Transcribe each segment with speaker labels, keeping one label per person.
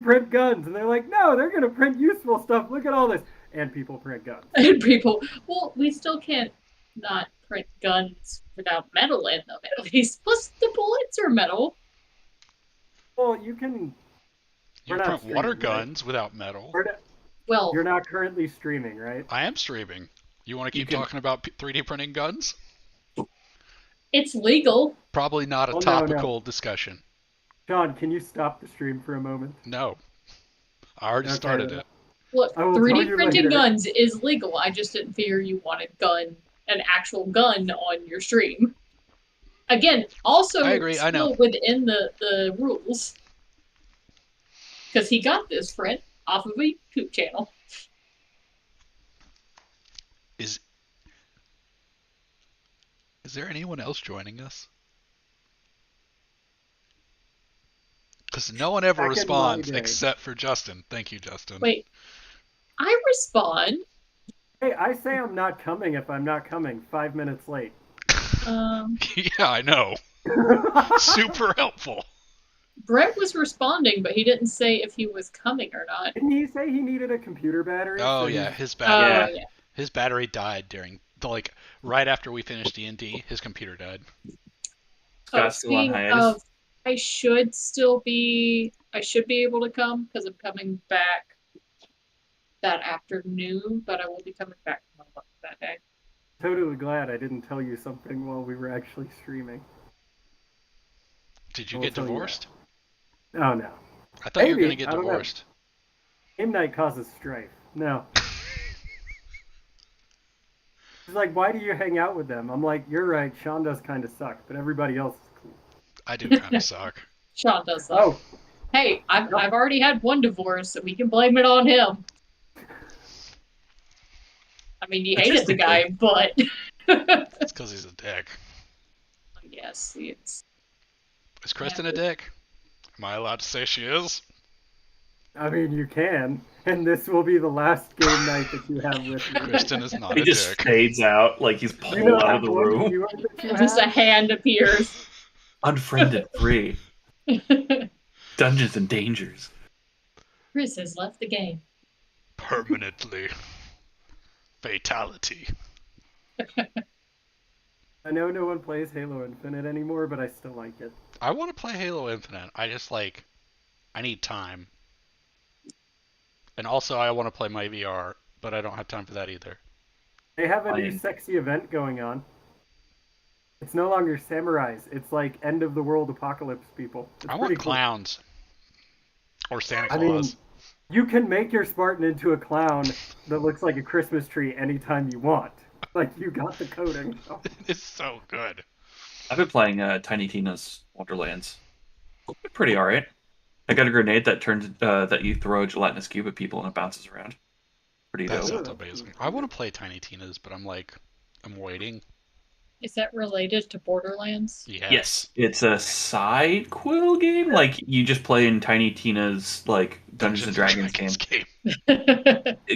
Speaker 1: print guns, and they're like, no, they're gonna print useful stuff. Look at all this, and people print guns.
Speaker 2: And people, well, we still can't not print guns without metal in them, at least. Plus, the bullets are metal.
Speaker 1: Well, you can.
Speaker 3: You
Speaker 1: We're
Speaker 3: can
Speaker 1: not
Speaker 3: print water
Speaker 1: streaming, right?
Speaker 3: guns without metal.
Speaker 1: We're not,
Speaker 2: Well,
Speaker 1: you're not currently streaming, right?
Speaker 3: I am streaming. You want to
Speaker 4: You
Speaker 3: keep
Speaker 4: can.
Speaker 3: talking about 3D printing guns?
Speaker 2: it's legal.
Speaker 3: Probably not a
Speaker 1: Oh no, no.
Speaker 3: topical discussion.
Speaker 1: Sean, can you stop the stream for a moment?
Speaker 3: No. I already
Speaker 1: Okay,
Speaker 3: started
Speaker 1: then.
Speaker 3: it.
Speaker 2: Look,
Speaker 1: I will tell
Speaker 2: 3D
Speaker 1: you
Speaker 2: printing
Speaker 1: later.
Speaker 2: guns is legal. I just didn't figure you wanted an actual gun on your stream. Again, also
Speaker 3: I agree, I know.
Speaker 2: still within the rules. Because he got this print off of a YouTube channel.
Speaker 3: Is there anyone else joining us? Because no one ever
Speaker 1: Back in my
Speaker 3: responds
Speaker 1: day.
Speaker 3: except for Justin. Thank you, Justin.
Speaker 2: Wait, I respond.
Speaker 1: Hey, I say I'm not coming if I'm not coming 5 minutes late.
Speaker 3: Yeah, I know. Super helpful.
Speaker 2: Brett was responding, but he didn't say if he was coming or not.
Speaker 1: Didn't he say he needed a computer battery?
Speaker 3: Oh
Speaker 1: So
Speaker 3: yeah,
Speaker 1: he's-
Speaker 3: his battery.
Speaker 2: Yeah.
Speaker 3: His battery died during right after we finished D&D. His computer died.
Speaker 4: Scott's still on
Speaker 2: Speaking
Speaker 4: hiatus.
Speaker 2: of, I should be able to come because I'm coming back that afternoon, but I will be coming back from work that day.
Speaker 1: Totally glad I didn't tell you something while we were actually streaming.
Speaker 3: Did you
Speaker 1: I'll
Speaker 3: get
Speaker 1: tell you
Speaker 3: divorced?
Speaker 1: Oh no.
Speaker 3: I thought you were
Speaker 1: Maybe,
Speaker 3: going to get
Speaker 1: I don't know.
Speaker 3: divorced.
Speaker 1: Game night causes strife. No. He's like, why do you hang out with them? I'm like, you're right, Sean does kind of suck, but everybody else is cool.
Speaker 3: I do kind of suck.
Speaker 2: Sean does that.
Speaker 1: Oh,
Speaker 2: Hey, I've already had one divorce, so we can blame it on him. I mean, you hated the guy, but
Speaker 3: It's because he's a dick.
Speaker 2: yes, it's
Speaker 3: Is Kristen a dick? Am I allowed to say she is?
Speaker 1: I mean, you can, and this will be the last game night that you have with me.
Speaker 3: Kristen is not
Speaker 4: He
Speaker 3: a
Speaker 4: just
Speaker 3: dick.
Speaker 4: fades out like he's
Speaker 1: You
Speaker 4: pulled
Speaker 1: know
Speaker 4: out of
Speaker 1: that
Speaker 4: the
Speaker 1: one
Speaker 4: room.
Speaker 1: viewer that you
Speaker 2: just a
Speaker 1: have?
Speaker 2: hand appears.
Speaker 4: Unfriended, free. Dungeons and Dangers.
Speaker 2: Chris has left the game.
Speaker 3: Permanently. Fatality.
Speaker 1: I know no one plays Halo Infinite anymore, but I still like it.
Speaker 3: I want to play Halo Infinite. I just I need time. And also I want to play my VR, but I don't have time for that either.
Speaker 1: They have a new
Speaker 4: Fine.
Speaker 1: sexy event going on. It's no longer samurais. It's like end of the world apocalypse people. It's
Speaker 3: I
Speaker 1: pretty
Speaker 3: want
Speaker 1: cool.
Speaker 3: clowns. Or Santa
Speaker 1: I mean,
Speaker 3: Claus.
Speaker 1: you can make your Spartan into a clown that looks like a Christmas tree anytime you want. Like, you got the coding.
Speaker 3: It's so good.
Speaker 4: I've been playing Tiny Tina's Wonderlands. They're pretty alright. I got a grenade that turns that you throw a gelatinous cube at people and it bounces around. Pretty
Speaker 3: That
Speaker 4: dope.
Speaker 3: sounds amazing. I want to play Tiny Tina's, but I'm waiting.
Speaker 2: Is that related to Borderlands?
Speaker 4: Yes, it's a side quill game. Like you just play in Tiny Tina's like Dungeons and Dragons game.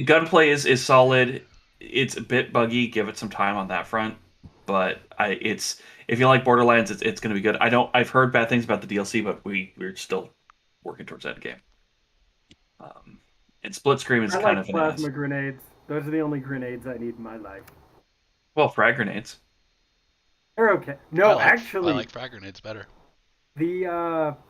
Speaker 4: Gunplay is solid. It's a bit buggy. Give it some time on that front, but it's if you like Borderlands, it's going to be good. I've heard bad things about the DLC, but we're still working towards that game. And Split Screen is
Speaker 1: I
Speaker 4: kind
Speaker 1: like
Speaker 4: of an
Speaker 1: plasma
Speaker 4: ass.
Speaker 1: grenades. Those are the only grenades I need in my life.
Speaker 4: Well, frag grenades.
Speaker 1: They're okay. No,
Speaker 3: I
Speaker 1: actually,
Speaker 3: like frag grenades better.
Speaker 1: the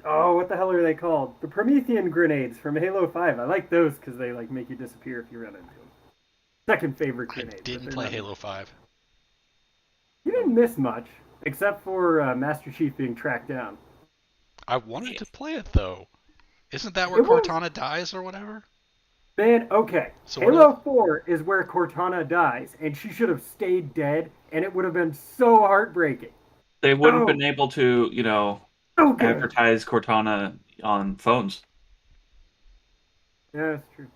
Speaker 1: what the hell are they called? The Promethean grenades from Halo 5. I like those because they like make you disappear if you run into them. Second favorite
Speaker 3: I
Speaker 1: grenade.
Speaker 3: didn't play Halo 5.
Speaker 1: You didn't miss much, except for Master Chief being tracked down.
Speaker 3: I wanted to play it though. Isn't that where
Speaker 1: It was-
Speaker 3: Cortana dies or whatever?
Speaker 1: Man, okay.
Speaker 3: So what
Speaker 1: Halo 4 is where Cortana dies, and she should have stayed dead, and it would have been so heartbreaking.
Speaker 4: They wouldn't
Speaker 1: Oh.
Speaker 4: have been able to,
Speaker 1: So good.
Speaker 4: advertise Cortana on phones.
Speaker 1: Yeah, that's true.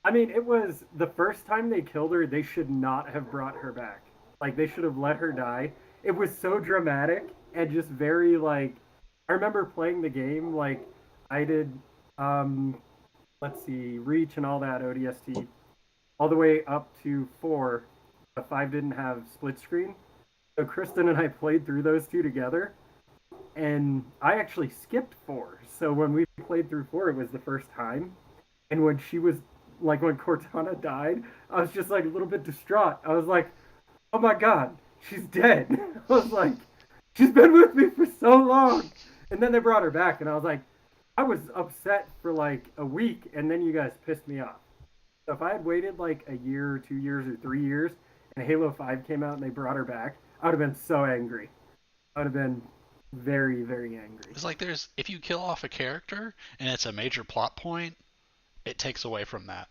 Speaker 1: I mean, it was the first time they killed her, they should not have brought her back. Like, they should have let her die. It was so dramatic and just very, like, I remember playing the game, like, I did, let's see, Reach and all that, ODST, all the way up to 4, but 5 didn't have split screen. So Kristen and I played through those two together, and I actually skipped 4. So when we played through 4, it was the first time. And when she was like when Cortana died, I was just like a little bit distraught. I was like, "Oh my god, she's dead." I was like, "She's been with me for so long." And then they brought her back, and I was like, I was upset for like a week, and then you guys pissed me off. So if I had waited like a year or 2 years or 3 years and Halo 5 came out and they brought her back, I would have been so angry. I would have been very, very angry.
Speaker 3: It's like if you kill off a character and it's a major plot point, it takes away from that.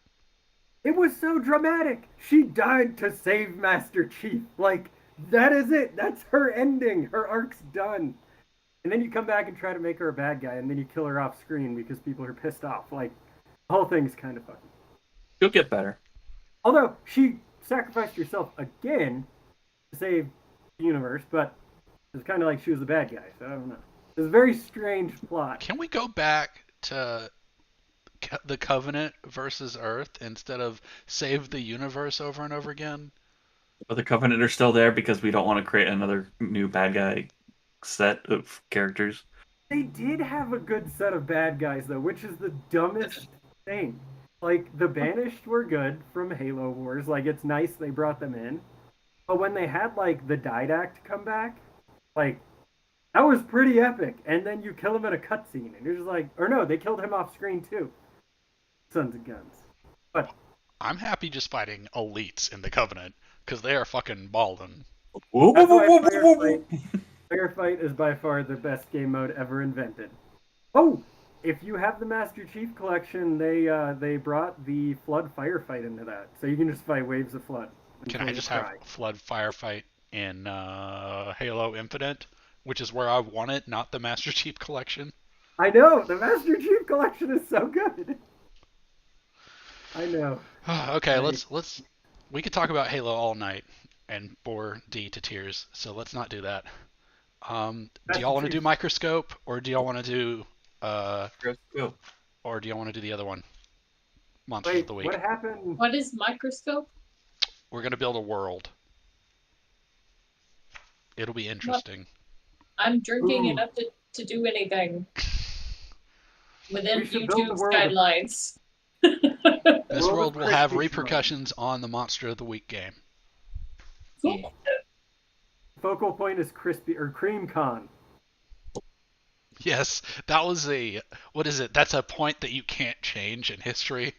Speaker 1: It was so dramatic. She died to save Master Chief. Like, that is it. That's her ending. Her arc's done. And then you come back and try to make her a bad guy, and then you kill her off screen because people are pissed off. Like, the whole thing's kind of funny.
Speaker 4: She'll get better.
Speaker 1: Although, she sacrificed herself again to save the universe, but it's kind of like she was the bad guy, so I don't know. It's a very strange plot.
Speaker 3: Can we go back to the Covenant versus Earth instead of save the universe over and over again?
Speaker 4: But the Covenant are still there because we don't want to create another new bad guy set of characters.
Speaker 1: They did have a good set of bad guys, though, which is the dumbest thing. Like, the Banished were good from Halo Wars. Like, it's nice they brought them in. But when they had, like, the Didact come back, like, that was pretty epic. And then you kill him in a cutscene. And you're just like, or no, they killed him off screen, too. Sons of guns. But
Speaker 3: I'm happy just fighting elites in the Covenant, because they are fucking ballin'.
Speaker 1: that's why Firefight is by far the best game mode ever invented. Oh, if you have the Master Chief collection, they brought the Flood Firefight into that, so you can just fight waves of Flood.
Speaker 3: Can I just have Flood Firefight in Halo Infinite, which is where I want it, not the Master Chief collection?
Speaker 1: I know the Master Chief collection is so good. I know.
Speaker 3: Okay, let's. We could talk about Halo all night and bore D to tears, so let's not do that. Do y'all want to do Microscope, or do y'all want to do or do y'all want to do the other one? Monsters of the Week.
Speaker 1: What happened?
Speaker 2: What is Microscope?
Speaker 3: We're gonna build a world. It'll be interesting.
Speaker 2: I'm drinking enough to do anything within YouTube's
Speaker 1: world.
Speaker 2: guidelines.
Speaker 3: This world will have repercussions on the Monster of the Week game.
Speaker 2: Cool.
Speaker 1: Focal point is Cream Con.
Speaker 3: Yes, that was what is it? That's a point that you can't change in history,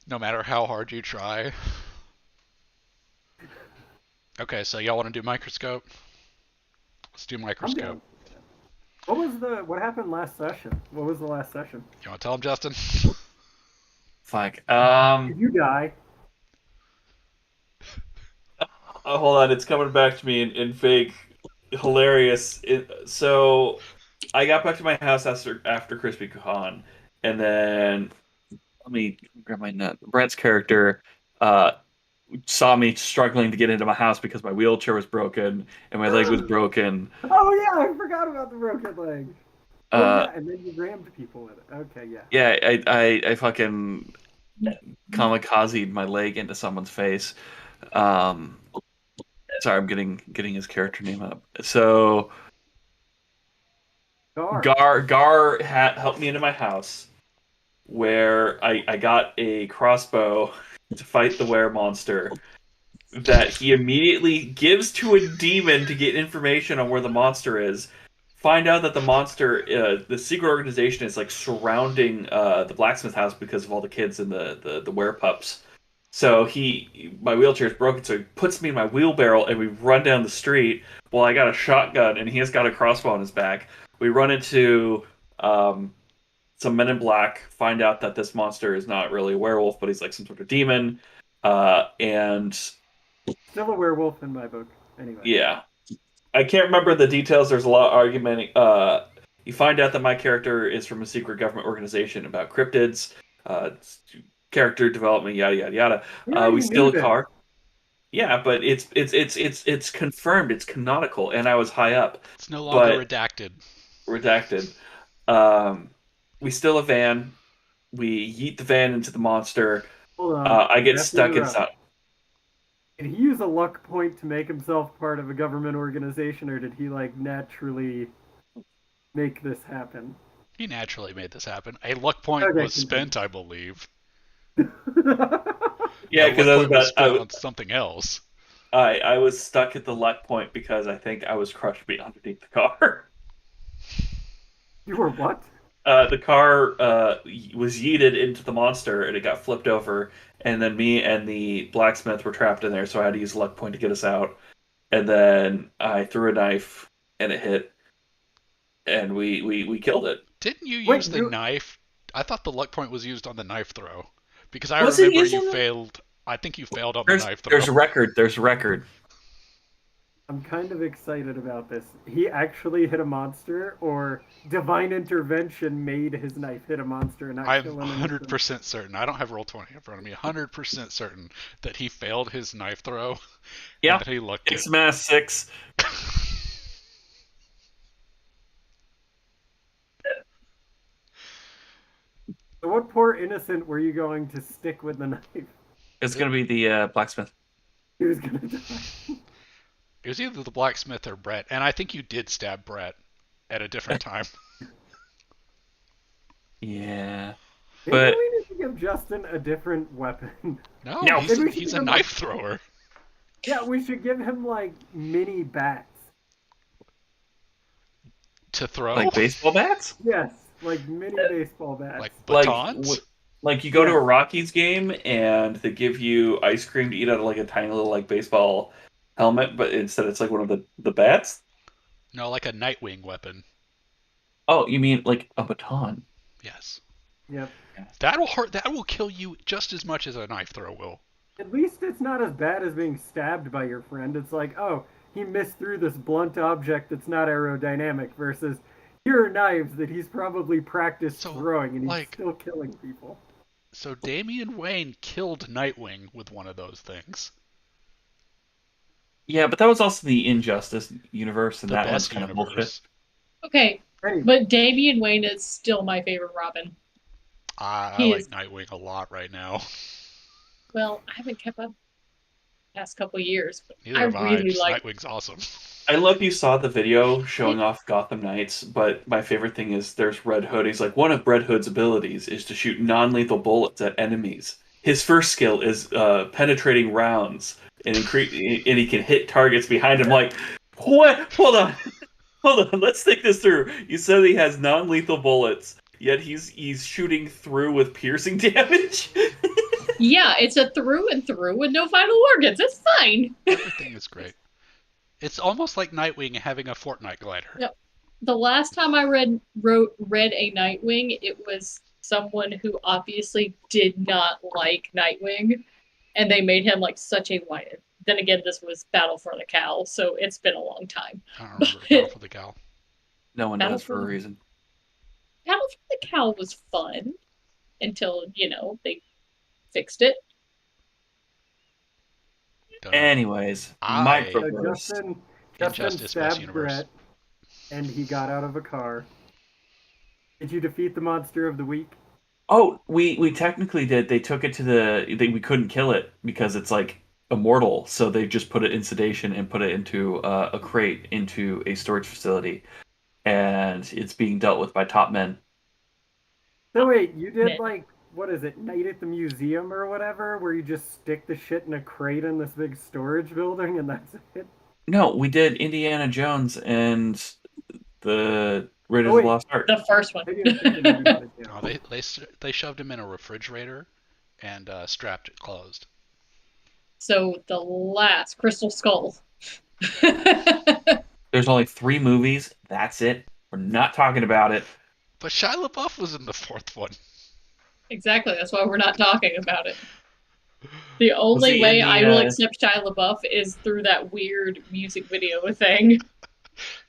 Speaker 3: no matter how hard you try. Okay, so y'all want to do Microscope? Let's do Microscope.
Speaker 1: What happened last session? What was the last session?
Speaker 3: You want to tell him, Justin?
Speaker 4: Fuck.
Speaker 1: Did you die?
Speaker 4: Hold on, it's coming back to me in fake hilarious. So I got back to my house after Crispy Khan, and then let me grab my nut. Brent's character saw me struggling to get into my house because my wheelchair was broken and my leg was broken.
Speaker 1: Oh yeah, I forgot about the broken leg. Yeah, and then you rammed people with it. Okay, yeah.
Speaker 4: Yeah, I fucking kamikazed my leg into someone's face. Sorry, I'm getting his character name up. So Gar helped me into my house, where I got a crossbow to fight the were-monster that he immediately gives to a demon to get information on where the monster is. Find out that the monster, the secret organization, is like surrounding the blacksmith house because of all the kids and the were-pups. So my wheelchair is broken, so he puts me in my wheelbarrow and we run down the street while I got a shotgun and he has got a crossbow on his back. We run into some men in black, find out that this monster is not really a werewolf, but he's like some sort of demon. And
Speaker 1: still a werewolf in my book, anyway.
Speaker 4: Yeah. I can't remember the details. There's a lot of argument. You find out that my character is from a secret government organization about cryptids. Character development, yada yada yada. We steal a car. Yeah, but it's confirmed. It's canonical, and I was high up.
Speaker 3: It's no longer redacted.
Speaker 4: Redacted. We steal a van. We yeet the van into the monster.
Speaker 1: Hold on.
Speaker 4: I get stuck inside.
Speaker 1: Did he use a luck point to make himself part of a government organization, or did he like naturally make this happen.
Speaker 3: He naturally made this happen. A luck point
Speaker 1: Okay,
Speaker 3: was spent, I believe.
Speaker 4: Yeah,
Speaker 3: A
Speaker 4: because
Speaker 3: luck point was spent on something else.
Speaker 4: I was stuck at the luck point because I think I was crushed underneath the car.
Speaker 1: You were what?
Speaker 4: The car was yeeted into the monster and it got flipped over, and then me and the blacksmith were trapped in there, so I had to use a luck point to get us out. And then I threw a knife and it hit, and we killed it.
Speaker 3: Didn't you
Speaker 1: Wait,
Speaker 3: use the knife? I thought the luck point was used on the knife throw. Because I
Speaker 4: Was it
Speaker 3: remember
Speaker 4: used
Speaker 3: you
Speaker 4: on the-
Speaker 3: failed. I think you failed on the knife throw.
Speaker 4: There's a record. There's a record.
Speaker 1: I'm kind of excited about this. He actually hit a monster, or divine intervention made his knife hit a monster and not
Speaker 3: I'm
Speaker 1: kill him.
Speaker 3: 100% certain. I don't have Roll20 in front of me. 100% certain that he failed his knife throw.
Speaker 4: Yeah.
Speaker 3: And that he lucked
Speaker 4: It's
Speaker 3: it.
Speaker 4: Mass 6.
Speaker 1: So what poor innocent were you going to stick with the knife?
Speaker 4: It's going to be the blacksmith.
Speaker 1: He was gonna die.
Speaker 3: It was either the blacksmith or Brett. And I think you did stab Brett at a different time.
Speaker 4: Yeah.
Speaker 1: Maybe
Speaker 4: But-
Speaker 1: we need to give Justin a different weapon.
Speaker 3: No,
Speaker 4: No.
Speaker 3: he's,
Speaker 1: Maybe we
Speaker 3: he's
Speaker 1: should
Speaker 3: a
Speaker 1: give him
Speaker 3: knife thrower.
Speaker 1: Yeah, we should give him like mini bats.
Speaker 3: To throw?
Speaker 4: Like baseball bats?
Speaker 1: Yes, like mini baseball bats.
Speaker 3: Like
Speaker 4: Like,
Speaker 3: batons?
Speaker 4: Like you go to
Speaker 1: Yeah.
Speaker 4: a Rockies game and they give you ice cream to eat out of like a tiny little like baseball helmet, but instead it's like one of the bats?
Speaker 3: No, like a Nightwing weapon.
Speaker 4: Oh, you mean like a baton?
Speaker 3: Yes.
Speaker 1: Yep.
Speaker 3: That'll hurt. That will kill you just as much as a knife throw will.
Speaker 1: At least it's not as bad as being stabbed by your friend. It's like, oh, he missed through this blunt object that's not aerodynamic versus here are knives that he's probably practiced
Speaker 3: So,
Speaker 1: throwing and he's
Speaker 3: like-
Speaker 1: still killing people.
Speaker 3: So Damian Wayne killed Nightwing with one of those things.
Speaker 4: Yeah, but that was also the Injustice universe, and
Speaker 3: The
Speaker 4: that one's
Speaker 3: best
Speaker 4: kind of
Speaker 3: universe.
Speaker 4: bullshit.
Speaker 2: Okay,
Speaker 1: Anyway,
Speaker 2: but Damian Wayne is still my favorite Robin.
Speaker 3: I
Speaker 2: He
Speaker 3: like
Speaker 2: is-
Speaker 3: Nightwing a lot right now.
Speaker 2: Well, I haven't kept up the past couple years, but
Speaker 3: Neither
Speaker 2: I
Speaker 3: have I.
Speaker 2: really
Speaker 3: Just
Speaker 2: like.
Speaker 3: Nightwing's awesome.
Speaker 4: I don't know if you saw the video showing off Gotham Knights, but my favorite thing is there's Red Hood. He's like, one of Red Hood's abilities is to shoot non-lethal bullets at enemies. His first skill is penetrating rounds, and he can hit targets behind him. Like, what? Hold on. Hold on, let's think this through. You said he has non-lethal bullets, yet he's shooting through with piercing damage?
Speaker 2: Yeah, it's a through and through with no vital organs. It's fine.
Speaker 3: Everything is great. It's almost like Nightwing having a Fortnite glider.
Speaker 2: Yep. The last time I read a Nightwing, it was someone who obviously did not like Nightwing, and they made him like such a white. Then again, this was Battle for the Cowl, so it's been a long time.
Speaker 3: I don't remember Battle for the Gal.
Speaker 4: No one does for a
Speaker 2: Battlefield.
Speaker 4: reason.
Speaker 2: Battle for the Cowl was fun until they fixed it.
Speaker 3: Don't know.
Speaker 4: Anyways,
Speaker 3: I-
Speaker 1: so
Speaker 4: microburst.
Speaker 1: Justin
Speaker 3: Injustice Best
Speaker 1: stabbed
Speaker 3: Universe.
Speaker 1: Brett, and he got out of a car. Did you defeat the monster of the week?
Speaker 4: Oh, we technically did. They took it to we couldn't kill it because it's like immortal, so they just put it in sedation and put it into a crate into a storage facility, and it's being dealt with by top men.
Speaker 1: So wait, you did
Speaker 2: Yeah.
Speaker 1: like, what is it, Night at the Museum or whatever, where you just stick the shit in a crate in this big storage building and that's it?
Speaker 4: No, we did Indiana Jones and the Raiders
Speaker 1: Oh,
Speaker 4: of
Speaker 1: wait.
Speaker 4: the Lost Ark.
Speaker 2: The first one.
Speaker 1: Maybe I'm thinking of Indiana Jones.
Speaker 3: No, they shoved him in a refrigerator and strapped it closed.
Speaker 2: So the last Crystal Skull.
Speaker 4: There's only 3 movies. That's it. We're not talking about it.
Speaker 3: But Shia LaBeouf was in the fourth one.
Speaker 2: Exactly. That's why we're not talking about it. The only
Speaker 4: he
Speaker 2: way
Speaker 4: in the,
Speaker 2: I will accept Shia LaBeouf is through that weird music video thing,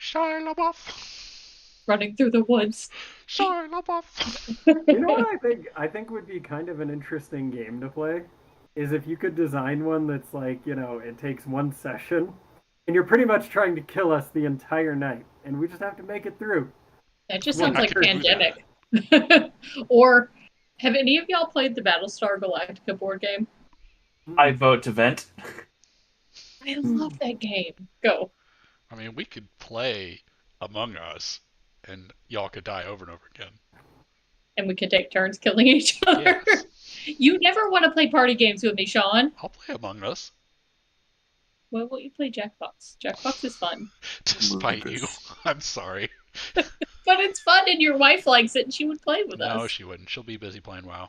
Speaker 3: Shia LaBeouf.
Speaker 2: running through the woods.
Speaker 3: Shia LaBeouf.
Speaker 1: You know what I think would be kind of an interesting game to play? Is if you could design one that's like, it takes one session, and you're pretty much trying to kill us the entire night, and we just have to make it through.
Speaker 2: That just
Speaker 1: Well,
Speaker 2: sounds
Speaker 1: I
Speaker 2: like
Speaker 3: could do that.
Speaker 2: Pandemic. Or have any of y'all played the Battlestar Galactica board game?
Speaker 4: I vote to vent.
Speaker 2: I love that game. Go.
Speaker 3: I mean, we could play Among Us and y'all could die over and over again.
Speaker 2: And we could take turns killing each other.
Speaker 3: Yes.
Speaker 2: You never want to play party games with me, Sean.
Speaker 3: I'll play Among Us.
Speaker 2: Why won't you play Jackbox? Jackbox is fun.
Speaker 3: To spite you. I'm sorry.
Speaker 2: But it's fun, and your wife likes it, and she would play with us.
Speaker 3: No, she wouldn't. She'll be busy playing WoW.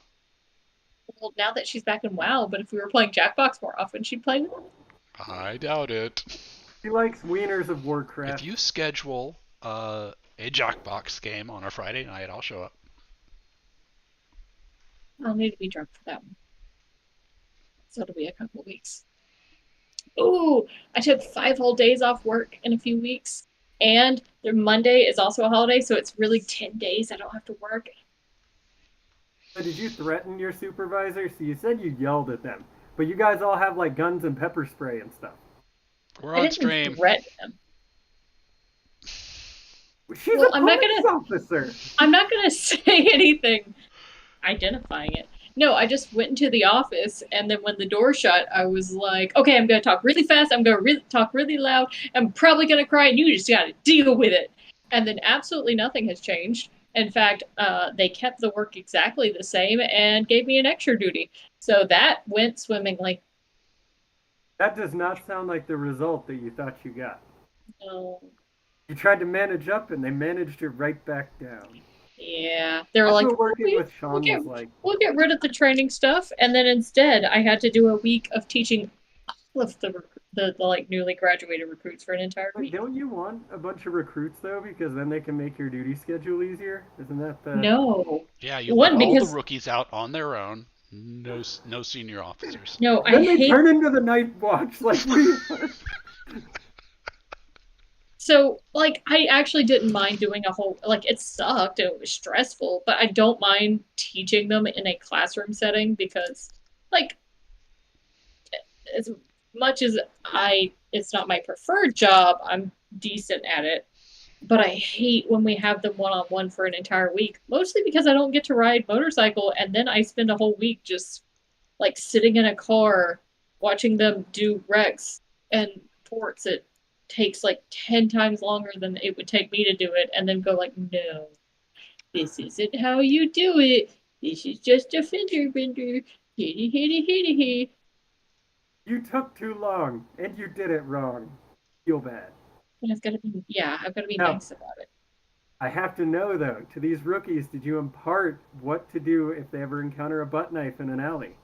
Speaker 2: Well, now that she's back in WoW, but if we were playing Jackbox more often, she'd play with us.
Speaker 3: I doubt it.
Speaker 1: She likes Wieners of Warcraft.
Speaker 3: If you schedule a Jackbox game on a Friday night, I'll show up.
Speaker 2: I'll need to be drunk for that one. So it'll be a couple of weeks. Ooh, I took 5 whole days off work in a few weeks. And their Monday is also a holiday, so it's really 10 days I don't have to work.
Speaker 1: So did you threaten your supervisor? So you said you yelled at them, but you guys all have like guns and pepper spray and stuff.
Speaker 3: We're
Speaker 2: I
Speaker 3: on
Speaker 2: didn't
Speaker 3: stream.
Speaker 2: threaten them.
Speaker 1: She's
Speaker 2: Well,
Speaker 1: a
Speaker 2: I'm not
Speaker 1: police
Speaker 2: gonna-
Speaker 1: officer.
Speaker 2: I'm not going to say anything identifying it. No, I just went into the office, and then when the door shut, I was like, okay, I'm going to talk really fast. I'm going to talk really loud. I'm probably going to cry, and you just got to deal with it. And then absolutely nothing has changed. In fact, they kept the work exactly the same and gave me an extra duty. So that went swimmingly.
Speaker 1: That does not sound like the result that you thought you got.
Speaker 2: No.
Speaker 1: You tried to manage up, and they managed you right back down.
Speaker 2: Yeah. They were
Speaker 1: That's
Speaker 2: like,
Speaker 1: what working with Sean
Speaker 2: we'll get-
Speaker 1: was like.
Speaker 2: we'll get rid of the training stuff, and then instead I had to do a week of teaching all of the like newly graduated recruits for an entire
Speaker 1: Wait,
Speaker 2: week.
Speaker 1: don't you want a bunch of recruits though? Because then they can make your duty schedule easier. Isn't that the?
Speaker 2: No,
Speaker 3: Yeah, you
Speaker 2: One,
Speaker 3: let all
Speaker 2: because-
Speaker 3: the rookies out on their own. No senior officers.
Speaker 2: no, I
Speaker 1: Then they
Speaker 2: hate.
Speaker 1: turn into the night watch like we.
Speaker 2: So like I actually didn't mind doing a whole like it sucked. It was stressful, but I don't mind teaching them in a classroom setting because like as much as it's not my preferred job, I'm decent at it. But I hate when we have them one-on-one for an entire week, mostly because I don't get to ride motorcycle, and then I spend a whole week just like sitting in a car watching them do recs and ports. It takes like 10 times longer than it would take me to do it, and then go like, no, this isn't how you do it. This is just a fender bender. Hitty hitty hitty hitty.
Speaker 1: You took too long, and you did it wrong. Feel bad.
Speaker 2: But I've got to be
Speaker 1: No.
Speaker 2: nice about it.
Speaker 1: I have to know though, to these rookies, did you impart what to do if they ever encounter a butt knife in an alley?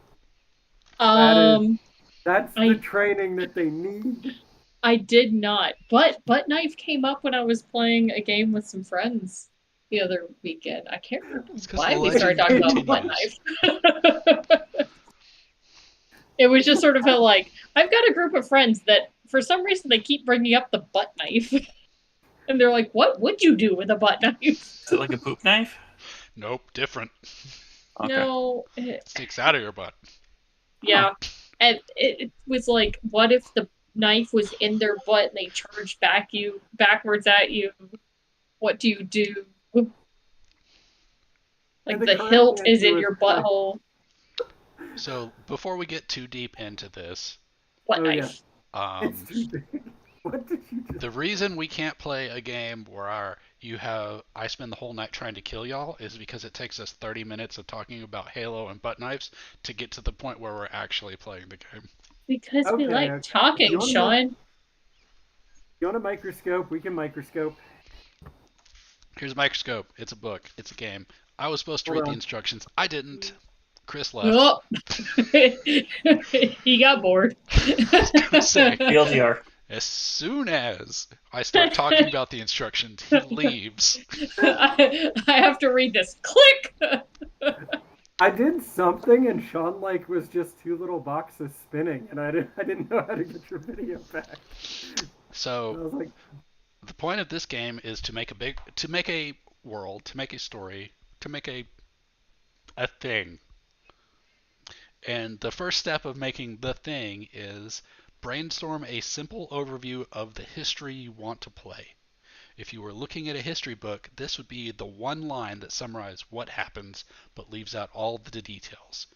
Speaker 1: That's
Speaker 2: I-
Speaker 1: the training that they need.
Speaker 2: I did not. But butt knife came up when I was playing a game with some friends the other weekend. I can't remember
Speaker 3: It's 'cause
Speaker 2: why
Speaker 3: the
Speaker 2: we started talking
Speaker 3: legend
Speaker 2: about butt knife. It was just sort of felt like I've got a group of friends that for some reason they keep bringing up the butt knife. And they're like, what would you do with a butt knife?
Speaker 4: Is it like a poop knife?
Speaker 3: Nope, different.
Speaker 4: Okay.
Speaker 2: No.
Speaker 3: Sticks out of your butt.
Speaker 2: Yeah. And it was like, what if the knife was in their butt and they charged backwards at you? What do you do? Like
Speaker 1: And the
Speaker 2: the
Speaker 1: correct
Speaker 2: hilt is
Speaker 1: answer
Speaker 2: in
Speaker 1: was
Speaker 2: your
Speaker 1: correct.
Speaker 2: butthole.
Speaker 3: So before we get too deep into this,
Speaker 2: What
Speaker 1: Oh, yeah.
Speaker 2: knife?
Speaker 1: It's too big. What did you do?
Speaker 3: the reason we can't play a game where I spend the whole night trying to kill y'all is because it takes us 30 minutes of talking about Halo and butt knives to get to the point where we're actually playing the game.
Speaker 2: Because we
Speaker 1: Okay,
Speaker 2: like
Speaker 1: okay.
Speaker 2: talking,
Speaker 1: You wanna know-
Speaker 2: Sean.
Speaker 1: You want a microscope? We can microscope.
Speaker 3: Here's a microscope. It's a book. It's a game. I was supposed to
Speaker 1: Hold
Speaker 3: read the
Speaker 1: on.
Speaker 3: instructions. I didn't. Chris left.
Speaker 2: Oh. He got bored.
Speaker 3: gonna say.
Speaker 4: TLDR.
Speaker 3: As soon as I start talking about the instructions, he leaves.
Speaker 2: I have to read this. Click!
Speaker 1: I did something, and Sean like was just 2 little boxes spinning, and I didn't know how to get your video back. And I
Speaker 3: So
Speaker 1: was like,
Speaker 3: the point of this game is to make a world, to make a story, to make a thing. And the first step of making the thing is brainstorm a simple overview of the history you want to play. If you were looking at a history book, this would be the one line that summarizes what happens but leaves out all the details.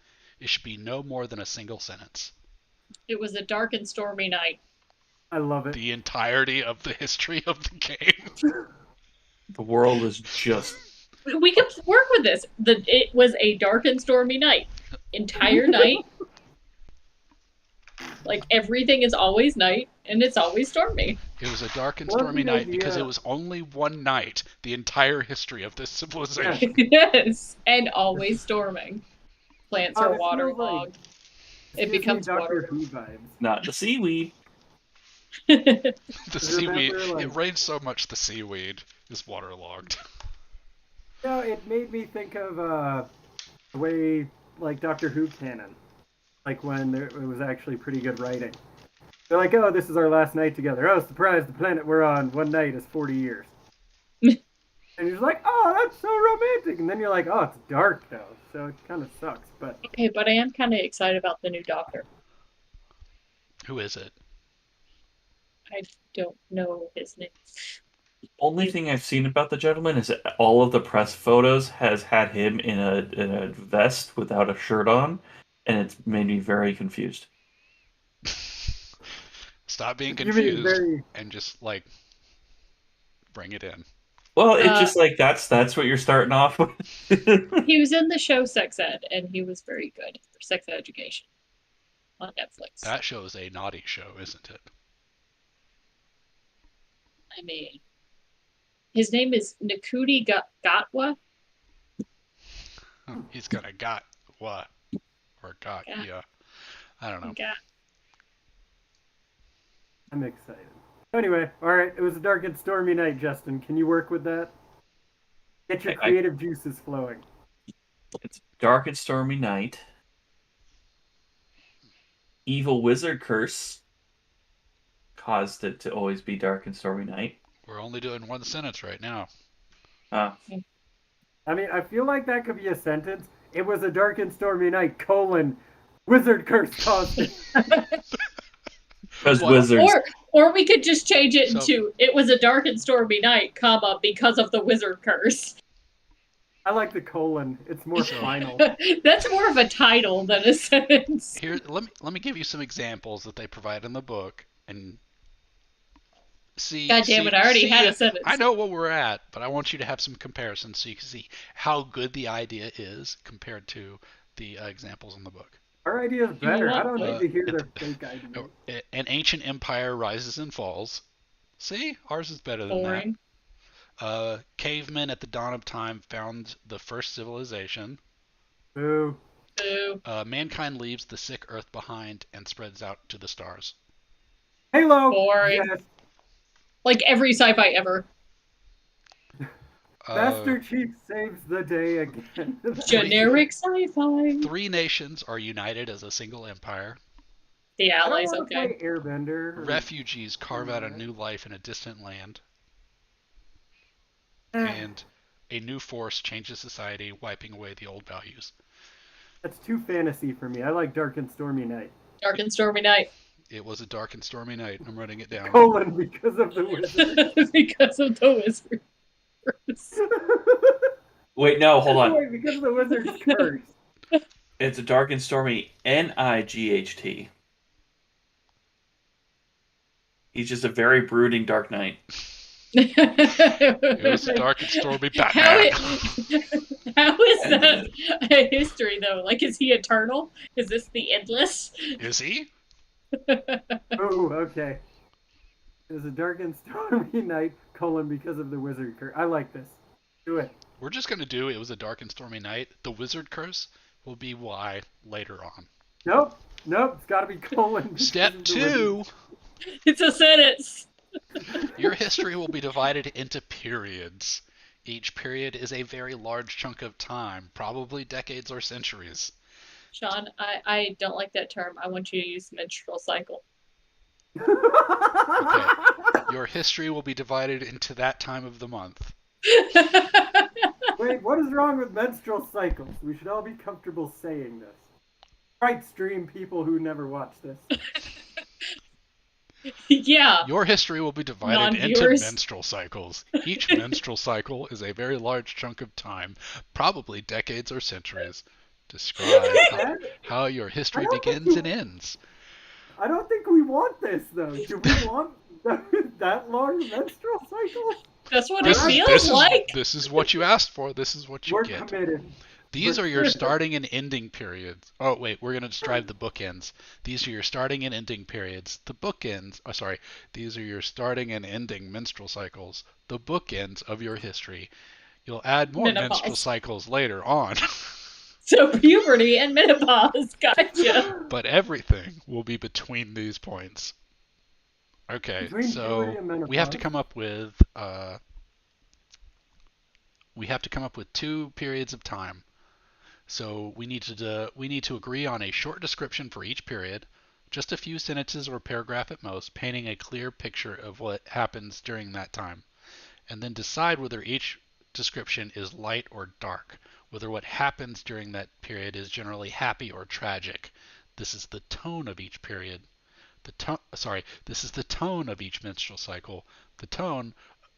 Speaker 3: It should be no more than a single sentence.
Speaker 2: It was a dark and stormy night.
Speaker 1: I love it.
Speaker 3: The entirety of the history of the game.
Speaker 4: The world is just...
Speaker 2: We could work with this. It was a dark and stormy night. Entire night. Like, everything is always night, and it's always stormy.
Speaker 3: It was a dark and
Speaker 1: What
Speaker 3: stormy
Speaker 1: an
Speaker 3: night because
Speaker 1: idea.
Speaker 3: it was only one night, the entire history of this civilization.
Speaker 2: Yes, and always storming. Plants
Speaker 1: Oh,
Speaker 2: are
Speaker 1: this smells
Speaker 2: waterlogged.
Speaker 1: This
Speaker 2: It
Speaker 1: gives me
Speaker 2: becomes
Speaker 1: Doctor
Speaker 2: water.
Speaker 1: Who vibes.
Speaker 4: Not the seaweed.
Speaker 3: The
Speaker 1: I
Speaker 3: seaweed,
Speaker 1: remember, like-
Speaker 3: it rained so much the seaweed is waterlogged.
Speaker 1: No, it made me think of the way, like, Doctor Who canon. Like, when it was actually pretty good writing. They're like, oh, this is our last night together. Oh, surprise, the planet we're on one night is 40 years. And you're just like, oh, that's so romantic. And then you're like, oh, it's dark, though. So it kind of sucks. But
Speaker 2: Okay, but I am kind of excited about the new Doctor.
Speaker 3: Who is it?
Speaker 2: I don't know his name.
Speaker 4: Only thing I've seen about the gentleman is that all of the press photos has had him in a vest without a shirt on, and it's made me very confused.
Speaker 3: Stop being
Speaker 1: you mean
Speaker 3: confused
Speaker 1: very...
Speaker 3: and just, like, bring it in.
Speaker 4: Well, it's just like that's what you're starting off with.
Speaker 2: He was in the show Sex Ed, and he was very good for sex education on Netflix.
Speaker 3: That show is a naughty show, isn't it?
Speaker 2: I mean, his name is Nakuti Gatwa.
Speaker 3: He's gonna got what? Or got,
Speaker 2: Yeah.
Speaker 3: yeah. I don't know.
Speaker 1: I'm excited. Anyway, alright, it was a dark and stormy night, Justin. Can you work with that? Get your creative juices flowing.
Speaker 4: It's a dark and stormy night. Evil wizard curse caused it to always be dark and stormy night.
Speaker 3: We're only doing one sentence right now.
Speaker 1: I mean, I feel like that could be a sentence. It was a dark and stormy night, wizard curse caused it.
Speaker 4: Because
Speaker 3: Well,
Speaker 4: wizards.
Speaker 2: Or we could just change it
Speaker 3: So-
Speaker 2: into it was a dark and stormy night, comma, because of the wizard curse.
Speaker 1: I like the colon. It's more
Speaker 3: So-
Speaker 1: final.
Speaker 2: That's more of a title than a sentence.
Speaker 3: Here, let me give you some examples that they provide in the book, and see.
Speaker 2: God damn it, I already had a sentence.
Speaker 3: I know what we're at, but I want you to have some comparisons so you can see how good the idea is compared to the examples in the book.
Speaker 1: Our idea is better. I don't need to hear their fake idea.
Speaker 3: No, an ancient empire rises and falls. See, ours is better than
Speaker 2: Boring.
Speaker 3: that. Cavemen at the dawn of time found the first civilization.
Speaker 1: Boo.
Speaker 2: Boo.
Speaker 3: Mankind leaves the sick earth behind and spreads out to the stars.
Speaker 1: Halo.
Speaker 2: Boring.
Speaker 1: Yes.
Speaker 2: Like every sci-fi ever.
Speaker 1: Master Chief saves the day again.
Speaker 2: Generic sci-fi.
Speaker 3: 3 nations are united as a single empire.
Speaker 2: The
Speaker 1: I don't
Speaker 2: Allies,
Speaker 1: want to
Speaker 2: okay.
Speaker 1: play Airbender. or-
Speaker 3: Refugees carve out a new life in a distant land.
Speaker 1: Eh,
Speaker 3: And a new force changes society, wiping away the old values.
Speaker 1: That's too fantasy for me. I like dark and stormy night.
Speaker 2: Dark and stormy night.
Speaker 3: It was a dark and stormy night. I'm writing it down.
Speaker 1: Because of the wizard.
Speaker 2: Because of the wizard curse.
Speaker 4: Wait, no, hold on.
Speaker 1: Wait, because of the wizard's curse.
Speaker 4: It's a dark and stormy NIGHT. He's just a very brooding dark knight.
Speaker 3: It was a dark and stormy
Speaker 2: How,
Speaker 3: Batman.
Speaker 2: how is that a history, though? Like, is he eternal? Is this the endless?
Speaker 3: Is he?
Speaker 1: Oh, okay. It was a dark and stormy night, because of the wizard curse. I like this. Do it.
Speaker 3: We're just going to do it was a dark and stormy night. The wizard curse will be why later on.
Speaker 1: Nope. It's got to be because
Speaker 3: Step
Speaker 1: of the wizard.
Speaker 3: 2.
Speaker 2: It's a sentence.
Speaker 3: Your history will be divided into periods. Each period is a very large chunk of time, probably decades or centuries.
Speaker 2: Sean, I don't like that term. I want you to use menstrual cycle.
Speaker 3: Your history will be divided into that time of the month.
Speaker 1: Wait, what is wrong with menstrual cycles? We should all be comfortable saying this. Right, stream people who never watch this.
Speaker 2: Yeah.
Speaker 3: Your history will be divided into
Speaker 2: Non-viewers.
Speaker 3: menstrual cycles. Each menstrual cycle is a very large chunk of time, probably decades or centuries. Describe how your history
Speaker 1: I don't think
Speaker 3: begins
Speaker 1: you-
Speaker 3: and ends.
Speaker 1: I don't think we want this, though. Do we want that long menstrual cycle?
Speaker 2: That's what
Speaker 3: This
Speaker 2: it
Speaker 3: is
Speaker 2: feels
Speaker 3: this
Speaker 2: like.
Speaker 3: is this is what you asked for. This is what you
Speaker 1: We're
Speaker 3: get.
Speaker 1: committed.
Speaker 3: These
Speaker 1: We're
Speaker 3: are your
Speaker 1: committed.
Speaker 3: starting and ending periods. Oh wait, we're gonna describe the bookends. These are your starting and ending periods. The bookends. Oh, sorry. These are your starting and ending menstrual cycles. The bookends of your history. You'll add more
Speaker 2: Menopause.
Speaker 3: menstrual cycles later on,
Speaker 2: So puberty and menopause. Gotcha.
Speaker 3: but everything will be between these points. Okay,
Speaker 1: Between
Speaker 3: so
Speaker 1: puberty and
Speaker 3: we have to
Speaker 1: menopause.
Speaker 3: come up with two periods of time. So we need to agree on a short description for each period, just a few sentences or paragraph at most, painting a clear picture of what happens during that time, and then decide whether each description is light or dark, whether what happens during that period is generally happy or tragic. This is the tone of each period. This is the tone of each menstrual cycle. The tone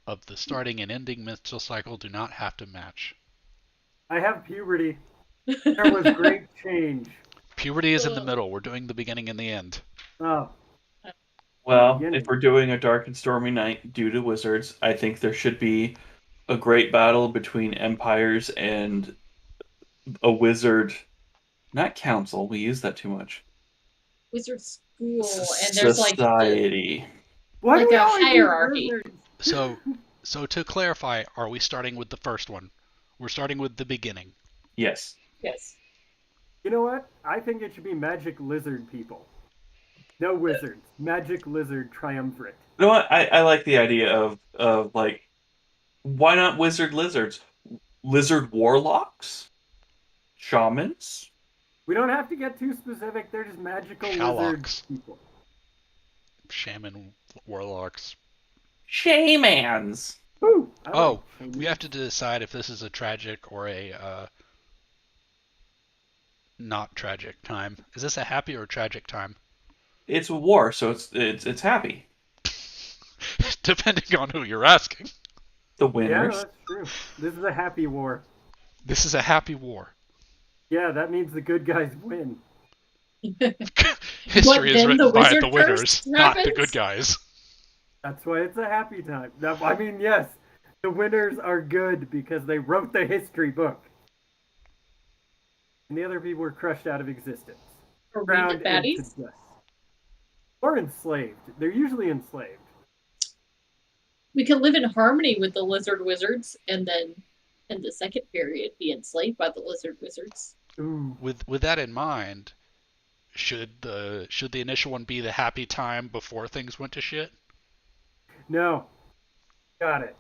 Speaker 3: of the starting and ending menstrual cycle do not have to match.
Speaker 1: I have puberty. There was great change.
Speaker 3: Puberty is in the middle. We're doing the beginning and the end.
Speaker 1: Oh,
Speaker 4: Well,
Speaker 1: beginning.
Speaker 4: if we're doing a dark and stormy night due to wizards, I think there should be a great battle between empires and a wizard. Not council. We use that too much.
Speaker 2: Wizard school, and there's
Speaker 4: Society.
Speaker 1: Why do
Speaker 2: like
Speaker 1: we
Speaker 2: a
Speaker 1: always use
Speaker 2: hierarchy.
Speaker 1: wizards?
Speaker 3: So to clarify, are we starting with the first one? We're starting with the beginning.
Speaker 4: Yes.
Speaker 2: Yes.
Speaker 1: You know what? I think it should be magic lizard people. No wizards. Magic lizard triumvirate.
Speaker 4: You know what? I like the idea of like, why not wizard lizards? Lizard warlocks? Shamans?
Speaker 1: We don't have to get too specific. They're just magical lizard
Speaker 3: Shalocks.
Speaker 1: people.
Speaker 3: Shaman warlocks.
Speaker 4: Shamans!
Speaker 1: Ooh, I
Speaker 3: Oh,
Speaker 1: like shamans.
Speaker 3: we have to decide if this is a tragic or a not tragic time. Is this a happy or tragic time?
Speaker 4: It's a war, so it's happy.
Speaker 3: Depending on who you're asking.
Speaker 4: The
Speaker 1: Yeah,
Speaker 4: winners.
Speaker 1: that's true. This is a happy war.
Speaker 3: This is a happy war.
Speaker 1: Yeah, that means the good guys win.
Speaker 3: History is
Speaker 2: then
Speaker 3: written
Speaker 2: the
Speaker 3: by
Speaker 2: wizard
Speaker 3: the winners,
Speaker 2: curse
Speaker 3: not the
Speaker 2: happens?
Speaker 3: good guys.
Speaker 1: That's why it's a happy time. I mean, yes, the winners are good because they wrote the history book. And the other people were crushed out of existence.
Speaker 2: Or
Speaker 1: Ground
Speaker 2: read the
Speaker 1: into
Speaker 2: baddies.
Speaker 1: dust. Or enslaved. They're usually enslaved.
Speaker 2: We could live in harmony with the lizard wizards, and then in the second period be enslaved by the lizard wizards.
Speaker 1: Ooh.
Speaker 3: With that in mind, should the initial one be the happy time before things went to shit?
Speaker 1: No. Got it.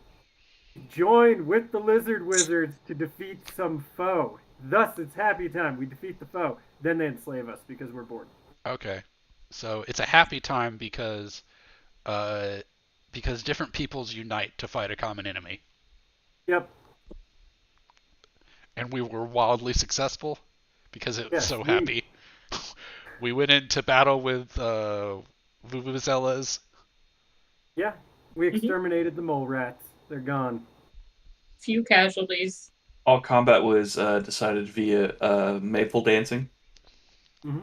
Speaker 1: Join with the lizard wizards to defeat some foe. Thus, it's happy time. We defeat the foe. Then they enslave us because we're bored.
Speaker 3: Okay. So it's a happy time because different peoples unite to fight a common enemy.
Speaker 1: Yep.
Speaker 3: And we were wildly successful because it was
Speaker 1: Yes,
Speaker 3: so
Speaker 1: we-
Speaker 3: happy. We went into battle with vuvuzelas.
Speaker 1: Yeah. We exterminated the mole rats. They're gone.
Speaker 2: Few casualties.
Speaker 4: All combat was decided via maple dancing.
Speaker 1: Hmm.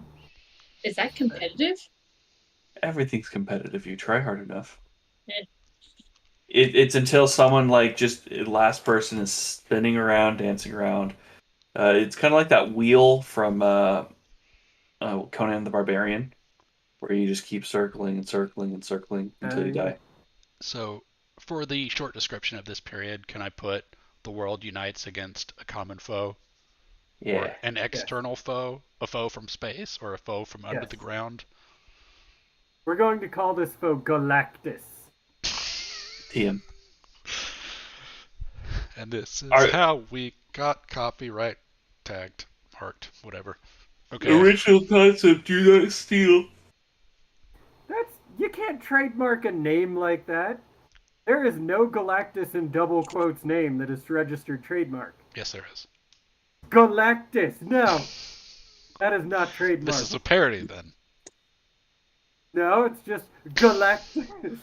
Speaker 2: Is that competitive?
Speaker 4: Everything's competitive. You try hard enough.
Speaker 2: Yeah.
Speaker 4: It's until someone like just last person is spinning around, dancing around. It's kind of like that wheel from Conan the Barbarian, where you just keep circling and circling and circling until you
Speaker 1: yeah.
Speaker 4: die.
Speaker 3: So for the short description of this period, can I put the world unites against a common foe?
Speaker 4: Yeah.
Speaker 3: Or an external foe? A foe from space or a foe from under
Speaker 1: Yes.
Speaker 3: the ground?
Speaker 1: We're going to call this foe Galactus.
Speaker 4: TM.
Speaker 3: And this is
Speaker 4: Are-
Speaker 3: how we got copyright tagged, marked, whatever. Okay.
Speaker 4: Original concept, do not steal.
Speaker 1: You can't trademark a name like that. There is no Galactus in double quotes name that is registered trademark.
Speaker 3: Yes, there is.
Speaker 1: Galactus, no. That is not trademark.
Speaker 3: This is a parody then.
Speaker 1: No, it's just Galactus.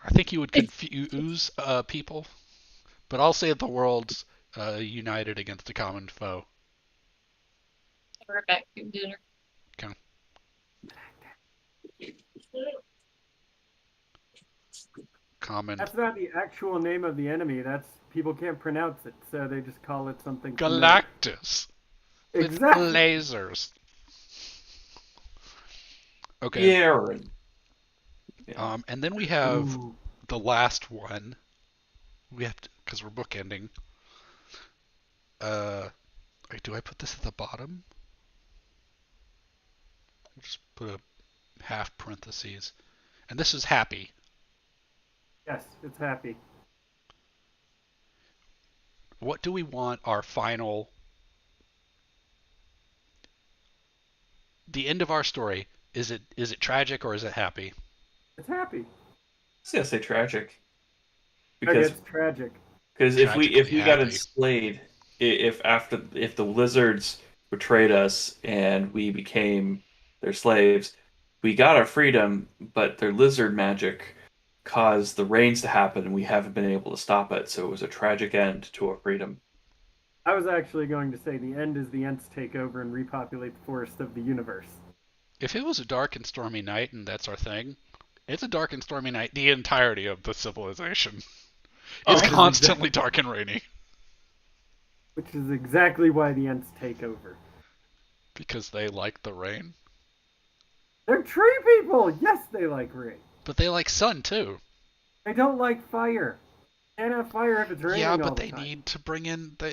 Speaker 3: I think you would confuse people, but I'll say the world's united against a common foe.
Speaker 2: We're back to dinner.
Speaker 3: Okay. common.
Speaker 1: That's not the actual name of the enemy. That's people can't pronounce it, so they just call it something.
Speaker 3: Galactus.
Speaker 1: Exactly.
Speaker 3: With lasers. Okay.
Speaker 4: Yaren. Yeah.
Speaker 3: And then we have
Speaker 1: Ooh.
Speaker 3: the last one. We have to, because we're bookending. Do I put this at the bottom? I'll just put a half parentheses. And this is happy.
Speaker 1: Yes, it's happy.
Speaker 3: What do we want our final... The end of our story, is it tragic or is it happy?
Speaker 1: It's happy.
Speaker 4: I was gonna say tragic.
Speaker 1: Okay,
Speaker 4: Because
Speaker 1: it's tragic.
Speaker 4: if we
Speaker 3: Tragically
Speaker 4: got
Speaker 3: happy.
Speaker 4: enslaved, if the lizards betrayed us and we became their slaves, we got our freedom, but their lizard magic caused the rains to happen and we haven't been able to stop it, so it was a tragic end to our freedom.
Speaker 1: I was actually going to say the end is the Ents take over and repopulate the forest of the universe.
Speaker 3: If it was a dark and stormy night and that's our thing, it's a dark and stormy night the entirety of the civilization. It's
Speaker 1: Which is
Speaker 3: constantly dark and rainy.
Speaker 1: Which is exactly why the Ents take over.
Speaker 3: Because they like the rain.
Speaker 1: They're tree people! Yes, they like rain.
Speaker 3: But they like sun too.
Speaker 1: They don't like fire. Can't have fire if it's raining
Speaker 3: Yeah,
Speaker 1: all
Speaker 3: but
Speaker 1: the
Speaker 3: they
Speaker 1: time.
Speaker 3: need to bring in they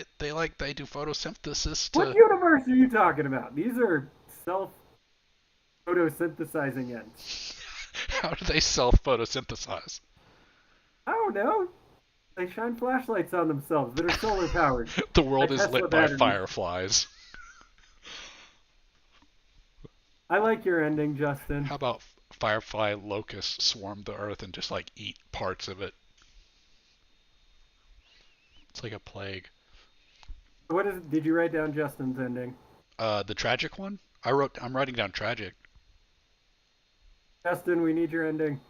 Speaker 3: do photosynthesis to
Speaker 1: What universe are you talking about? These are self-photosynthesizing Ents.
Speaker 3: How do they self-photosynthesize?
Speaker 1: I don't know. They shine flashlights on themselves that are solar powered.
Speaker 3: The world
Speaker 1: Like
Speaker 3: is
Speaker 1: Tesla
Speaker 3: lit by
Speaker 1: batteries.
Speaker 3: fireflies.
Speaker 1: I like your ending, Justin.
Speaker 3: How about firefly locusts swarm the earth and just like eat parts of it? It's like a plague.
Speaker 1: What is? Did you write down Justin's ending?
Speaker 3: The tragic one? I'm writing down tragic.
Speaker 1: Justin, we need your ending.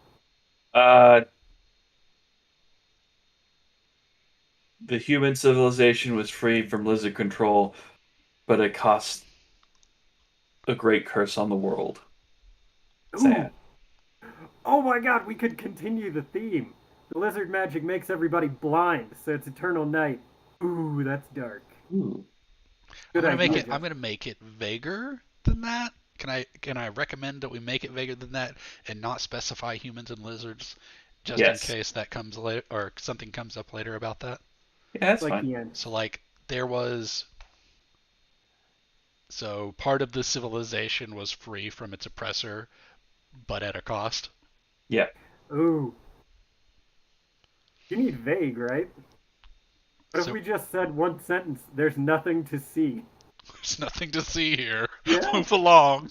Speaker 4: The human civilization was freed from lizard control, but it cost a great curse on the world. Sad.
Speaker 1: Oh my god, we could continue the theme. The lizard magic makes everybody blind, so it's eternal night. Ooh, that's dark.
Speaker 4: Ooh.
Speaker 1: Good
Speaker 3: I'm
Speaker 1: idea.
Speaker 3: gonna make it vaguer than that. Can I recommend that we make it vaguer than that and not specify humans and lizards, just
Speaker 4: Yes.
Speaker 3: in case that comes later or something comes up later about that?
Speaker 4: Yeah, that's
Speaker 1: like
Speaker 4: fine.
Speaker 1: the end.
Speaker 3: So like there was. So part of the civilization was free from its oppressor, but at a cost.
Speaker 4: Yeah.
Speaker 1: Ooh. You need vague, right? What
Speaker 3: So-
Speaker 1: if we just said one sentence, there's nothing to see?
Speaker 3: There's nothing to see here.
Speaker 1: Yeah.
Speaker 3: Move along.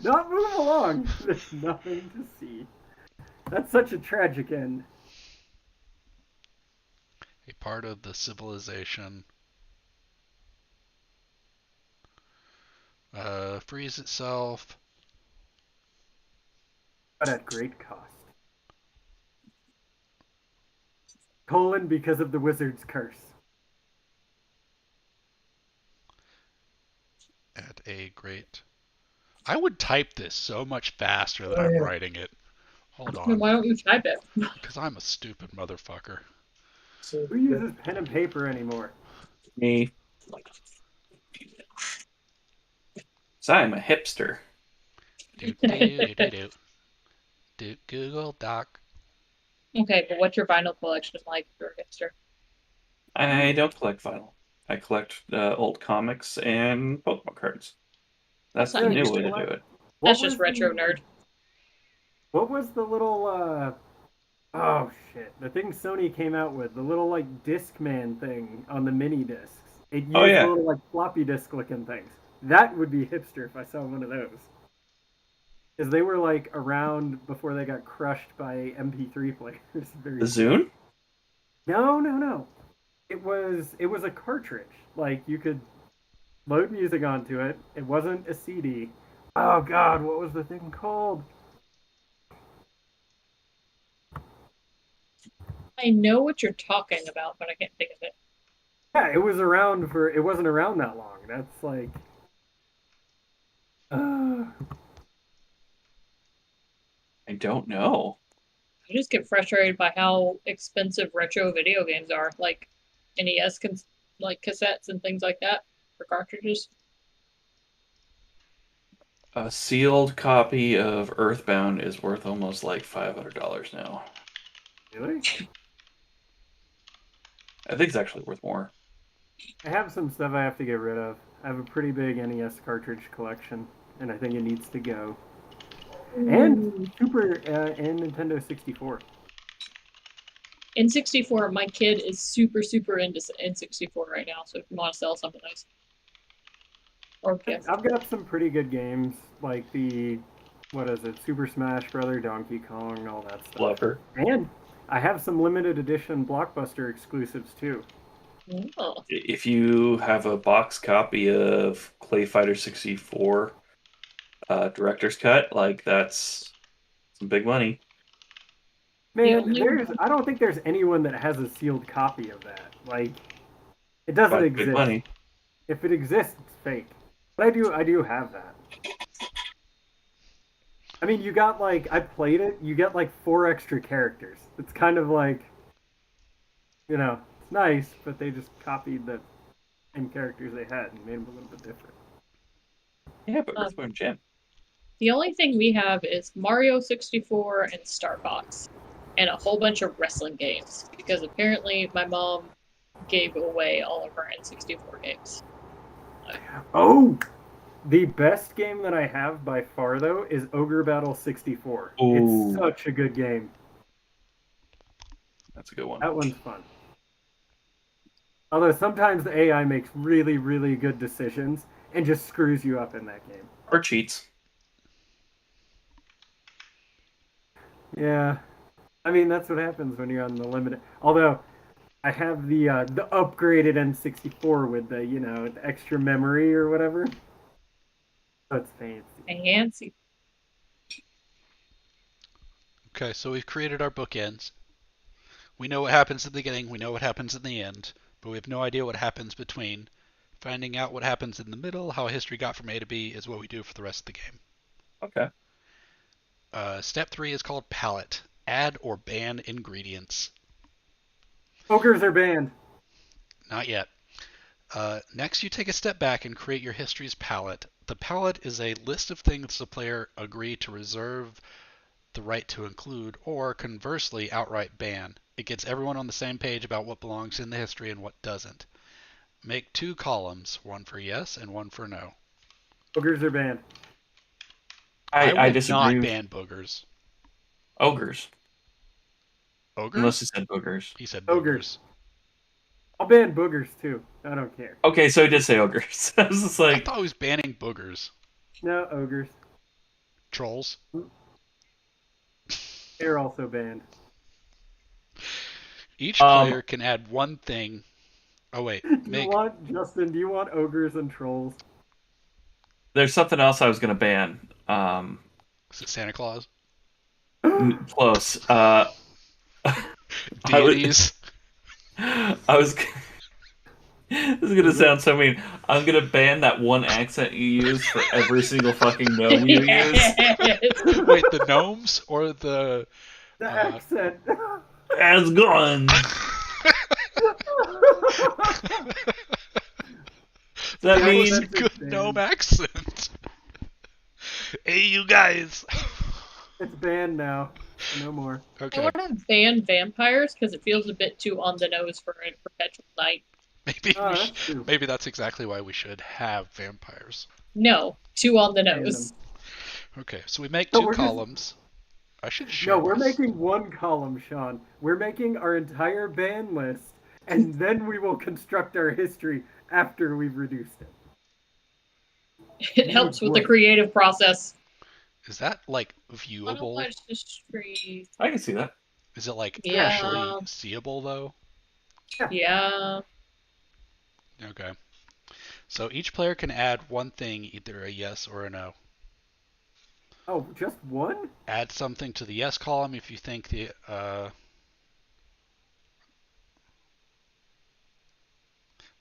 Speaker 1: Not move along. There's nothing to see. That's such a tragic end.
Speaker 3: A part of the civilization frees itself.
Speaker 1: But at great cost. Colon because of the wizard's curse.
Speaker 3: At a great. I would type this so much faster than I'm writing it. Hold
Speaker 2: Then
Speaker 3: on,
Speaker 2: why don't you type it?
Speaker 3: because I'm a stupid motherfucker.
Speaker 1: Who uses pen and paper anymore?
Speaker 4: Me. So I'm a hipster.
Speaker 3: Do Google Doc.
Speaker 2: Okay, but what's your vinyl collection like for a hipster?
Speaker 4: I don't collect vinyl. I collect old comics and Pokemon cards. That's
Speaker 2: That's
Speaker 4: the
Speaker 2: not
Speaker 4: new
Speaker 2: hipster.
Speaker 4: way to do it.
Speaker 1: What
Speaker 2: That's just
Speaker 1: was
Speaker 2: retro
Speaker 1: the-
Speaker 2: nerd.
Speaker 1: What was the little oh shit, the thing Sony came out with, the little like Discman thing on the mini discs. It used
Speaker 4: Oh, yeah.
Speaker 1: little like floppy disk looking things. That would be hipster if I saw one of those. Because they were like around before they got crushed by MP3 players. Very
Speaker 4: The Zune?
Speaker 1: No. It was a cartridge. Like you could load music onto it. It wasn't a CD. Oh god, what was the thing called?
Speaker 2: I know what you're talking about, but I can't think of it.
Speaker 1: Yeah, it wasn't around that long. That's like
Speaker 4: I don't know.
Speaker 2: I just get frustrated by how expensive retro video games are, like NES, like cassettes and things like that for cartridges.
Speaker 4: A sealed copy of Earthbound is worth almost like $500 now.
Speaker 1: Really?
Speaker 4: I think it's actually worth more.
Speaker 1: I have some stuff I have to get rid of. I have a pretty big NES cartridge collection, and I think it needs to go. And Super and Nintendo 64.
Speaker 2: N64, my kid is super into N64 right now, so if you want to sell something nice. Or gift.
Speaker 1: I've got some pretty good games, like the, what is it, Super Smash Brother, Donkey Kong, and all that stuff.
Speaker 4: Fluffer.
Speaker 1: And I have some limited edition Blockbuster exclusives too.
Speaker 2: Oh.
Speaker 4: If you have a box copy of Clay Fighter 64 Director's Cut, like that's some big money.
Speaker 1: Man, I don't think there's anyone that has a sealed copy of that. Like, it doesn't exist.
Speaker 4: Big money.
Speaker 1: If it exists, it's fake. But I do have that. I mean, you got like, I played it, you get like 4 extra characters. It's kind of like, you know, it's nice, but they just copied the same characters they had and made them a little bit different.
Speaker 4: Yeah, but Earthbound Jim.
Speaker 2: The only thing we have is Mario 64 and Star Fox, and a whole bunch of wrestling games, because apparently my mom gave away all of her N64 games.
Speaker 1: Oh! The best game that I have by far, though, is Ogre Battle 64.
Speaker 4: Ooh.
Speaker 1: It's such a good game.
Speaker 4: That's a good one.
Speaker 1: That one's fun. Although sometimes the AI makes really, really good decisions and just screws you up in that game.
Speaker 4: Or cheats.
Speaker 1: Yeah. I mean, that's what happens when you're on the limited. Although, I have the upgraded N64 with the, you know, the extra memory or whatever. That's fancy.
Speaker 2: Fancy.
Speaker 3: Okay, so we've created our bookends. We know what happens at the beginning, we know what happens in the end, but we have no idea what happens between. Finding out what happens in the middle, how history got from A to B, is what we do for the rest of the game.
Speaker 4: Okay.
Speaker 3: Step 3 is called palette. Add or ban ingredients.
Speaker 1: Ogres are banned.
Speaker 3: Not yet. Next, you take a step back and create your history's palette. The palette is a list of things the player agreed to reserve the right to include, or conversely, outright ban. It gets everyone on the same page about what belongs in the history and what doesn't. Make 2 columns, one for yes and one for no.
Speaker 1: Ogres are banned.
Speaker 4: I
Speaker 3: would
Speaker 4: disagree.
Speaker 3: not ban boogers.
Speaker 4: Ogres.
Speaker 3: Ogres?
Speaker 4: Unless he said boogers.
Speaker 3: He said
Speaker 1: Ogres. I'll ban boogers too. I don't care.
Speaker 4: Okay, so he did say ogres. I was just
Speaker 3: I
Speaker 4: like,
Speaker 3: thought he was banning boogers.
Speaker 1: No, ogres.
Speaker 3: Trolls.
Speaker 1: They're also banned.
Speaker 3: Each player can add one thing. Oh wait,
Speaker 1: Justin, do you want ogres and trolls?
Speaker 4: there's something else I was gonna ban.
Speaker 3: Is it Santa Claus?
Speaker 4: Close.
Speaker 3: Deities.
Speaker 4: I was. This is gonna sound so mean. I'm gonna ban that one accent you use for every single fucking gnome you use.
Speaker 3: Wait, the gnomes or the
Speaker 1: accent?
Speaker 4: As gone. That means
Speaker 3: a good gnome accent. Hey, you guys.
Speaker 1: It's banned now. No more.
Speaker 3: Okay.
Speaker 2: I want to ban vampires because it feels a bit too on the nose for a perpetual night.
Speaker 3: Maybe that's exactly why we should have vampires.
Speaker 2: No, too on the nose.
Speaker 3: Okay, so we make 2 columns. I should show.
Speaker 1: No, we're making 1 column, Sean. We're making our entire ban list, and then we will construct our history after we've reduced it.
Speaker 2: It helps with the creative process.
Speaker 3: Is that like viewable?
Speaker 4: I can see that.
Speaker 3: Is it like
Speaker 2: Yeah.
Speaker 3: actually seeable though?
Speaker 2: Yeah.
Speaker 3: Okay. So each player can add one thing, either a yes or a no.
Speaker 1: Oh, just 1?
Speaker 3: Add something to the yes column if you think the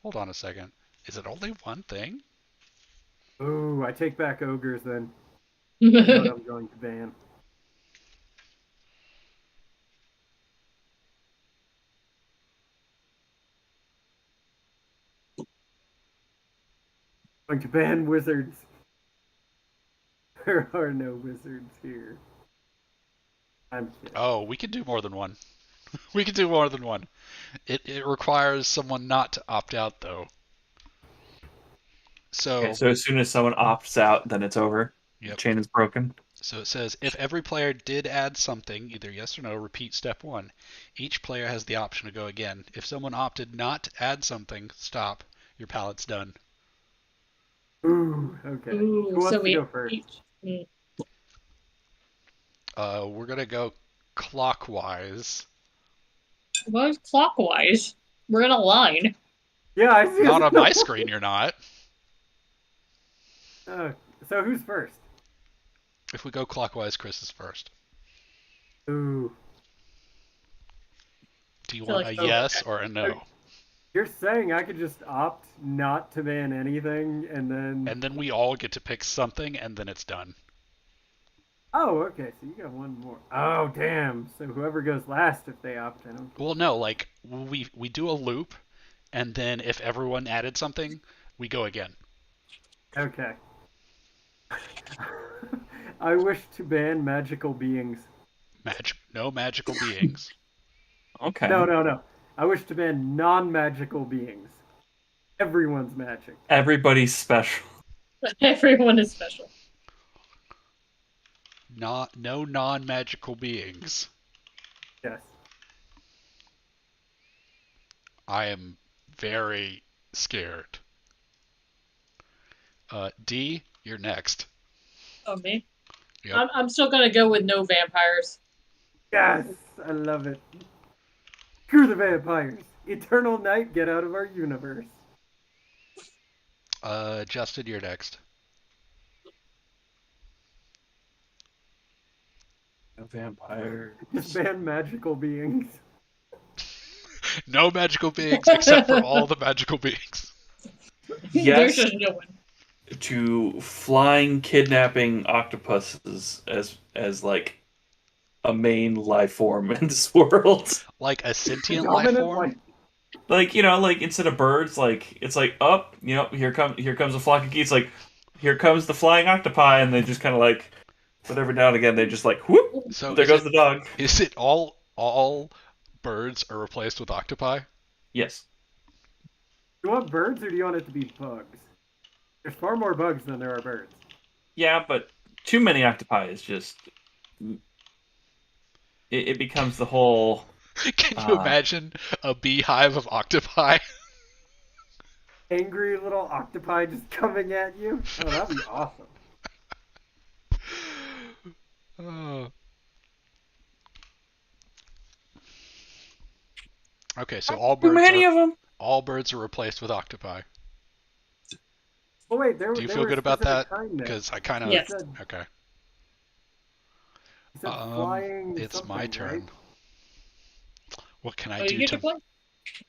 Speaker 3: Hold on a second. Is it only one thing?
Speaker 1: Ooh, I take back ogres then. I know what I'm going to ban. going to ban wizards. There are no wizards here. I'm kidding.
Speaker 3: Oh, we can do more than one. We can do more than one. It requires someone not to opt out, though. So,
Speaker 4: Okay, so as soon as someone opts out, then it's over.
Speaker 3: Yep.
Speaker 4: The chain is broken.
Speaker 3: So it says, if every player did add something, either yes or no, repeat step 1. Each player has the option to go again. If someone opted not to add something, stop. Your pallet's done.
Speaker 1: Ooh, okay.
Speaker 2: Ooh,
Speaker 1: Who wants
Speaker 2: so
Speaker 1: to
Speaker 2: we
Speaker 1: go first?
Speaker 3: We're going to go clockwise.
Speaker 2: Well, clockwise. We're in a line.
Speaker 1: Yeah, I see.
Speaker 3: Not on my screen, you're not.
Speaker 1: So who's first?
Speaker 3: If we go clockwise, Chris is first.
Speaker 1: Ooh.
Speaker 3: Do you
Speaker 2: Feel
Speaker 3: want
Speaker 2: like
Speaker 3: a yes or a no?
Speaker 1: You're saying I could just opt not to ban anything and then...
Speaker 3: And then we all get to pick something, and then it's done.
Speaker 1: Oh, okay, so you got one more. Oh, damn. So whoever goes last if they opt in.
Speaker 3: Well, no, like, we do a loop, and then if everyone added something, we go again.
Speaker 1: Okay. I wish to ban magical beings.
Speaker 3: No magical beings.
Speaker 4: Okay.
Speaker 1: No. I wish to ban non-magical beings. Everyone's magic.
Speaker 4: Everybody's special.
Speaker 2: Everyone is special.
Speaker 3: No non-magical beings.
Speaker 1: Yes.
Speaker 3: I am very scared. D, you're next.
Speaker 2: Oh, me?
Speaker 3: Yep.
Speaker 2: I'm still gonna go with no vampires.
Speaker 1: Yes, I love it. Screw the vampires. Eternal night, get out of our universe.
Speaker 3: Justin, you're next.
Speaker 4: A vampire.
Speaker 1: Just ban magical beings.
Speaker 3: No magical beings except for all the magical beings.
Speaker 2: There's
Speaker 4: Yes.
Speaker 2: just no one.
Speaker 4: To flying kidnapping octopuses as like a main life form in this world.
Speaker 3: Like a sentient life
Speaker 1: Dominant
Speaker 3: form?
Speaker 1: life.
Speaker 4: Like, you know, like instead of birds, like it's like up, you know, here comes a flock of geese, like here comes the flying octopi, and they just kind of like, but every now and again they just like whoop,
Speaker 3: So
Speaker 4: there goes the dog.
Speaker 3: Is it all birds are replaced with octopi?
Speaker 4: Yes.
Speaker 1: Do you want birds or do you want it to be bugs? There's far more bugs than there are birds.
Speaker 4: Yeah, but too many octopi is just it becomes the whole.
Speaker 3: Can you imagine a beehive of octopi?
Speaker 1: Angry little octopi just coming at you? Oh, that'd be awesome.
Speaker 3: Okay, so
Speaker 4: Too many of them.
Speaker 3: all birds are replaced with octopi.
Speaker 1: Oh wait,
Speaker 3: Do you feel good about that? Because I kind of
Speaker 2: Yes.
Speaker 3: Okay.
Speaker 1: Flying
Speaker 3: It's my
Speaker 1: something,
Speaker 3: turn.
Speaker 1: right?
Speaker 3: What can I
Speaker 2: Oh,
Speaker 3: do
Speaker 2: you get to play?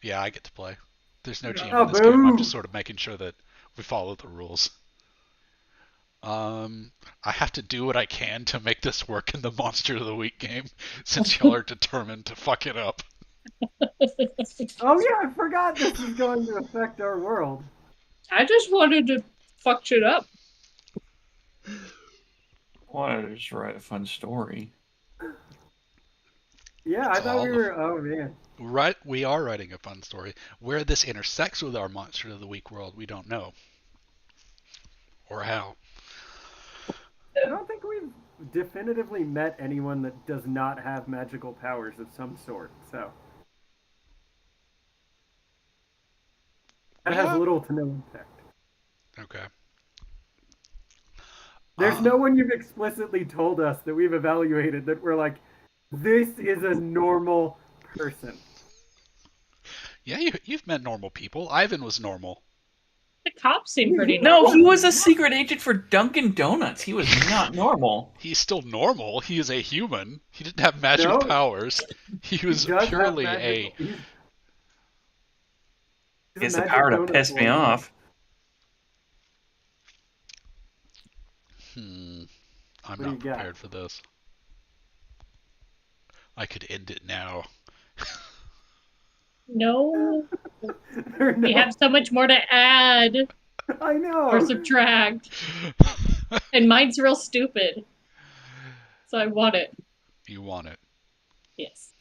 Speaker 3: Yeah, I get to play. There's no GM
Speaker 1: Oh,
Speaker 3: in this game. I'm
Speaker 1: boo.
Speaker 3: just sort of making sure that we follow the rules. I have to do what I can to make this work in the Monster of the Week game, since y'all are determined to fuck it up.
Speaker 1: Oh yeah, I forgot this is going to affect our world.
Speaker 2: I just wanted to fuck shit up.
Speaker 4: Wanted to just write a fun story.
Speaker 1: Yeah, I thought we were. Oh man.
Speaker 3: Right, we are writing a fun story. Where this intersects with our Monster of the Week world, we don't know. Or how.
Speaker 1: I don't think we've definitively met anyone that does not have magical powers of some sort, so. That
Speaker 3: Yeah.
Speaker 1: has little to no impact.
Speaker 3: Okay.
Speaker 1: There's no one you've explicitly told us that we've evaluated that we're like, this is a normal person.
Speaker 3: Yeah, you've met normal people. Ivan was normal.
Speaker 2: The cops seem pretty
Speaker 4: No,
Speaker 2: normal.
Speaker 4: he was a secret agent for Dunkin' Donuts. He was not normal.
Speaker 3: He's still normal. He is a human. He didn't have magic
Speaker 1: No.
Speaker 3: powers. He was
Speaker 1: He does have
Speaker 3: purely
Speaker 1: magical- he's
Speaker 4: He has
Speaker 1: a
Speaker 4: the
Speaker 1: magic
Speaker 4: power to
Speaker 1: donut
Speaker 4: piss me
Speaker 1: boy.
Speaker 4: off.
Speaker 3: I'm
Speaker 1: What do
Speaker 3: not
Speaker 1: you got?
Speaker 3: prepared for this. I could end it now.
Speaker 2: No,
Speaker 1: Or no.
Speaker 2: we have so much more to add.
Speaker 1: I know.
Speaker 2: or subtract. And mine's real stupid. So I want it.
Speaker 3: You want it.
Speaker 2: Yes.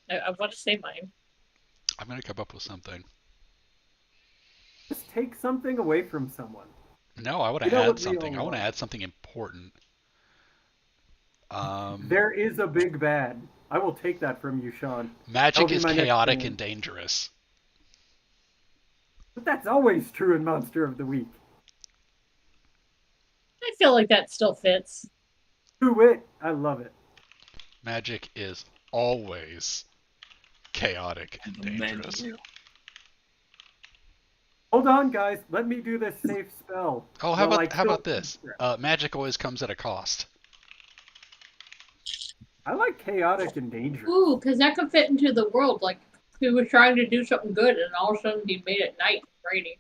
Speaker 2: I want to say mine.
Speaker 3: I'm going to come up with something.
Speaker 1: Just take something away from someone.
Speaker 3: No, I want to
Speaker 1: You know
Speaker 3: add
Speaker 1: what we
Speaker 3: something.
Speaker 1: all
Speaker 3: I want to
Speaker 1: want.
Speaker 3: add something important.
Speaker 1: There is a big bad. I will take that from you, Sean.
Speaker 3: Magic
Speaker 1: That'll be
Speaker 3: is
Speaker 1: my next
Speaker 3: chaotic
Speaker 1: thing.
Speaker 3: and dangerous.
Speaker 1: But that's always true in Monster of the Week.
Speaker 2: I feel like that still fits.
Speaker 1: Do it. I love it.
Speaker 3: Magic is always chaotic and dangerous.
Speaker 1: Hold on, guys. Let me do this safe spell.
Speaker 3: Oh, how
Speaker 1: Well,
Speaker 3: about
Speaker 1: still-
Speaker 3: this? Magic always comes at a cost.
Speaker 1: I like chaotic and dangerous.
Speaker 2: Ooh, because that could fit into the world. Like, he was trying to do something good, and all of a sudden he made it night and rainy.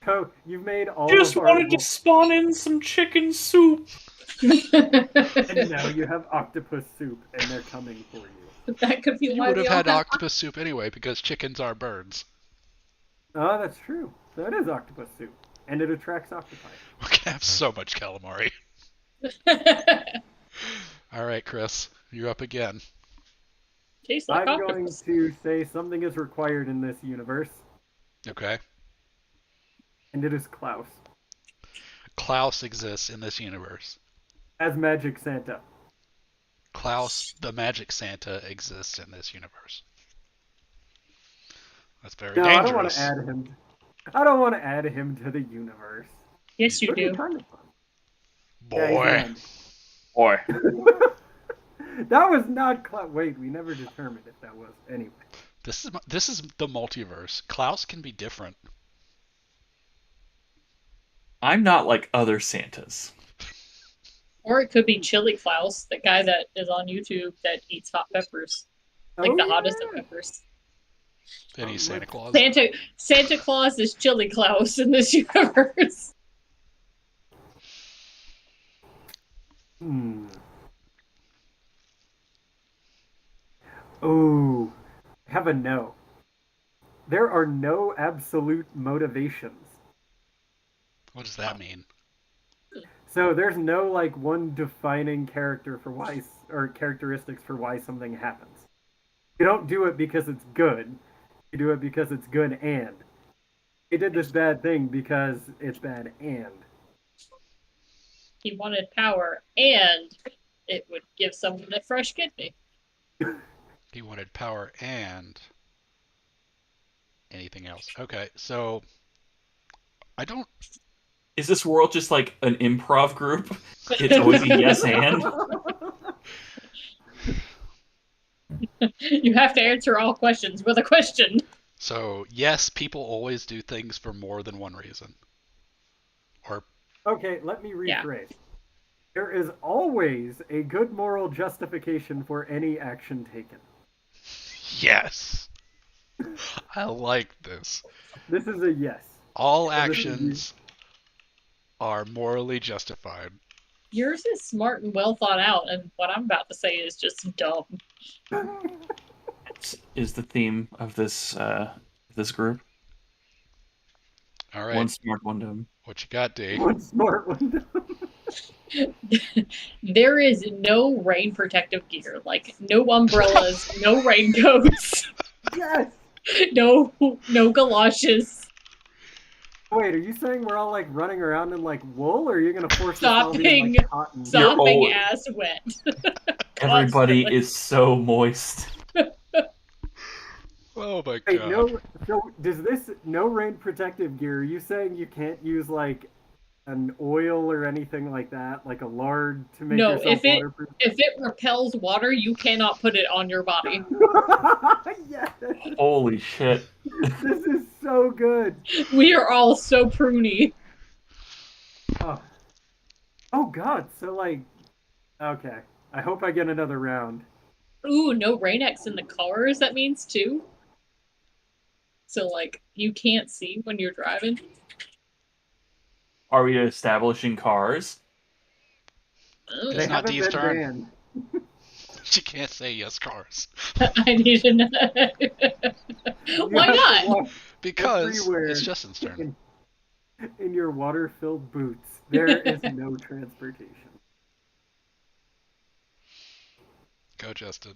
Speaker 1: So you've made all
Speaker 4: Just
Speaker 1: of our
Speaker 4: wanted to spawn in some chicken soup.
Speaker 1: and now you have octopus soup, and they're coming for you.
Speaker 2: That could be
Speaker 3: You
Speaker 2: why
Speaker 3: would
Speaker 2: we
Speaker 3: have
Speaker 2: all
Speaker 3: had
Speaker 2: have
Speaker 3: octopus soup anyway because chickens are birds.
Speaker 1: Oh, that's true. So it is octopus soup, and it attracts octopi.
Speaker 3: We can have so much calamari. All right, Chris, you're up again.
Speaker 2: Tastes like
Speaker 1: I'm going
Speaker 2: octopus.
Speaker 1: to say something is required in this universe,
Speaker 3: Okay.
Speaker 1: and it is Klaus
Speaker 3: Klaus exists in this universe.
Speaker 1: as Magic Santa.
Speaker 3: Klaus, the Magic Santa, exists in this universe. That's very
Speaker 1: No,
Speaker 3: dangerous.
Speaker 1: I don't want to add him. I don't want to add him to the universe.
Speaker 2: Yes, you
Speaker 1: Would be
Speaker 2: do.
Speaker 1: kind of fun.
Speaker 3: Boy.
Speaker 4: Boy.
Speaker 1: That was not Klaus. Wait, we never determined if that was. Anyway.
Speaker 3: This is the multiverse. Klaus can be different.
Speaker 4: I'm not like other Santas.
Speaker 2: Or it could be Chili Klaus, the guy that is on YouTube that eats hot peppers. Like the hottest of peppers.
Speaker 3: Then he's Santa Claus.
Speaker 2: Santa Claus is Chili Klaus in this universe.
Speaker 1: Oh, I have a no. There are no absolute motivations.
Speaker 3: What does that mean?
Speaker 1: So there's no like one defining character for why or characteristics for why something happens. You don't do it because it's good. You do it because it's good and. He did this bad thing because it's bad and.
Speaker 2: He wanted power, and it would give someone a fresh kidney.
Speaker 3: He wanted power and anything else. Okay, so I don't.
Speaker 4: Is this world just like an improv group? It's always a yes and.
Speaker 2: You have to answer all questions with a question.
Speaker 3: So yes, people always do things for more than one reason. Or
Speaker 1: Okay, let me
Speaker 2: Yeah.
Speaker 1: rephrase. There is always a good moral justification for any action taken.
Speaker 3: yes, I like this.
Speaker 1: This is a yes.
Speaker 3: All
Speaker 1: this is-
Speaker 3: actions are morally justified.
Speaker 2: Yours is smart and well thought out, and what I'm about to say is just dumb.
Speaker 4: Is the theme of this group.
Speaker 3: All right,
Speaker 4: One smart, one dumb.
Speaker 3: what you got, D?
Speaker 1: One smart one.
Speaker 2: There is no rain protective gear, like no umbrellas, no raincoats,
Speaker 1: Yes.
Speaker 2: no galoshes.
Speaker 1: Wait, are you saying we're all like running around in like wool, or are you gonna force us all to be in,
Speaker 2: Sopping.
Speaker 1: like cotton?
Speaker 2: Sopping
Speaker 4: old.
Speaker 2: ass wet.
Speaker 4: Everybody
Speaker 2: Constantly.
Speaker 4: is so moist.
Speaker 3: Oh my
Speaker 1: Wait,
Speaker 3: god.
Speaker 1: no. So does this no rain protective gear? Are you saying you can't use like an oil or anything like that, like a lard to make
Speaker 2: No,
Speaker 1: yourself
Speaker 2: if it-
Speaker 1: waterproof?
Speaker 2: If it repels water, you cannot put it on your body.
Speaker 1: Yes,
Speaker 4: Holy shit.
Speaker 1: this is so good.
Speaker 2: We are all so pruny.
Speaker 1: Oh God, so like, okay. I hope I get another round.
Speaker 2: Ooh, no Rain-X in the cars, that means too. So, like, you can't see when you're driving.
Speaker 4: Are we establishing cars?
Speaker 2: Ugh,
Speaker 3: It's not
Speaker 1: haven't
Speaker 3: Dee's
Speaker 1: been
Speaker 3: turn.
Speaker 1: banned.
Speaker 3: She can't say yes cars.
Speaker 2: I need to know.
Speaker 1: You
Speaker 2: Why
Speaker 1: have to
Speaker 2: not?
Speaker 1: walk
Speaker 3: Because
Speaker 1: Everywhere.
Speaker 3: it's Justin's turn.
Speaker 1: in your water-filled boots. There is no transportation.
Speaker 3: Go, Justin.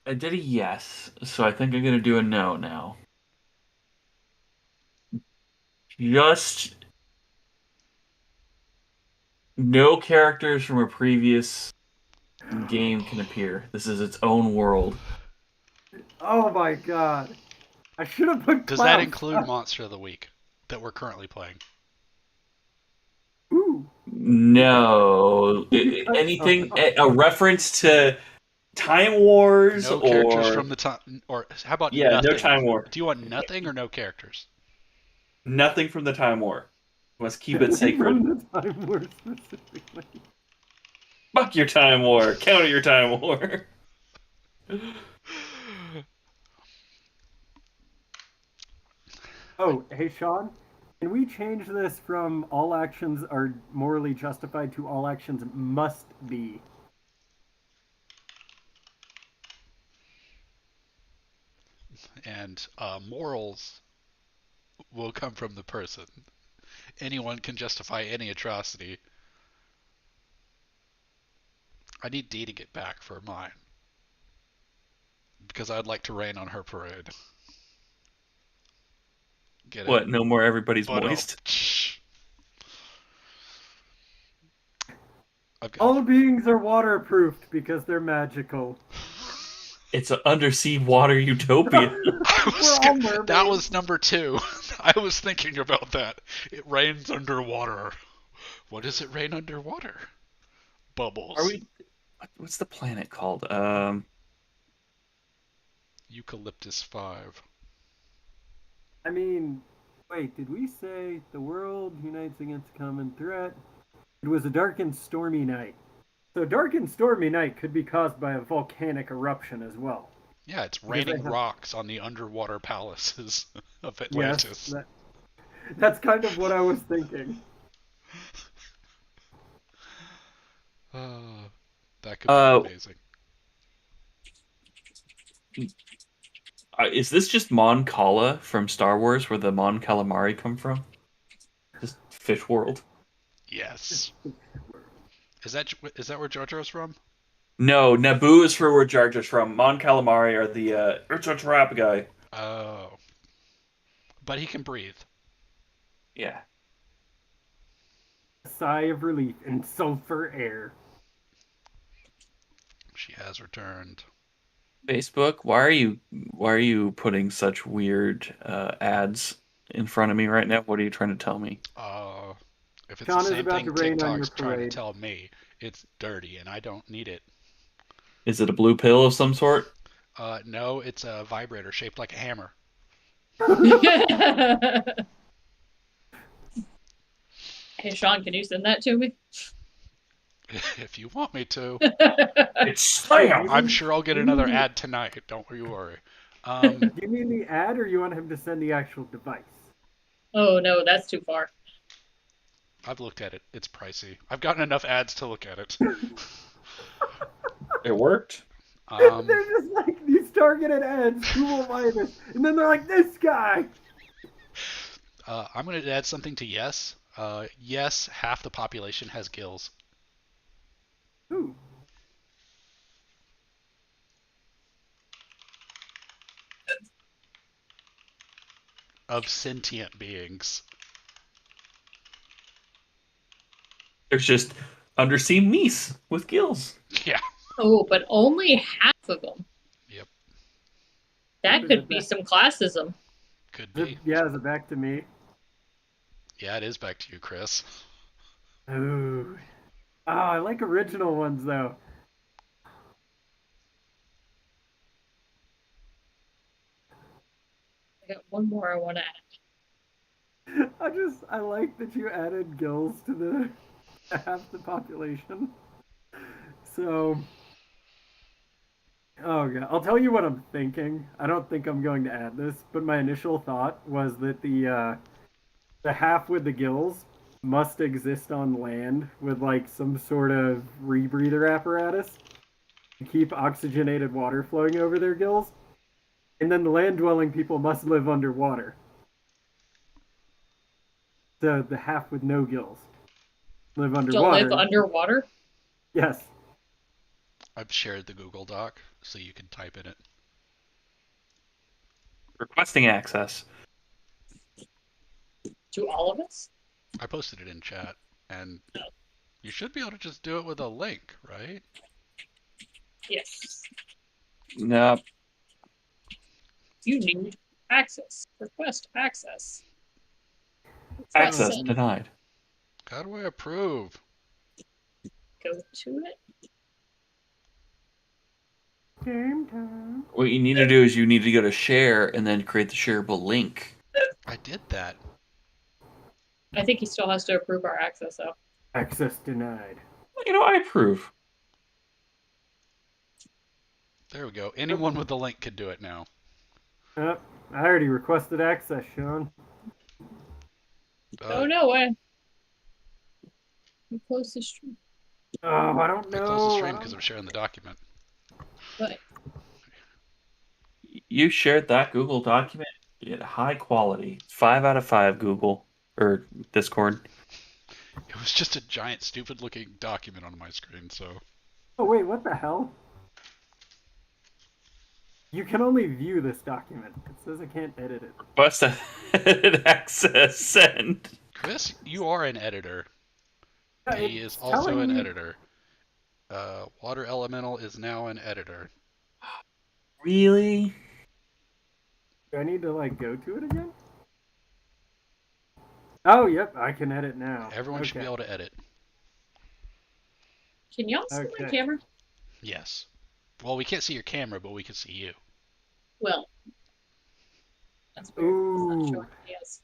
Speaker 4: I did a yes, so I think I'm gonna do a no now. Just no characters from a previous game can appear. This is its own world.
Speaker 1: Oh my god. I should have put
Speaker 3: Does that
Speaker 1: Klaus.
Speaker 3: include Monster of the Week that we're currently playing?
Speaker 1: Ooh.
Speaker 4: No. Anything, a reference to Time Wars
Speaker 3: No characters
Speaker 4: or
Speaker 3: from the time, or how about
Speaker 4: yeah,
Speaker 3: nothing?
Speaker 4: no Time War.
Speaker 3: Do you want nothing or no characters?
Speaker 4: Nothing from the Time War. Let's keep it sacred.
Speaker 1: From the Time War specifically.
Speaker 4: Fuck your Time War. Counter your Time War.
Speaker 1: Oh, hey Sean, can we change this from all actions are morally justified to all actions must be?
Speaker 3: And morals will come from the person. Anyone can justify any atrocity. I need Dee to get back for mine. Because I'd like to rain on her parade. Get
Speaker 4: What?
Speaker 3: it?
Speaker 4: No more everybody's
Speaker 3: But,
Speaker 4: moist?
Speaker 1: All beings are waterproofed because they're magical.
Speaker 4: It's an undersea water utopia.
Speaker 3: That was number 2. I was thinking about that. It rains underwater. What does it rain underwater? Bubbles.
Speaker 4: Are we? What's the planet called?
Speaker 3: Eucalyptus 5.
Speaker 1: I mean, wait, did we say the world unites against a common threat? It was a dark and stormy night. So dark and stormy night could be caused by a volcanic eruption as well.
Speaker 3: Yeah, it's raining rocks on the underwater palaces of Atlantis.
Speaker 1: Yes, that's kind of what I was thinking.
Speaker 3: That could be amazing.
Speaker 4: Is this just Mon Cala from Star Wars, where the Mon Calamari come from? Just fish world.
Speaker 3: Yes. Is that where Jar Jar's from?
Speaker 4: No, Naboo is for where Jar Jar's from. Mon Calamari are the it's a trap guy.
Speaker 3: Oh. But he can breathe.
Speaker 4: Yeah.
Speaker 1: A sigh of relief in sulfur air.
Speaker 3: She has returned.
Speaker 4: Facebook, why are you putting such weird ads in front of me right now? What are you trying to tell me?
Speaker 3: If it's
Speaker 1: Sean
Speaker 3: the same thing TikTok's trying to
Speaker 1: parade.
Speaker 3: tell me, it's dirty and I don't need it.
Speaker 4: Is it a blue pill of some sort?
Speaker 3: No, it's a vibrator shaped like a hammer.
Speaker 2: Hey Sean, can you send that to me?
Speaker 3: If you want me to.
Speaker 4: It's spam!
Speaker 3: I'm sure I'll get another ad tonight. Don't you worry.
Speaker 1: Do you mean the ad, or you want him to send the actual device?
Speaker 2: Oh no, that's too far.
Speaker 3: I've looked at it. It's pricey. I've gotten enough ads to look at it.
Speaker 4: It worked.
Speaker 1: They're just like these targeted ads. Who will buy this? And then they're like, this guy.
Speaker 3: I'm going to add something to yes. Yes, half the population has gills.
Speaker 1: Ooh.
Speaker 3: Of sentient beings.
Speaker 4: There's just undersea meese with gills.
Speaker 3: Yeah.
Speaker 2: Oh, but only half of them.
Speaker 3: Yep.
Speaker 2: That could be some classism.
Speaker 3: Could be.
Speaker 1: Is it back to me?
Speaker 3: Yeah, it is back to you, Chris.
Speaker 1: Ooh. Oh, I like original ones, though.
Speaker 2: I got one more I want to add.
Speaker 1: I like that you added gills to the half the population. So, oh god, I'll tell you what I'm thinking. I don't think I'm going to add this, but my initial thought was that the half with the gills must exist on land with like some sort of rebreather apparatus to keep oxygenated water flowing over their gills. And then the land-dwelling people must live underwater. So the half with no gills live
Speaker 2: To
Speaker 1: underwater.
Speaker 2: live underwater?
Speaker 1: Yes.
Speaker 3: I've shared the Google Doc so you can type in it.
Speaker 4: Requesting access.
Speaker 2: To all of us?
Speaker 3: I posted it in chat, and you should be able to just do it with a link, right?
Speaker 2: Yes.
Speaker 4: No.
Speaker 2: You need access. Request access. Press
Speaker 4: Access
Speaker 2: send.
Speaker 4: denied.
Speaker 3: How do I approve?
Speaker 2: Go to it.
Speaker 1: Game time.
Speaker 4: What you need to do is you need to go to share and then create the shareable link.
Speaker 3: I did that.
Speaker 2: I think he still has to approve our access, though.
Speaker 1: Access denied.
Speaker 4: You know, I approve.
Speaker 3: There we go. Anyone with the link can do it now.
Speaker 1: I already requested access, Sean.
Speaker 2: Oh, no way. We close the stream.
Speaker 1: Oh, I don't
Speaker 3: I
Speaker 1: know.
Speaker 3: closed the stream because I'm sharing the document.
Speaker 2: But
Speaker 4: You shared that Google document at high quality. 5 out of 5 Google or Discord.
Speaker 3: It was just a giant, stupid-looking document on my screen, so...
Speaker 1: Oh, wait, what the hell? You can only view this document. It says I can't edit it.
Speaker 4: Request access send.
Speaker 3: Chris, you are an editor.
Speaker 1: Yeah,
Speaker 3: He
Speaker 1: it's
Speaker 3: is also
Speaker 1: telling
Speaker 3: an
Speaker 1: me-
Speaker 3: editor. Water Elemental is now an editor.
Speaker 4: Really?
Speaker 1: Do I need to, like, go to it again? Oh, yep, I can edit now.
Speaker 3: Everyone should be
Speaker 1: Okay.
Speaker 3: able to edit.
Speaker 2: can y'all see my
Speaker 1: Okay.
Speaker 2: camera?
Speaker 3: Yes. Well, we can't see your camera, but we can see you.
Speaker 2: Well, that's weird. It's not
Speaker 1: Ooh.
Speaker 2: showing me as-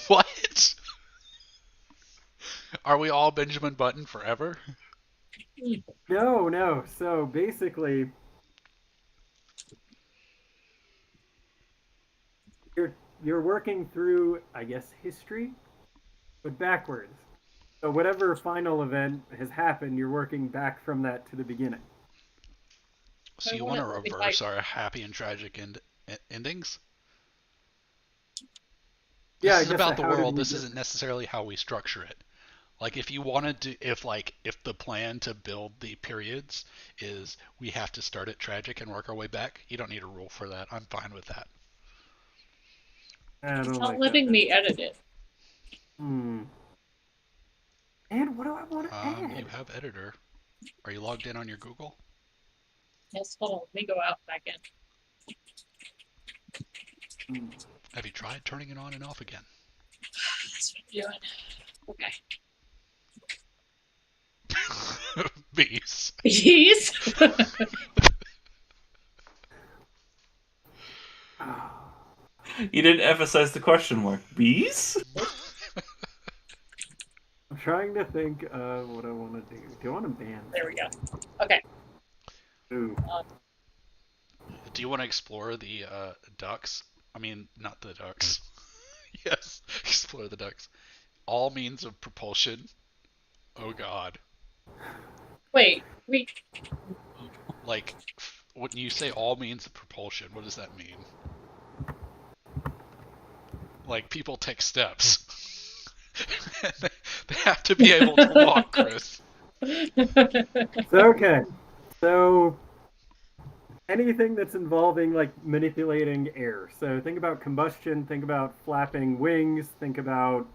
Speaker 3: What? Are we all Benjamin Button forever?
Speaker 1: No. So basically, you're working through, I guess, history, but backwards. So whatever final event has happened, you're working back from that to the beginning.
Speaker 3: So
Speaker 2: I
Speaker 3: you
Speaker 2: wanna
Speaker 3: want to
Speaker 2: look at,
Speaker 3: reverse our happy and tragic endings?
Speaker 1: Yeah, I
Speaker 3: This is
Speaker 1: guess
Speaker 3: about the
Speaker 1: how did
Speaker 3: world.
Speaker 1: we
Speaker 3: This
Speaker 1: do-
Speaker 3: isn't necessarily how we structure it. Like if you wanted to, if the plan to build the periods is we have to start at tragic and work our way back, you don't need a rule for that. I'm fine with that.
Speaker 1: I don't
Speaker 2: It's
Speaker 1: like
Speaker 2: not
Speaker 1: that
Speaker 2: letting
Speaker 1: then.
Speaker 2: me edit it.
Speaker 1: And what do I want to add?
Speaker 3: You have editor. Are you logged in on your Google?
Speaker 2: Yes, hold on. Let me go out and back in.
Speaker 3: Have you tried turning it on and off again?
Speaker 2: That's what I'm doing. Okay.
Speaker 3: Bees.
Speaker 2: Bees?
Speaker 4: You didn't emphasize the question mark. Bees?
Speaker 1: I'm trying to think of what I want to do. Do I want to ban?
Speaker 2: There we go. Okay.
Speaker 1: Ooh.
Speaker 3: Do you want to explore the ducks? I mean, not the ducks. Yes, explore the ducks. All means of propulsion. Oh God.
Speaker 2: Wait.
Speaker 3: Like, when you say all means of propulsion, what does that mean? Like, people take steps. They have to be able to walk, Chris.
Speaker 1: Okay. So anything that's involving like manipulating air. So think about combustion, think about flapping wings, think about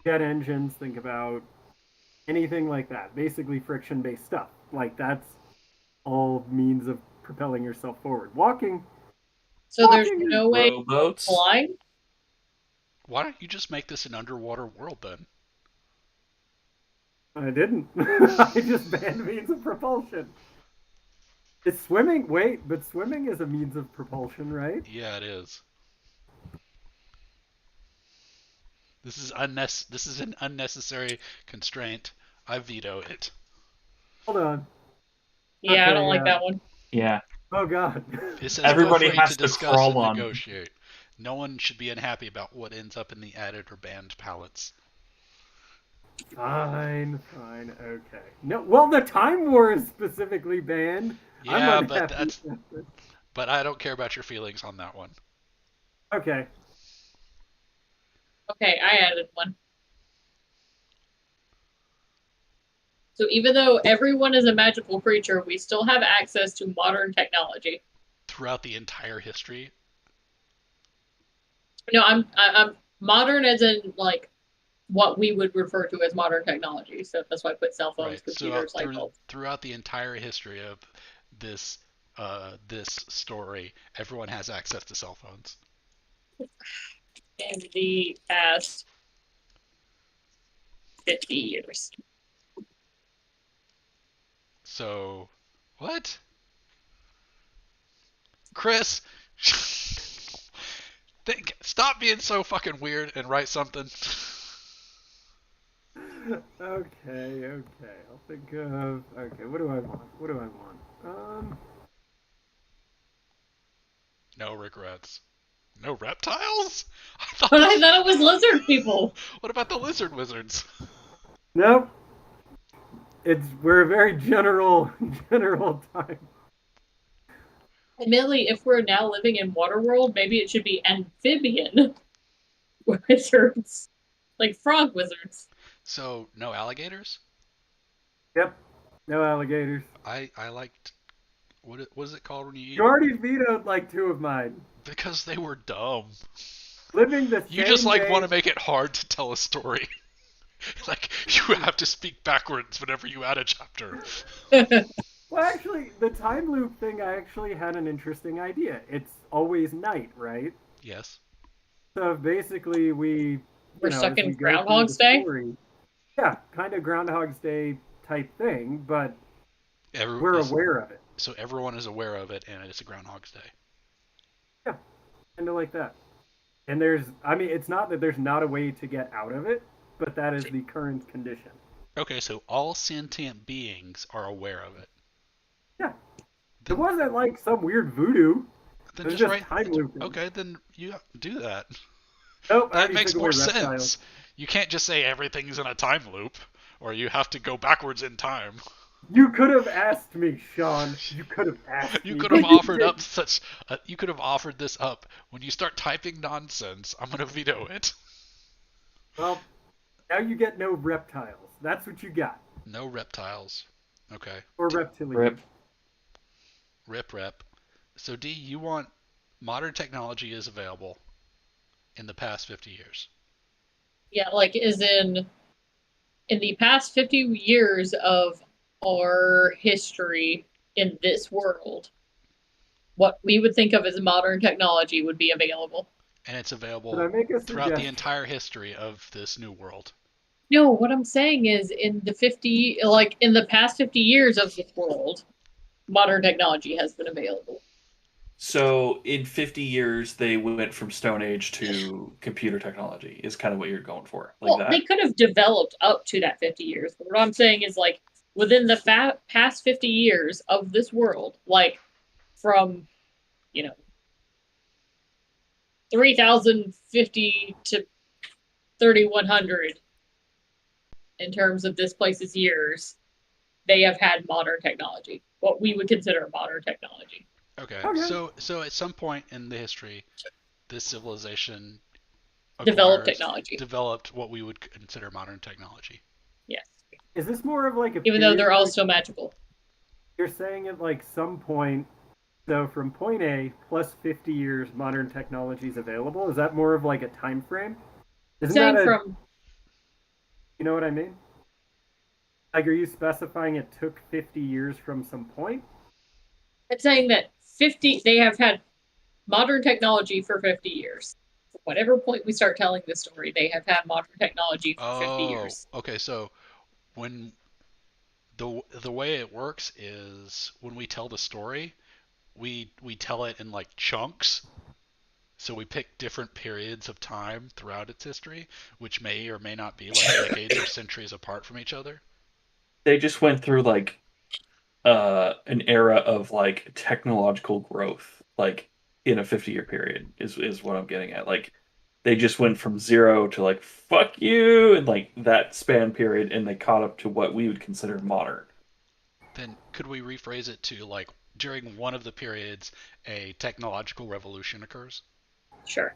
Speaker 1: jet engines, think about anything like that. Basically friction-based stuff. Like that's all means of propelling yourself forward. Walking.
Speaker 2: So there's
Speaker 1: Walking
Speaker 2: no way
Speaker 4: Rowboats?
Speaker 2: flying?
Speaker 3: Why don't you just make this an underwater world then?
Speaker 1: I didn't. I just banned means of propulsion. Is swimming? Wait, but swimming is a means of propulsion, right?
Speaker 3: Yeah, it is. This is an unnecessary constraint. I veto it.
Speaker 1: Hold on.
Speaker 2: Yeah, I
Speaker 1: Okay,
Speaker 2: don't like
Speaker 1: yeah.
Speaker 2: that one.
Speaker 4: Yeah.
Speaker 1: Oh God.
Speaker 3: It says
Speaker 4: Everybody
Speaker 3: feel free
Speaker 4: has
Speaker 3: to
Speaker 4: to
Speaker 3: discuss
Speaker 4: crawl
Speaker 3: and
Speaker 4: on.
Speaker 3: negotiate. No one should be unhappy about what ends up in the added or banned palettes.
Speaker 1: Fine, okay. No, well, the Time War is specifically banned. I'm
Speaker 3: Yeah, but
Speaker 1: unhappy.
Speaker 3: but I don't care about your feelings on that one.
Speaker 1: Okay.
Speaker 2: Okay, I added one. So even though everyone is a magical creature, we still have access to modern technology.
Speaker 3: Throughout the entire history?
Speaker 2: No, I'm modern as in like what we would refer to as modern technology. So that's why I put cell phones,
Speaker 3: Right.
Speaker 2: computers, light bulbs.
Speaker 3: Throughout the entire history of this this story, everyone has access to cell phones.
Speaker 2: In the past 50 years.
Speaker 3: So, what? Chris, stop being so fucking weird and write something.
Speaker 1: Okay. I'll think of. Okay, what do I want?
Speaker 3: No regrets. No reptiles? I thought
Speaker 2: But I thought it was lizard people.
Speaker 3: What about the lizard wizards?
Speaker 1: Nope. We're a very general time.
Speaker 2: Admittedly, if we're now living in Waterworld, maybe it should be amphibian wizards. Like frog wizards.
Speaker 3: So, no alligators?
Speaker 1: Yep. No alligators.
Speaker 3: I liked what is it called when you eat?
Speaker 1: You already vetoed like 2 of mine.
Speaker 3: Because they were dumb.
Speaker 1: Living the
Speaker 3: You
Speaker 1: same
Speaker 3: just like
Speaker 1: day...
Speaker 3: want to make it hard to tell a story. Like you have to speak backwards whenever you add a chapter.
Speaker 1: Well, actually, the time loop thing, I actually had an interesting idea. It's always night, right?
Speaker 3: Yes.
Speaker 1: So basically,
Speaker 2: We're stuck in
Speaker 1: go through
Speaker 2: Groundhog's
Speaker 1: the
Speaker 2: Day?
Speaker 1: story- yeah, kind of Groundhog's Day type thing, but we're aware of it.
Speaker 3: So everyone is aware of it, and it's a Groundhog's Day.
Speaker 1: Yeah, kind of like that. And it's not that there's not a way to get out of it, but that is the current condition.
Speaker 3: Okay, so all sentient beings are aware of it.
Speaker 1: Yeah. It wasn't like some weird voodoo.
Speaker 3: Then
Speaker 1: It's
Speaker 3: just
Speaker 1: just time looping.
Speaker 3: Okay, then you do that.
Speaker 1: Nope, I
Speaker 3: That
Speaker 1: already
Speaker 3: makes
Speaker 1: took
Speaker 3: more
Speaker 1: away reptiles.
Speaker 3: sense. You can't just say everything's in a time loop, or you have to go backwards in time.
Speaker 1: You could have asked me, Sean. You could have asked me.
Speaker 3: You could have offered up you could have offered this up. When you start typing nonsense, I'm gonna veto it.
Speaker 1: Well, now you get no reptiles. That's what you got.
Speaker 3: No reptiles. Okay.
Speaker 1: Or reptilian.
Speaker 3: Rip. So D, you want modern technology is available in the past 50 years.
Speaker 2: Yeah, like as in the past 50 years of our history in this world, what we would think of as modern technology would be available.
Speaker 3: And it's available
Speaker 1: Could I make a
Speaker 3: throughout the
Speaker 1: suggestion?
Speaker 3: entire history of this new world.
Speaker 2: No, what I'm saying is in the past 50 years of this world, modern technology has been available.
Speaker 4: So in 50 years, they went from Stone Age to computer technology. Is kind of what you're going for, like
Speaker 2: Well,
Speaker 4: that.
Speaker 2: they could have developed up to that 50 years. But what I'm saying is like within the past 50 years of this world, like from 3050 to 3100 in terms of this place's years, they have had modern technology, what we would consider modern technology.
Speaker 3: Okay.
Speaker 1: Okay.
Speaker 3: So at some point in the history, this civilization developed what we would consider modern technology.
Speaker 2: Yes.
Speaker 1: Is this more of like a
Speaker 2: Even though
Speaker 1: period
Speaker 2: they're all
Speaker 1: like-
Speaker 2: still magical.
Speaker 1: You're saying at like some point, so from point A plus 50 years, modern technology is available. Is that more of like a time frame? Isn't
Speaker 2: Saying
Speaker 1: that
Speaker 2: from
Speaker 1: you know what I mean? Like, are you specifying it took 50 years from some point?
Speaker 2: it's saying that they have had modern technology for 50 years. From whatever point we start telling this story, they have had modern technology for 50 years.
Speaker 3: Okay. So when the way it works is when we tell the story, we tell it in like chunks. So we pick different periods of time throughout its history, which may or may not be like decades or centuries apart from each other.
Speaker 4: They just went through like an era of like technological growth, like in a 50-year period is what I'm getting at. Like they just went from zero to like fuck you and like that span period, and they caught up to what we would consider modern.
Speaker 3: Then could we rephrase it to like during one of the periods a technological revolution occurs?
Speaker 2: Sure.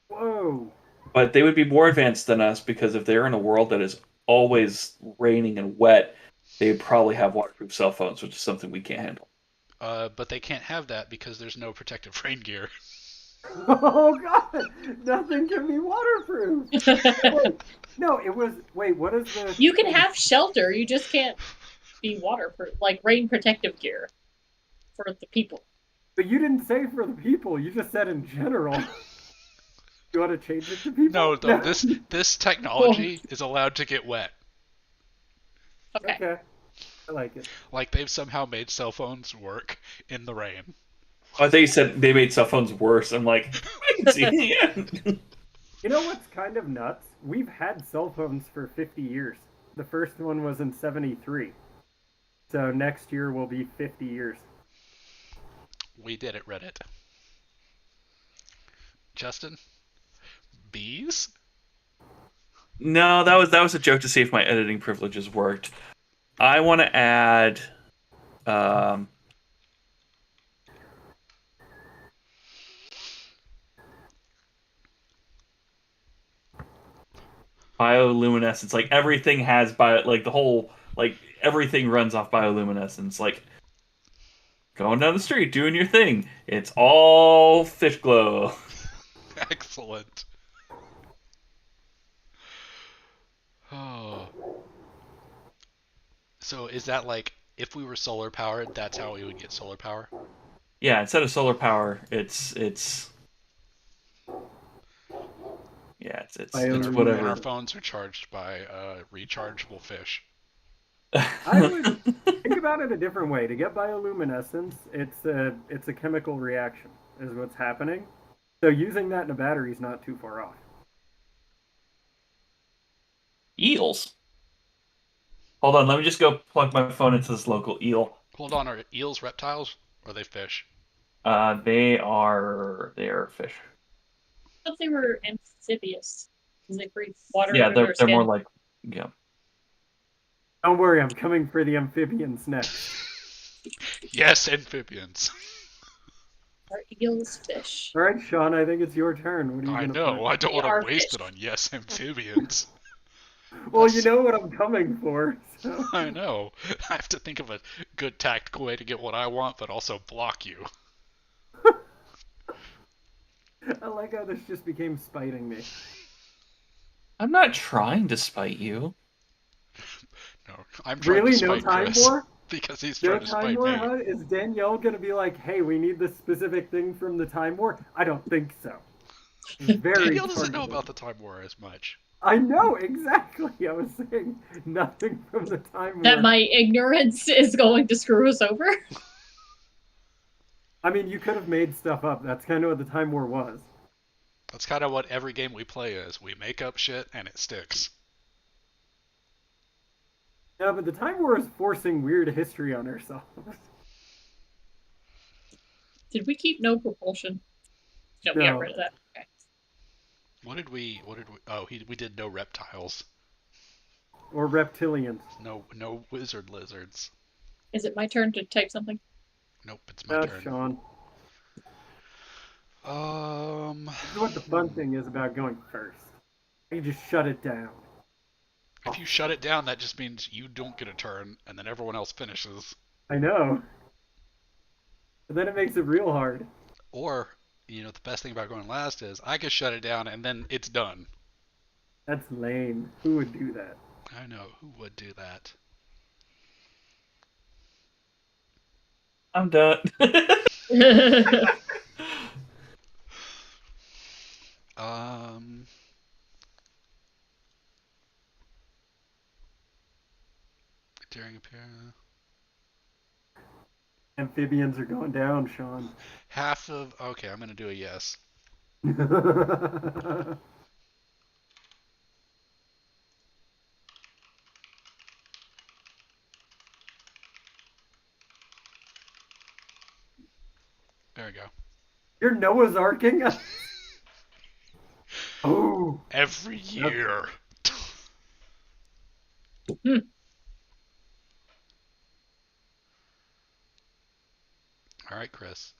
Speaker 1: Whoa.
Speaker 4: But they would be more advanced than us because if they're in a world that is always raining and wet, they would probably have waterproof cell phones, which is something we can't handle.
Speaker 3: But they can't have that because there's no protective rain gear.
Speaker 1: Oh god, nothing can be waterproof. Wait, no, it was. Wait, what is the?
Speaker 2: You can have shelter, you just can't be waterproof, like rain protective gear for the people.
Speaker 1: But you didn't say for the people. You just said in general. You want to change it to people?
Speaker 3: No, this technology is allowed to get wet.
Speaker 2: Okay.
Speaker 1: Okay, I like it.
Speaker 3: Like they've somehow made cell phones work in the rain.
Speaker 4: I thought you said they made cell phones worse. I'm like, I can see it.
Speaker 1: You know what's kind of nuts? We've had cell phones for 50 years. The first one was in '73. So next year will be 50 years.
Speaker 3: We did it, Reddit. Justin? Bees?
Speaker 4: No, that was a joke to see if my editing privileges worked. I want to add bioluminescence. Like everything has like the whole like everything runs off bioluminescence. Like going down the street doing your thing. It's all fish glow.
Speaker 3: Excellent. Oh. So is that like if we were solar powered, that's how we would get solar power?
Speaker 4: Yeah, instead of solar power, it's
Speaker 3: It's
Speaker 4: whatever.
Speaker 3: our phones are charged by rechargeable fish.
Speaker 1: I would think about it a different way. To get bioluminescence, it's a chemical reaction, is what's happening. So using that in a battery is not too far off.
Speaker 4: Eels. Hold on, let me just go plug my phone into this local eel.
Speaker 3: Hold on, are eels reptiles or are they fish?
Speaker 4: They are fish.
Speaker 2: I thought they were amphibious because they breathe water
Speaker 4: Yeah,
Speaker 2: under their
Speaker 4: they're
Speaker 2: skin.
Speaker 4: more like yeah.
Speaker 1: Don't worry, I'm coming for the amphibians next.
Speaker 3: Yes, amphibians.
Speaker 2: Are eels fish?
Speaker 1: All right, Sean, I think it's your turn. What are you
Speaker 3: I
Speaker 1: gonna
Speaker 3: know.
Speaker 1: put?
Speaker 3: I don't
Speaker 2: They
Speaker 3: want
Speaker 2: are
Speaker 3: to waste
Speaker 2: fish.
Speaker 3: it on yes, amphibians.
Speaker 1: Well, you know what I'm coming for. So.
Speaker 3: I know. I have to think of a good tactical way to get what I want, but also block you.
Speaker 1: I like how this just became spiting me.
Speaker 4: I'm not trying to spite you.
Speaker 3: No, I'm trying
Speaker 1: Really,
Speaker 3: to
Speaker 1: no
Speaker 3: spite
Speaker 1: time
Speaker 3: Chris
Speaker 1: war?
Speaker 3: because he's
Speaker 1: No
Speaker 3: trying to
Speaker 1: time
Speaker 3: spite
Speaker 1: war,
Speaker 3: me.
Speaker 1: huh? Is Danielle gonna be like, "Hey, we need this specific thing from the time war"? I don't think so. Very
Speaker 3: Danielle doesn't know
Speaker 1: targeted.
Speaker 3: about the time war as much.
Speaker 1: I know exactly. I was saying nothing from the time
Speaker 2: That
Speaker 1: war.
Speaker 2: my ignorance is going to screw us over?
Speaker 1: I mean, you could have made stuff up. That's kind of what the time war was.
Speaker 3: That's kind of what every game we play is. We make up shit and it sticks.
Speaker 1: Yeah, but the time war is forcing weird history on ourselves.
Speaker 2: Did we keep no propulsion? No, we got
Speaker 1: No.
Speaker 2: rid of that. Okay.
Speaker 3: What did we? Oh, we did no reptiles.
Speaker 1: Or reptilians.
Speaker 3: No wizard lizards.
Speaker 2: Is it my turn to type something?
Speaker 3: Nope, it's my turn.
Speaker 1: Sean. This is what the fun thing is about going first. You just shut it down.
Speaker 3: If you shut it down, that just means you don't get a turn, and then everyone else finishes.
Speaker 1: I know. But then it makes it real hard.
Speaker 3: Or, the best thing about going last is I can shut it down, and then it's done.
Speaker 1: That's lame. Who would do that?
Speaker 3: I know, who would do that?
Speaker 4: I'm done.
Speaker 3: During a period.
Speaker 1: Amphibians are going down, Sean.
Speaker 3: Okay, I'm gonna do a yes. There we go.
Speaker 1: You're Noah's Arking us? Oh.
Speaker 3: Every year. All right, Chris.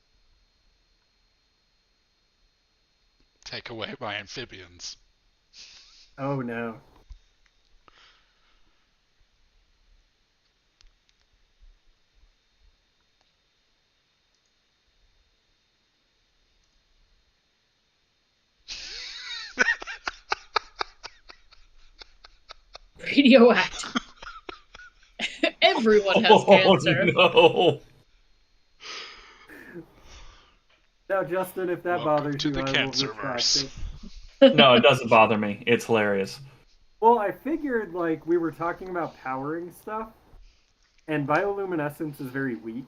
Speaker 3: Take away my amphibians.
Speaker 1: Oh no.
Speaker 2: Radioactive. Everyone has cancer.
Speaker 4: No.
Speaker 1: Now, Justin, if that
Speaker 3: Welcome
Speaker 1: bothers
Speaker 3: to
Speaker 1: you,
Speaker 3: the
Speaker 1: I will
Speaker 3: Cancerverse.
Speaker 1: retract it.
Speaker 4: No, it doesn't bother me. It's hilarious.
Speaker 1: Well, I figured like we were talking about powering stuff, and bioluminescence is very weak,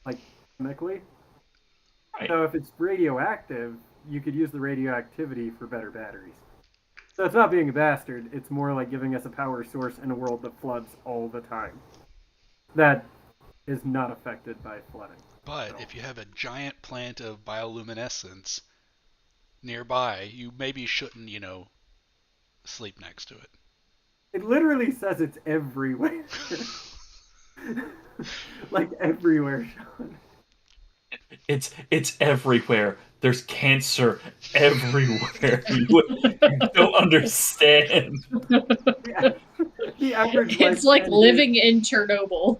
Speaker 1: like chemically.
Speaker 4: Right.
Speaker 1: So if it's radioactive, you could use the radioactivity for better batteries. So it's not being a bastard. It's more like giving us a power source in a world that floods all the time. That is not affected by flooding.
Speaker 3: But if you have a giant plant of bioluminescence nearby, you maybe shouldn't, sleep next to it.
Speaker 1: It literally says it's everywhere. Like everywhere, Sean.
Speaker 4: It's everywhere. There's cancer everywhere. You don't understand.
Speaker 1: The average
Speaker 2: It's like
Speaker 1: lifespan
Speaker 2: living in Chernobyl.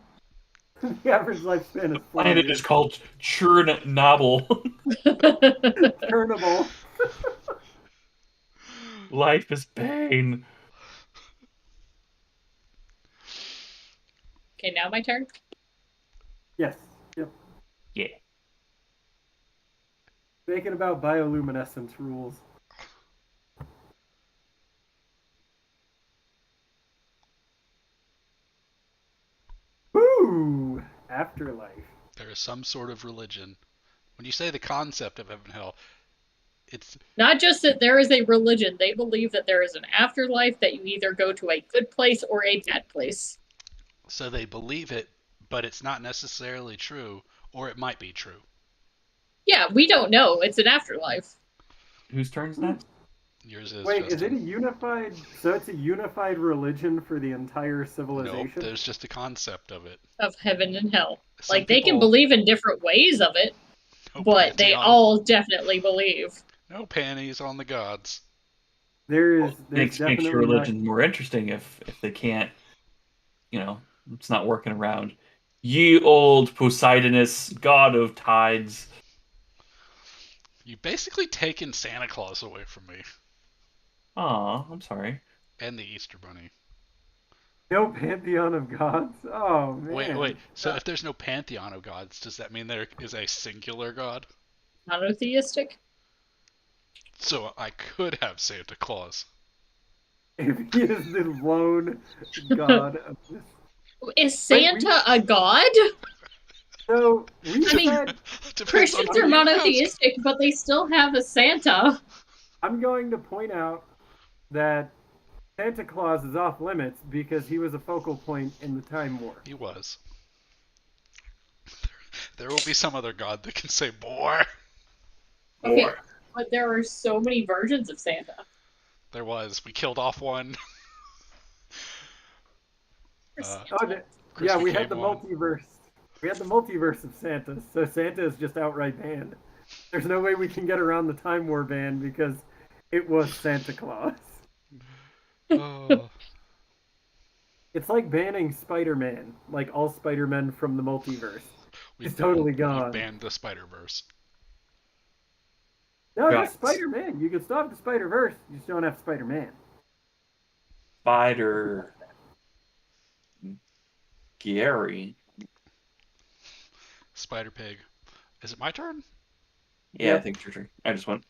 Speaker 1: The average lifespan is 4
Speaker 4: Planet
Speaker 1: years.
Speaker 4: is called Chernobyl.
Speaker 1: Turnable.
Speaker 4: Life is pain.
Speaker 2: Okay, now my turn.
Speaker 1: Yes. Yep.
Speaker 4: Yeah.
Speaker 1: Thinking about bioluminescence rules. Ooh, afterlife.
Speaker 3: There is some sort of religion. When you say the concept of heaven and hell, it's
Speaker 2: Not just that there is a religion, they believe that there is an afterlife, that you either go to a good place or a bad place.
Speaker 3: so they believe it, but it's not necessarily true, or it might be true.
Speaker 2: Yeah, we don't know. It's an afterlife.
Speaker 4: Whose turn's next?
Speaker 3: Yours is.
Speaker 1: Wait,
Speaker 3: Justin.
Speaker 1: is it a unified? So it's a unified religion for the entire
Speaker 3: Nope,
Speaker 1: civilization?
Speaker 3: there's just a concept of it.
Speaker 2: Of heaven and hell.
Speaker 3: Some
Speaker 2: Like, they can
Speaker 3: people-
Speaker 2: believe in different ways of it,
Speaker 3: No
Speaker 2: but they
Speaker 3: pantheon.
Speaker 2: all definitely believe.
Speaker 3: No panties on the gods.
Speaker 1: There's
Speaker 4: Makes
Speaker 1: definitely
Speaker 4: your religion more interesting if they can't, it's not working around. Ye old Poseidonus, god of tides.
Speaker 3: You basically taken Santa Claus away from me,
Speaker 4: Aw, I'm sorry.
Speaker 3: and the Easter Bunny.
Speaker 1: no pantheon of gods. Oh man.
Speaker 3: Wait. So if there's no pantheon of gods, does that mean there is a singular god?
Speaker 2: Monotheistic?
Speaker 3: So I could have Santa Claus.
Speaker 1: If he is the lone god of this.
Speaker 2: Is Santa a god?
Speaker 1: So we
Speaker 2: I mean,
Speaker 1: said
Speaker 3: Depends on
Speaker 2: Christians
Speaker 3: who
Speaker 2: are
Speaker 3: you ask.
Speaker 2: monotheistic, but they still have a Santa.
Speaker 1: I'm going to point out that Santa Claus is off limits because he was a focal point in the Time War.
Speaker 3: He was. There will be some other god that can say more.
Speaker 2: Okay, but there are so many versions of Santa.
Speaker 3: There was. We killed off one.
Speaker 1: Oh,
Speaker 3: Chris
Speaker 1: yeah, we had
Speaker 3: became
Speaker 1: the
Speaker 3: one.
Speaker 1: multiverse. We had the multiverse of Santa, so Santa is just outright banned. There's no way we can get around the Time War ban because it was Santa Claus.
Speaker 3: Oh.
Speaker 1: It's like banning Spider-Man, like all Spider-Men from the multiverse.
Speaker 3: We
Speaker 1: It's totally
Speaker 3: we
Speaker 1: gone.
Speaker 3: banned the Spider-Verse.
Speaker 1: No,
Speaker 4: Right.
Speaker 1: just Spider-Man. You can still have the Spider-Verse, you just don't have Spider-Man.
Speaker 4: Spider. Gary.
Speaker 3: Spider-Pig. Is it my turn?
Speaker 4: Yeah,
Speaker 1: Yep.
Speaker 4: I think it's your turn. I just went.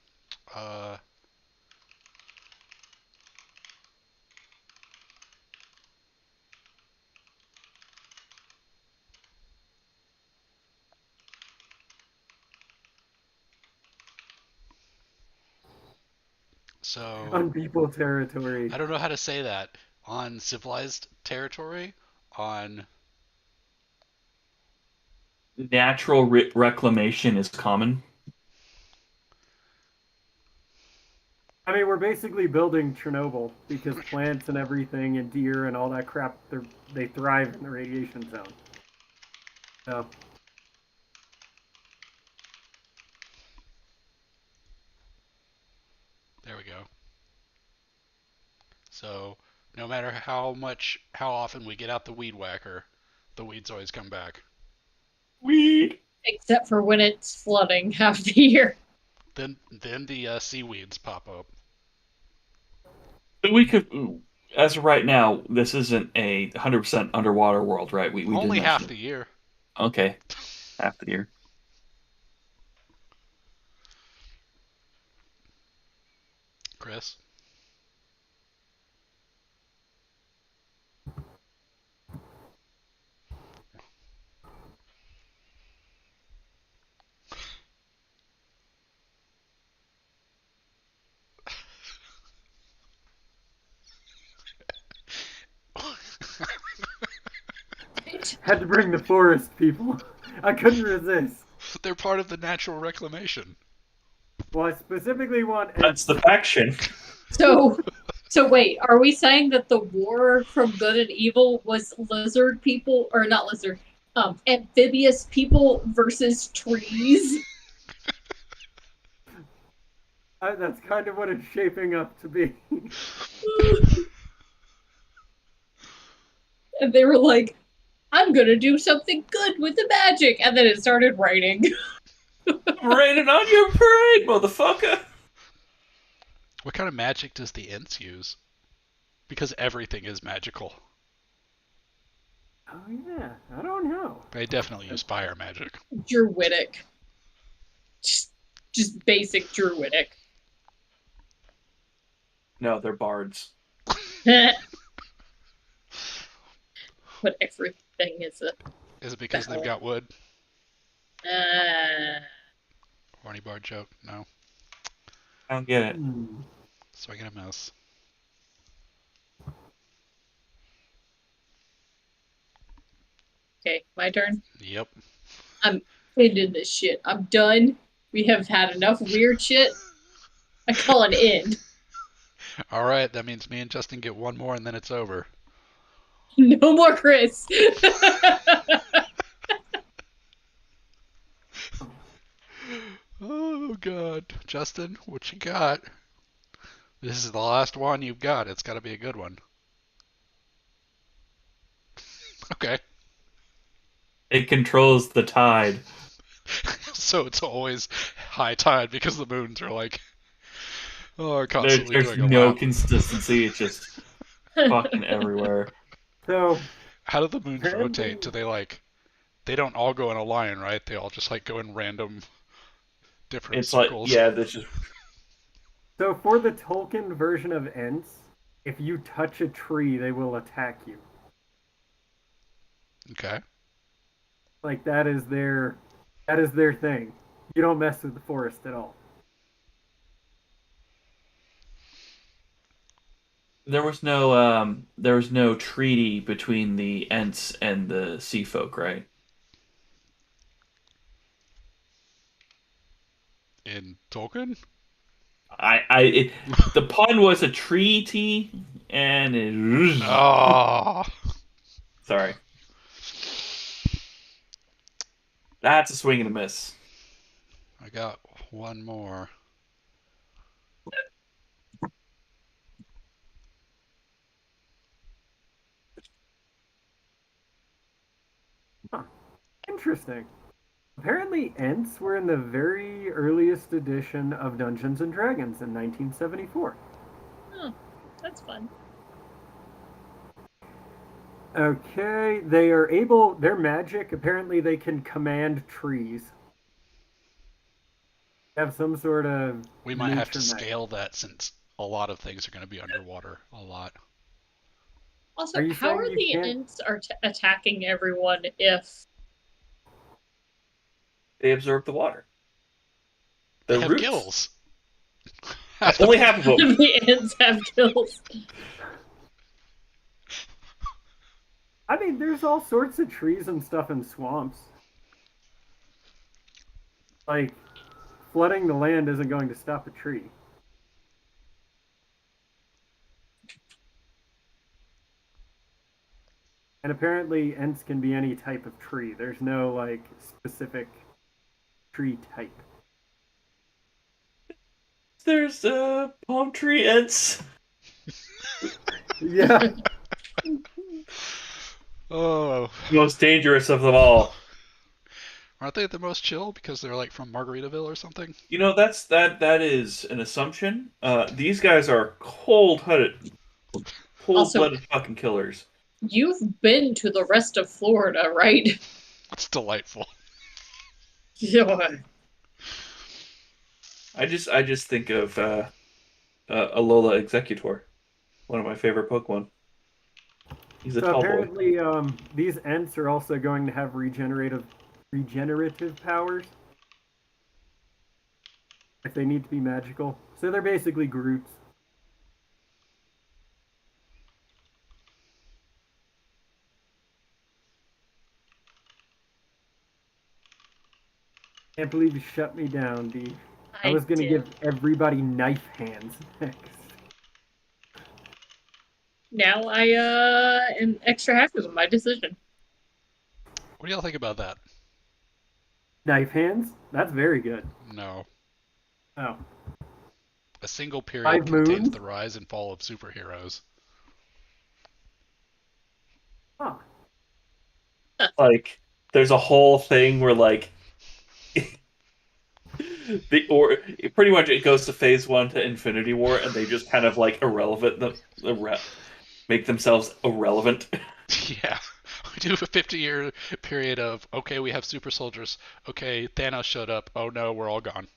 Speaker 3: So
Speaker 1: On people territory.
Speaker 3: I don't know how to say that. On civilized territory, on
Speaker 4: natural reclamation is common.
Speaker 1: I mean, we're basically building Chernobyl because plants and everything and deer and all that crap, they thrive in the radiation zone. So,
Speaker 3: There we go. So no matter how often we get out the weed whacker, the weeds always come back.
Speaker 4: Weed.
Speaker 2: Except for when it's flooding half the year.
Speaker 3: Then the seaweeds pop up.
Speaker 4: We could, as of right now, this isn't a 100% underwater world, right? We
Speaker 3: Only
Speaker 4: did
Speaker 3: half
Speaker 4: mention
Speaker 3: the year.
Speaker 4: Okay, half the year.
Speaker 3: Chris?
Speaker 1: had to bring the forest people. I couldn't resist.
Speaker 3: They're part of the natural reclamation.
Speaker 1: Well, I specifically want.
Speaker 4: That's the faction.
Speaker 2: So wait, are we saying that the war from good and evil was lizard people, or not lizard, amphibious people versus trees?
Speaker 1: That's kind of what it's shaping up to be.
Speaker 2: And they were like, I'm gonna do something good with the magic, and then it started raining.
Speaker 4: Raining on your parade, motherfucker!
Speaker 3: What kind of magic does the Ents use? Because everything is magical.
Speaker 1: Oh yeah, I don't know.
Speaker 3: They definitely use fire magic.
Speaker 2: Druidic. Just basic druidic.
Speaker 4: No, they're bards.
Speaker 2: But everything is a...
Speaker 3: Is it because they've got wood? Horny bard joke? No.
Speaker 4: I don't get it.
Speaker 3: So I get a mouse.
Speaker 2: Okay, my turn?
Speaker 3: Yep.
Speaker 2: I'm ending this shit. I'm done. We have had enough weird shit. I call an end.
Speaker 3: Alright, that means me and Justin get one more and then it's over.
Speaker 2: No more Chris.
Speaker 3: Oh god. Justin, what you got? This is the last one you've got. It's gotta be a good one. Okay.
Speaker 4: It controls the tide.
Speaker 3: So it's always high tide because the moons are like, constantly
Speaker 4: There's
Speaker 3: doing a
Speaker 4: no
Speaker 3: lap.
Speaker 4: consistency. It's just fucking everywhere.
Speaker 1: So,
Speaker 3: how do the moons rotate? Do they don't all go in a line, right? They all just go in random different circles.
Speaker 4: That's just.
Speaker 1: So for the Tolkien version of Ents, if you touch a tree, they will attack you.
Speaker 3: Okay.
Speaker 1: That is their thing. You don't mess with the forest at all.
Speaker 4: There was no treaty between the Ents and the Sea Folk, right?
Speaker 3: In Tolkien?
Speaker 4: The pun was a treaty, and it.
Speaker 3: Oh.
Speaker 4: Sorry. That's a swing and a miss.
Speaker 3: I got one more.
Speaker 1: Huh. Interesting. Apparently, Ents were in the very earliest edition of Dungeons and Dragons in 1974.
Speaker 2: Oh, that's fun.
Speaker 1: Okay, their magic, apparently they can command trees. Have some sort of
Speaker 3: We might have to
Speaker 1: nature magic.
Speaker 3: scale that since a lot of things are going to be underwater. A lot.
Speaker 2: Also,
Speaker 1: Are you
Speaker 2: how
Speaker 1: saying
Speaker 2: are
Speaker 1: you
Speaker 2: the
Speaker 1: can't-
Speaker 2: Ents attacking everyone if...
Speaker 4: They absorb the water.
Speaker 3: They
Speaker 4: The
Speaker 3: have
Speaker 4: roots.
Speaker 3: gills.
Speaker 4: Only half of them.
Speaker 2: the Ents have gills?
Speaker 1: I mean, there's all sorts of trees and stuff in swamps. Like, flooding the land isn't going to stop a tree. And apparently, Ents can be any type of tree. There's no, like, specific tree type.
Speaker 4: There's palm tree ants.
Speaker 1: Yeah.
Speaker 3: Oh.
Speaker 4: Most dangerous of them all.
Speaker 3: Aren't they the most chill because they're like from Margaritaville or something?
Speaker 4: You know, that is an assumption. These guys are cold-blooded fucking killers.
Speaker 2: You've been to the rest of Florida, right?
Speaker 3: That's delightful.
Speaker 2: Yeah.
Speaker 4: I just think of Alola Executor, one of my favorite Pokemon. He's a
Speaker 1: So
Speaker 4: tall boy.
Speaker 1: apparently, these Ents are also going to have regenerative powers. If they need to be magical. So they're basically Groots. Can't believe you shut me down, D. I was gonna give everybody knife hands next.
Speaker 2: Now I am extra happy with my decision.
Speaker 3: What do y'all think about that?
Speaker 1: Knife hands? That's very good.
Speaker 3: No.
Speaker 1: Oh.
Speaker 3: A single period
Speaker 1: 5
Speaker 3: contains
Speaker 1: moons?
Speaker 3: the rise and fall of superheroes.
Speaker 1: Huh.
Speaker 4: Like, there's a whole thing where like pretty much it goes to phase 1 to Infinity War, and they just kind of like make themselves irrelevant.
Speaker 3: Yeah. We do a 50-year period of, okay, we have super soldiers. Okay, Thanos showed up. Oh no, we're all gone.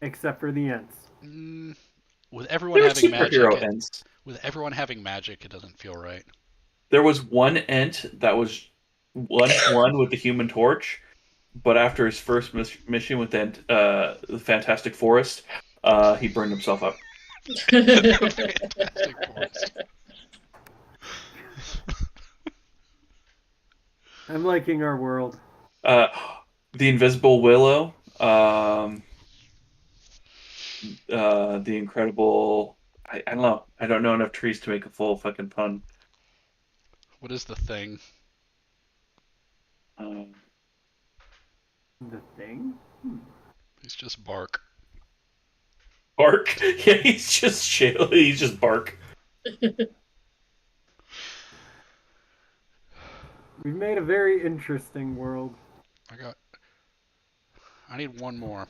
Speaker 1: Except for the Ents.
Speaker 3: With everyone
Speaker 4: They're
Speaker 3: having magic,
Speaker 4: superhero ents.
Speaker 3: with everyone having magic, it doesn't feel right.
Speaker 4: There was one Ent that was 1-1 with the Human Torch, but after his first mission with the Fantastic Forest, he burned himself up.
Speaker 3: Fantastic Forest.
Speaker 1: I'm liking our world.
Speaker 4: The Invisible Willow, the Incredible. I don't know. I don't know enough trees to make a full fucking pun.
Speaker 3: What is the thing?
Speaker 1: The thing?
Speaker 3: He's just bark.
Speaker 4: Bark? Yeah, he's just shale. He's just bark.
Speaker 1: We've made a very interesting world.
Speaker 3: I need one more.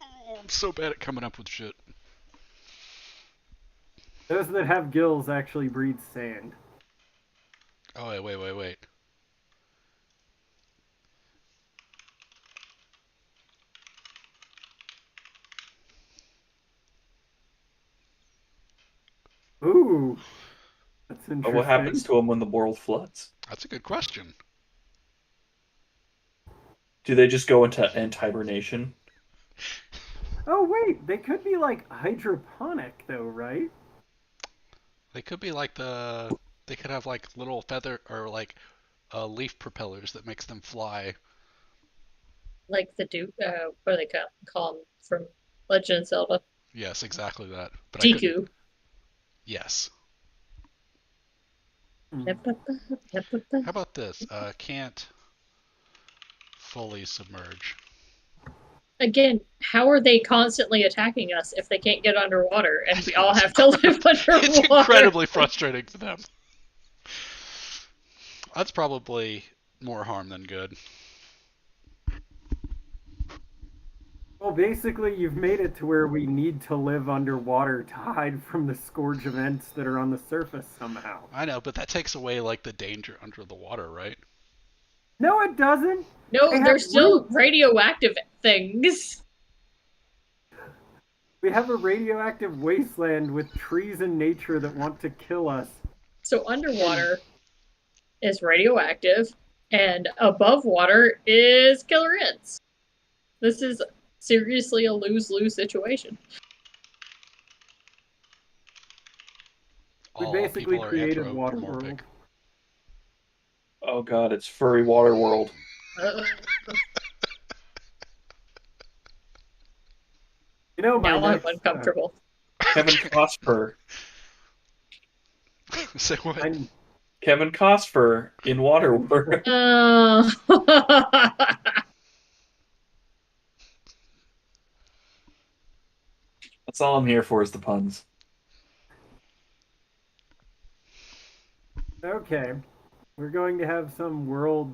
Speaker 3: Oh, I'm so bad at coming up with shit.
Speaker 1: Those that have gills actually breathe sand.
Speaker 3: Oh, wait.
Speaker 1: Ooh. That's interesting.
Speaker 4: But what happens to them when the world floods?
Speaker 3: That's a good question.
Speaker 4: Do they just go into Ent hibernation?
Speaker 1: Oh, wait. They could be like hydroponic, though, right?
Speaker 3: They could be like they could have like little feather or like leaf propellers that makes them fly.
Speaker 2: Like the what do they call them from Legend of Zelda?
Speaker 3: Yes, exactly that. But
Speaker 2: Deku.
Speaker 3: Yes.
Speaker 2: How
Speaker 3: How about this? Can't fully submerge.
Speaker 2: Again, how are they constantly attacking us if they can't get underwater and we all have to live underwater?
Speaker 3: It's incredibly frustrating for them. That's probably more harm than good.
Speaker 1: Well, basically, you've made it to where we need to live underwater to hide from the scourge of Ents that are on the surface somehow.
Speaker 3: I know, but that takes away like the danger under the water, right?
Speaker 1: No, it doesn't.
Speaker 2: No, they're still radioactive things.
Speaker 1: We have a radioactive wasteland with trees and nature that want to kill us.
Speaker 2: So underwater is radioactive, and above water is killer ants. This is seriously a lose-lose situation.
Speaker 1: We basically created Waterworld.
Speaker 4: Oh god, it's Furry Water World.
Speaker 1: You know, my
Speaker 2: Now I'm
Speaker 1: next,
Speaker 2: uncomfortable.
Speaker 4: Kevin Costner.
Speaker 3: Say what?
Speaker 4: Kevin Costner in Waterworld. That's all I'm here for is the puns.
Speaker 1: Okay, we're going to have some world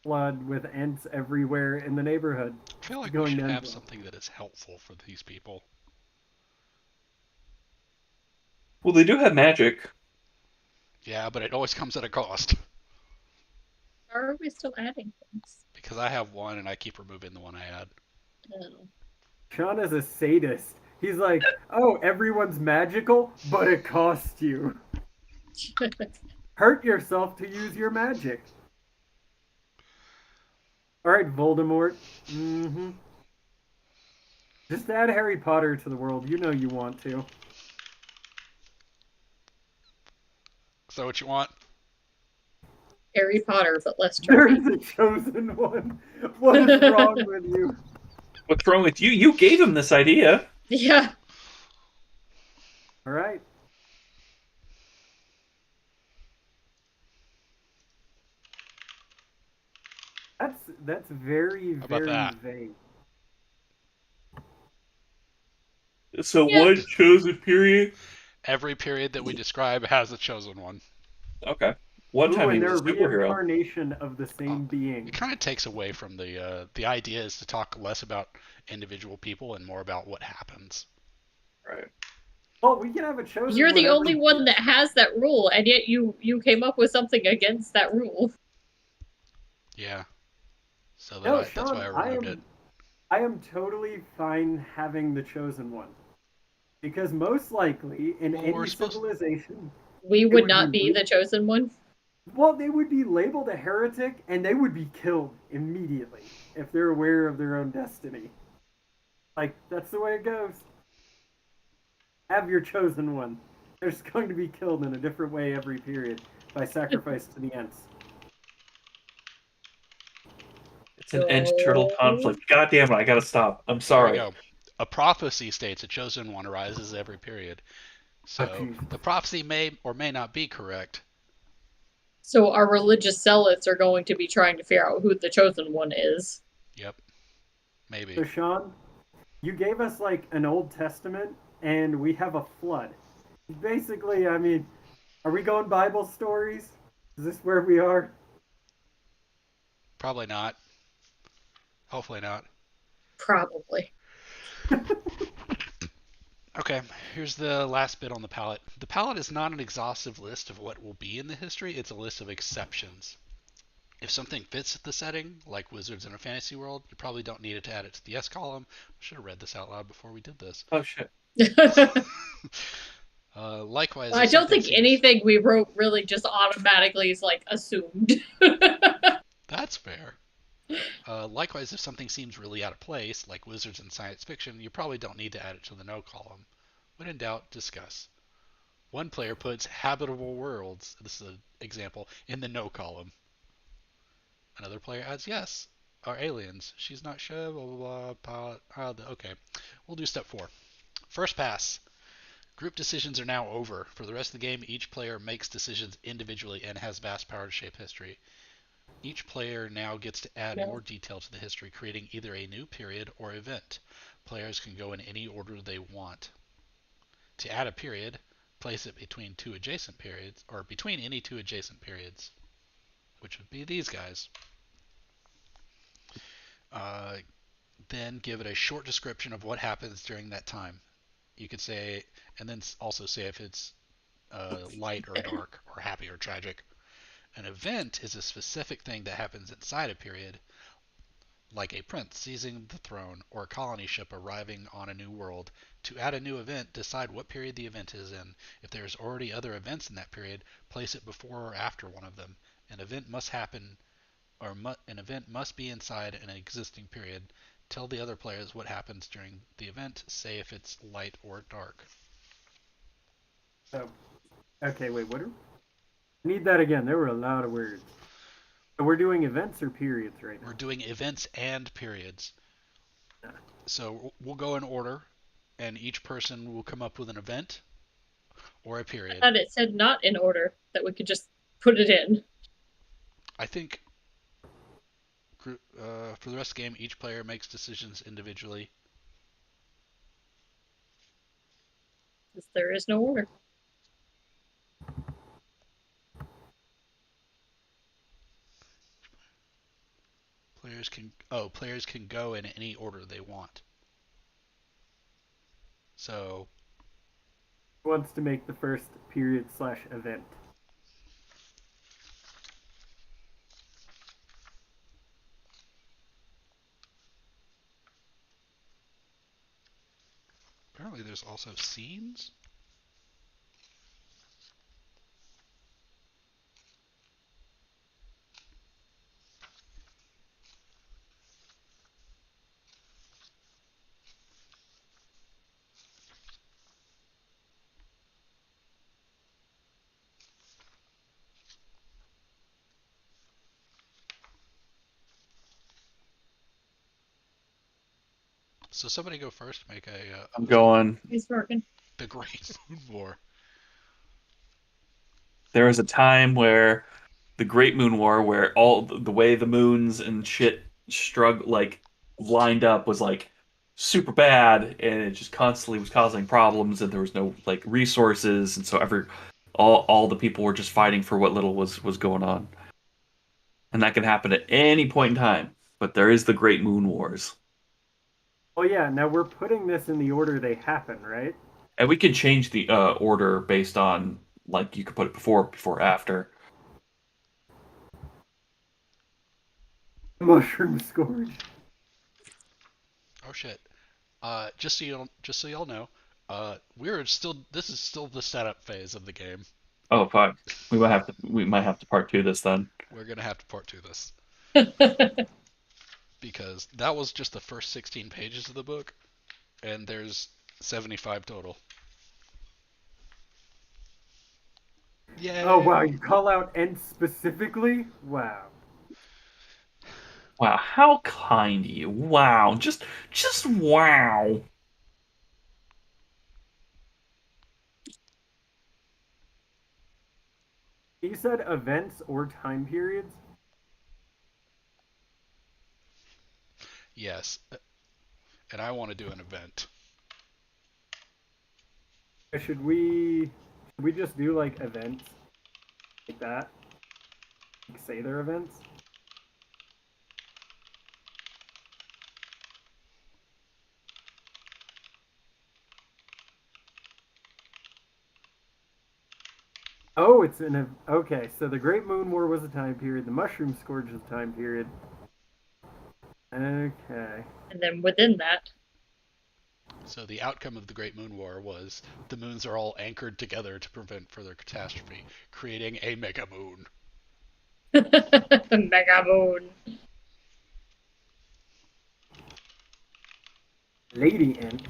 Speaker 1: flood with ants everywhere in the neighborhood.
Speaker 3: I feel like we
Speaker 1: Going
Speaker 3: should
Speaker 1: down
Speaker 3: have
Speaker 1: well.
Speaker 3: something that is helpful for these people.
Speaker 4: Well, they do have magic.
Speaker 3: Yeah, but it always comes at a cost.
Speaker 2: How are we still adding things?
Speaker 3: Because I have one and I keep removing the one I add.
Speaker 2: Oh.
Speaker 1: Sean is a sadist. He's like, oh, everyone's magical, but it costs you. Hurt yourself to use your magic. All right, Voldemort. Mm-hmm. Just add Harry Potter to the world. You know you want to.
Speaker 3: Is that what you want?
Speaker 2: Harry Potter, but less
Speaker 1: There
Speaker 2: chunky.
Speaker 1: is a chosen one. What is wrong with you?
Speaker 4: What's wrong with you? You gave him this idea.
Speaker 2: Yeah.
Speaker 1: All right. That's very,
Speaker 3: How about
Speaker 1: very
Speaker 3: that?
Speaker 1: vague.
Speaker 4: So
Speaker 2: Yeah.
Speaker 4: one chosen period.
Speaker 3: Every period that we describe has a chosen one.
Speaker 4: Okay. One
Speaker 1: Ooh,
Speaker 4: time he
Speaker 1: and
Speaker 4: was
Speaker 1: they're
Speaker 4: a superhero.
Speaker 1: reincarnation of the same being.
Speaker 3: It kind of takes away from the idea is to talk less about individual people and more about what happens.
Speaker 4: Right.
Speaker 1: Well, we can have a chosen
Speaker 2: You're the
Speaker 1: one
Speaker 2: only
Speaker 1: every-
Speaker 2: one that has that rule, and yet you came up with something against that rule.
Speaker 3: Yeah. So
Speaker 1: No,
Speaker 3: that's
Speaker 1: Sean,
Speaker 3: why I removed it.
Speaker 1: I am totally fine having the chosen one. Because most likely, in
Speaker 3: Well,
Speaker 1: any
Speaker 3: we're supposed-
Speaker 1: civilization,
Speaker 2: We
Speaker 1: It
Speaker 2: would
Speaker 1: would
Speaker 2: not
Speaker 1: be
Speaker 2: be the chosen one.
Speaker 1: well, they would be labeled a heretic and they would be killed immediately if they're aware of their own destiny. Like, that's the way it goes. Have your chosen one. They're just going to be killed in a different way every period by sacrifice to the Ents.
Speaker 4: It's an Ent turtle conflict. God damn it! I gotta stop. I'm
Speaker 3: There
Speaker 4: sorry.
Speaker 3: we go. A prophecy states a chosen one arises every period. So
Speaker 1: Jesus.
Speaker 3: the prophecy may or may not be correct.
Speaker 2: So our religious zealots are going to be trying to figure out who the chosen one is.
Speaker 3: Yep. Maybe.
Speaker 1: So, Sean, you gave us like an Old Testament and we have a flood. Basically, I mean, are we going Bible stories? Is this where we are?
Speaker 3: Probably not. Hopefully not.
Speaker 2: Probably.
Speaker 3: Okay, here's the last bit on the palette. The palette is not an exhaustive list of what will be in the history, it's a list of exceptions. If something fits the setting, like wizards in a fantasy world, you probably don't need it to add it to the S column. I should have read this out loud before we did this.
Speaker 4: Oh shit.
Speaker 3: Likewise,
Speaker 2: I
Speaker 3: if
Speaker 2: don't
Speaker 3: something
Speaker 2: think
Speaker 3: seems-
Speaker 2: anything we wrote really just automatically is like assumed.
Speaker 3: That's fair. Likewise, if something seems really out of place, like wizards in science fiction, you probably don't need to add it to the no column. When in doubt, discuss. One player puts habitable worlds, this is an example, in the no column. Another player adds yes, are aliens. She's not sure, blah, blah, blah. Okay, we'll do step 4. First pass. Group decisions are now over. For the rest of the game, each player makes decisions individually and has vast power to shape history. Each player now gets to add more detail to the history, creating either a new period or event. Players can go in any order they want. To add a period, place it between two adjacent periods, or between any two adjacent periods, which would be these guys. Then give it a short description of what happens during that time. You could say, and then also say if it's light or dark, or happy or tragic. An event is a specific thing that happens inside a period, like a prince seizing the throne or a colony ship arriving on a new world. To add a new event, decide what period the event is in. If there's already other events in that period, place it before or after one of them. An event must happen, or an event must be inside an existing period. Tell the other players what happens during the event. Say if it's light or dark.
Speaker 1: Oh. Okay, wait, what? Need that again. There were a lot of words. We're doing events or periods right now?
Speaker 3: We're doing events and periods.
Speaker 1: Yeah.
Speaker 3: So we'll go in order, and each person will come up with an event or a
Speaker 2: I
Speaker 3: period.
Speaker 2: thought it said not in order, that we could just put it in.
Speaker 3: I think for the rest of the game, each player makes decisions individually.
Speaker 2: Since there is no order.
Speaker 3: Players can go in any order they want. So
Speaker 1: Who wants to make the first period/event?
Speaker 3: apparently there's also scenes. So somebody go first. Make a.
Speaker 4: I'm going.
Speaker 2: He's working.
Speaker 3: The Great Moon War.
Speaker 4: There was a time where the Great Moon War, where all the way the moons and shit lined up was like super bad, and it just constantly was causing problems, and there was no like resources, and so all the people were just fighting for what little was going on, and that can happen at any point in time. But there is the Great Moon Wars,
Speaker 1: Oh yeah, now we're putting this in the order they happen, right?
Speaker 4: and we can change the order based on like you could put it before, after.
Speaker 1: Mushroom Scourge.
Speaker 3: Oh shit. Just so y'all know, this is still the setup phase of the game.
Speaker 4: Oh fuck, we might have to part two this then.
Speaker 3: We're gonna have to part two this because that was just the first 16 pages of the book, and there's 75 total. Yay!
Speaker 1: Oh wow, you call out Ent specifically? Wow.
Speaker 4: Wow, how kind of you. Wow, just wow.
Speaker 1: You said events or time periods?
Speaker 3: Yes, and I want to do an event.
Speaker 1: Should we just do like events like that? Like, say they're events? Oh, okay. So the Great Moon War was a time period. The Mushroom Scourge is a time period. Okay.
Speaker 2: And then within that.
Speaker 3: So the outcome of the Great Moon War was the moons are all anchored together to prevent further catastrophe, creating a mega moon.
Speaker 2: Mega moon.
Speaker 1: Lady Ent.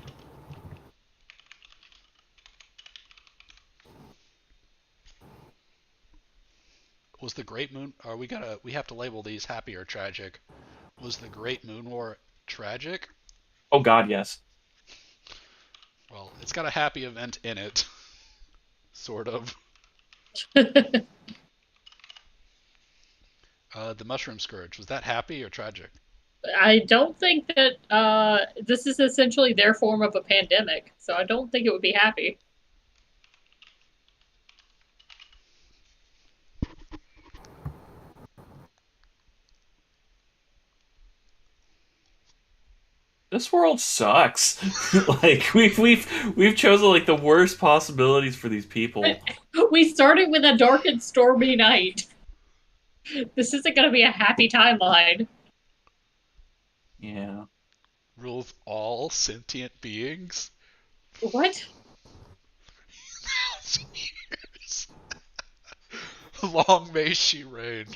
Speaker 3: Was the Great Moon? We have to label these happy or tragic. Was the Great Moon War tragic?
Speaker 4: Oh God, yes.
Speaker 3: Well, it's got a happy event in it, sort of. The Mushroom Scourge, was that happy or tragic?
Speaker 2: I don't think that this is essentially their form of a pandemic, so I don't think it would be happy.
Speaker 4: This world sucks. Like we've chosen like the worst possibilities for these people.
Speaker 2: We started with a dark and stormy night. This isn't going to be a happy timeline.
Speaker 4: Yeah.
Speaker 3: Rules all sentient beings?
Speaker 2: What?
Speaker 3: Years. Long may she reign.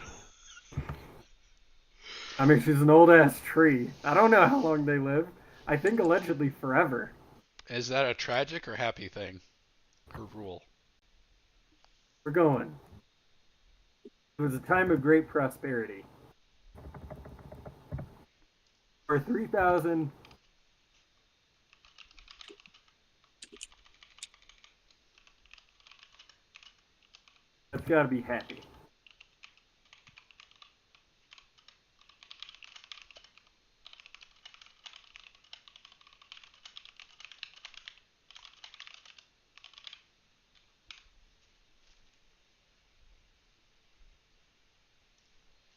Speaker 1: I mean, she's an old ass tree. I don't know how long they live. I think allegedly forever.
Speaker 3: Is that a tragic or happy thing? Or rule?
Speaker 1: We're going. It was a time of great prosperity. For 3,000. That's got to be happy.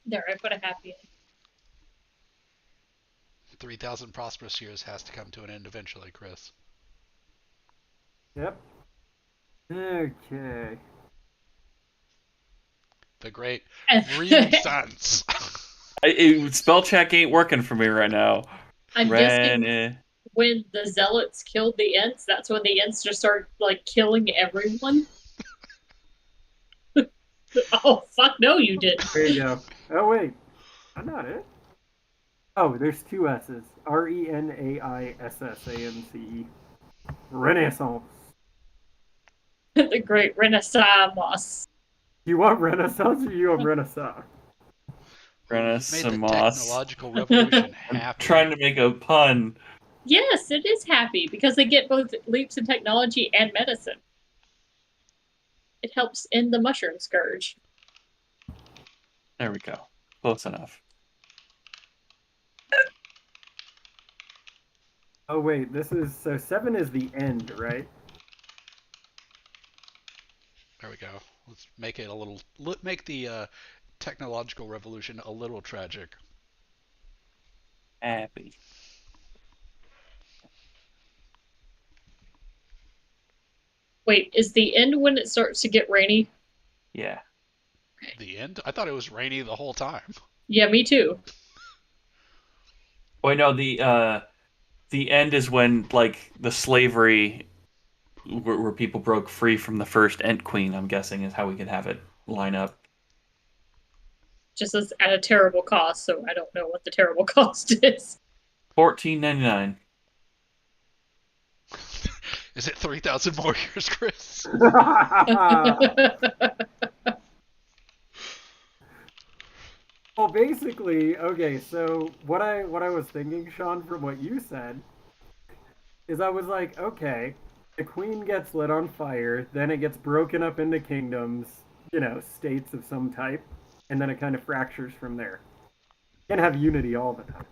Speaker 2: There, I put a happy in.
Speaker 3: 3,000 prosperous years has to come to an end eventually, Chris.
Speaker 1: Yep. Okay.
Speaker 3: The great Renaissance.
Speaker 4: Spell check ain't working for me right now.
Speaker 2: I'm guessing when the zealots killed the Ents, that's when the Ents just started like killing everyone. Oh fuck no, you didn't.
Speaker 1: There you go. Oh wait, that's not it. Oh, there's two S's. Renaissance. Renaissance.
Speaker 2: The great Renaissance.
Speaker 1: You want Renaissance or you want Renaissance?
Speaker 4: Renaissance.
Speaker 3: Made the technological revolution happy.
Speaker 4: I'm trying to make a pun.
Speaker 2: Yes, it is happy because they get both leaps in technology and medicine. It helps end the mushroom scourge.
Speaker 4: There we go. Close enough.
Speaker 1: Oh wait, this is so 7 is the end, right?
Speaker 3: There we go. Let's make it a little. Make the technological revolution a little tragic.
Speaker 4: Happy.
Speaker 2: Wait, is the end when it starts to get rainy?
Speaker 4: Yeah.
Speaker 3: The end? I thought it was rainy the whole time.
Speaker 2: Yeah, me too.
Speaker 4: Wait, no, the end is when like the slavery where people broke free from the first Ent Queen, I'm guessing, is how we could have it line up.
Speaker 2: Just as at a terrible cost, so I don't know what the terrible cost is.
Speaker 4: $14.99.
Speaker 3: Is it 3,000 more years, Chris?
Speaker 1: Well, basically, okay, so what I was thinking, Sean, from what you said, is I was like, okay, the queen gets lit on fire, then it gets broken up into kingdoms, states of some type, and then it kind of fractures from there. You can't have unity all the time.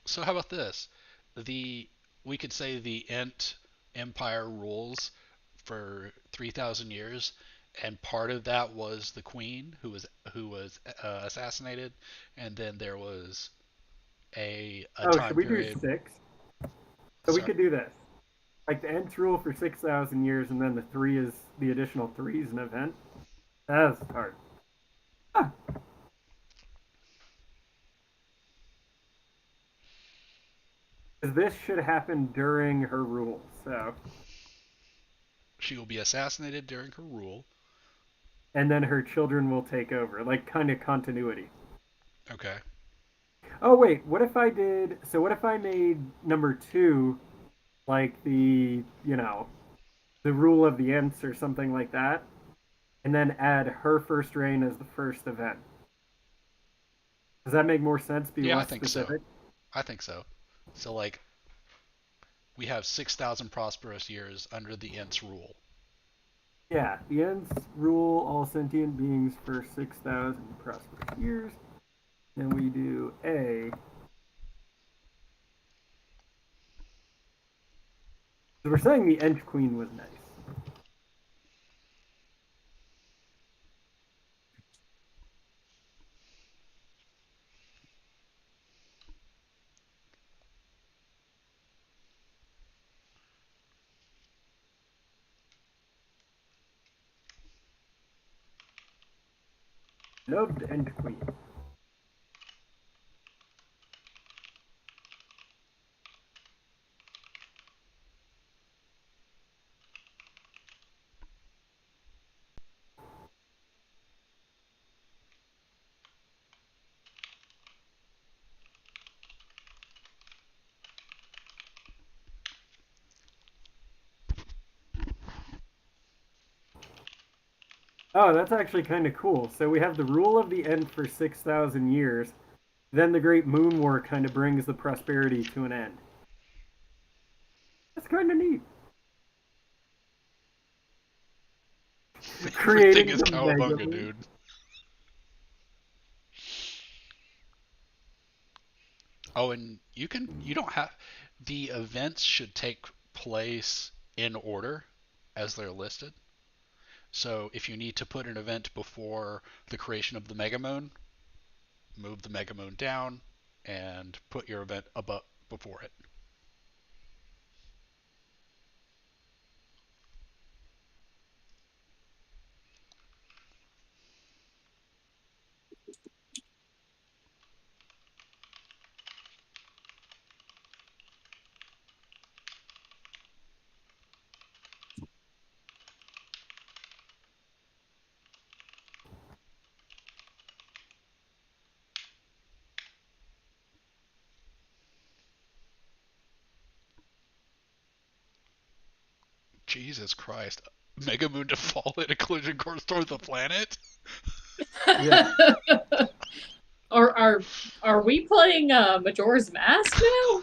Speaker 3: So how about this? We could say the Ent Empire rules for 3,000 years, and part of that was the queen who was assassinated, and then there was a time
Speaker 1: should we
Speaker 3: period.
Speaker 1: Do 6? So we could do this. Like the Ents rule for 6,000 years, and then the additional 3 is an event. That's hard. Ah. This should happen during her rule, so.
Speaker 3: She will be assassinated during her rule.
Speaker 1: And then her children will take over, like kind of continuity.
Speaker 3: Okay.
Speaker 1: Oh wait, what if I made number 2 like the rule of the Ents or something like that, and then add her first reign as the first event? Does that make more sense?
Speaker 3: Yeah, I think specific? So. I think so. So like, we have 6,000 prosperous years under the Ents rule.
Speaker 1: Yeah, the Ents rule all sentient beings for 6,000 prosperous years. Then we do A. So we're saying the Ent Queen was nice. Loved Ent Queen. Oh, that's actually kind of cool. So we have the rule of the end for 6,000 years. Then the Great Moon War kind of brings the prosperity to an end. That's kind of neat.
Speaker 3: Everything
Speaker 1: Creating
Speaker 3: is
Speaker 1: the mega
Speaker 3: cowabunga,
Speaker 1: moon.
Speaker 3: dude. Oh, and you don't have the events should take place in order as they're listed. So if you need to put an event before the creation of the Mega Moon, move the Mega Moon down and put your event above before it. Jesus Christ. Mega Moon to fall in a collision course towards the planet?
Speaker 1: Yeah.
Speaker 2: Are we playing Majora's Mask now?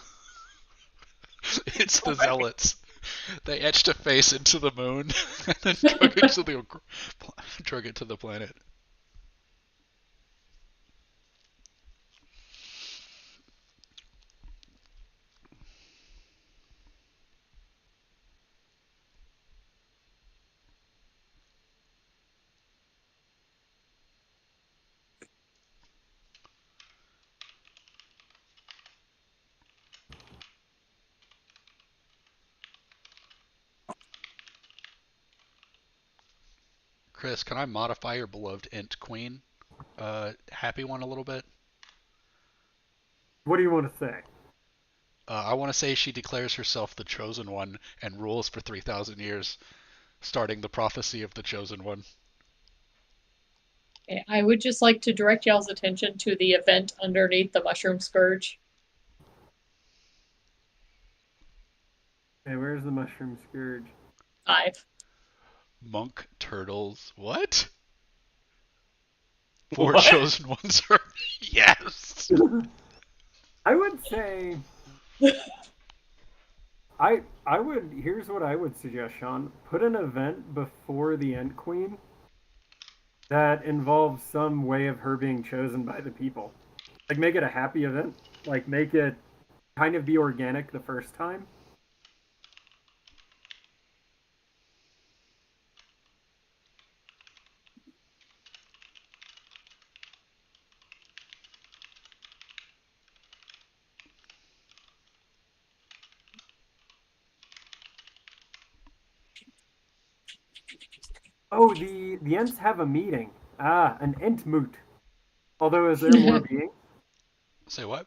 Speaker 3: It's the Zealots. They etched a face into the moon and then drug it to the planet. Chris, can I modify your beloved Int Queen? Happy one a little bit?
Speaker 1: What do you want to say?
Speaker 3: I want to say she declares herself the Chosen One and rules for 3,000 years, starting the prophecy of the Chosen One.
Speaker 2: I would just like to direct y'all's attention to the event underneath the Mushroom Scourge.
Speaker 1: Hey, where's the Mushroom Scourge?
Speaker 2: 5.
Speaker 3: Monk turtles. What? 4
Speaker 4: What?
Speaker 3: Chosen Ones are. Yes!
Speaker 1: I would say. I would. Here's what I would suggest, Sean. Put an event before the Ent Queen that involves some way of her being chosen by the people. Like, make it a happy event. Like, make it kind of be organic the first time. Oh, the Ents have a meeting. Ah, an Entmoot. Although, is there more beings?
Speaker 3: Say what?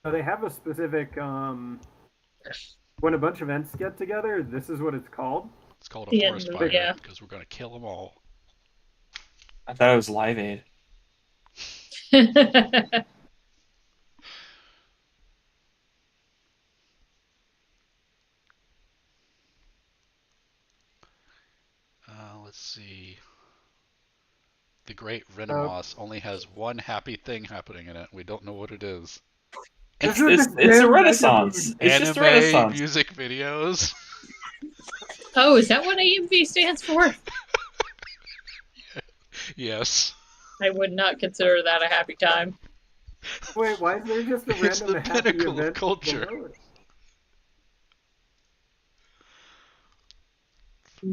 Speaker 1: So they have a specific when a bunch of Ents get together, this is what it's called.
Speaker 3: It's called a
Speaker 2: The
Speaker 3: forest
Speaker 2: Entmoot,
Speaker 3: fire
Speaker 2: yeah.
Speaker 3: because we're going to kill them all.
Speaker 4: I thought it was Live Aid.
Speaker 3: Let's see. The Great Renomoss only has one happy thing happening in it. We don't know what it is.
Speaker 4: It's
Speaker 1: This is
Speaker 4: it's,
Speaker 1: the
Speaker 4: it's a
Speaker 1: damn
Speaker 4: renaissance. It's just a
Speaker 3: Anime
Speaker 4: renaissance.
Speaker 3: music videos.
Speaker 2: Oh, is that what AMV stands for?
Speaker 3: Yes.
Speaker 2: I would not consider that a happy time.
Speaker 1: Wait, why is there just a
Speaker 3: It's
Speaker 1: random
Speaker 3: the
Speaker 1: happy
Speaker 3: pinnacle of
Speaker 1: event
Speaker 3: culture.
Speaker 1: below it?
Speaker 2: You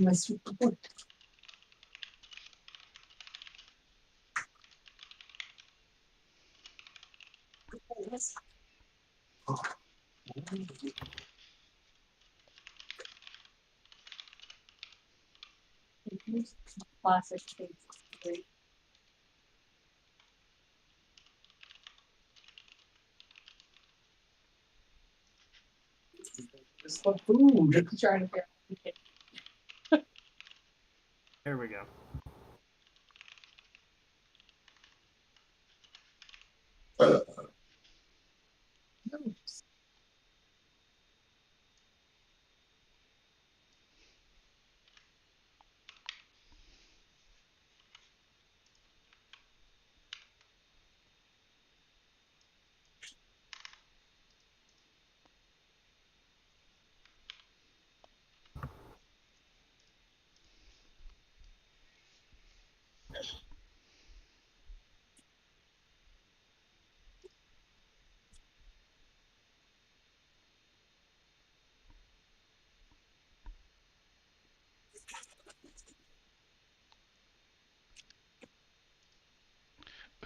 Speaker 2: must report. Classic case. For food. Trying to get
Speaker 1: There we go.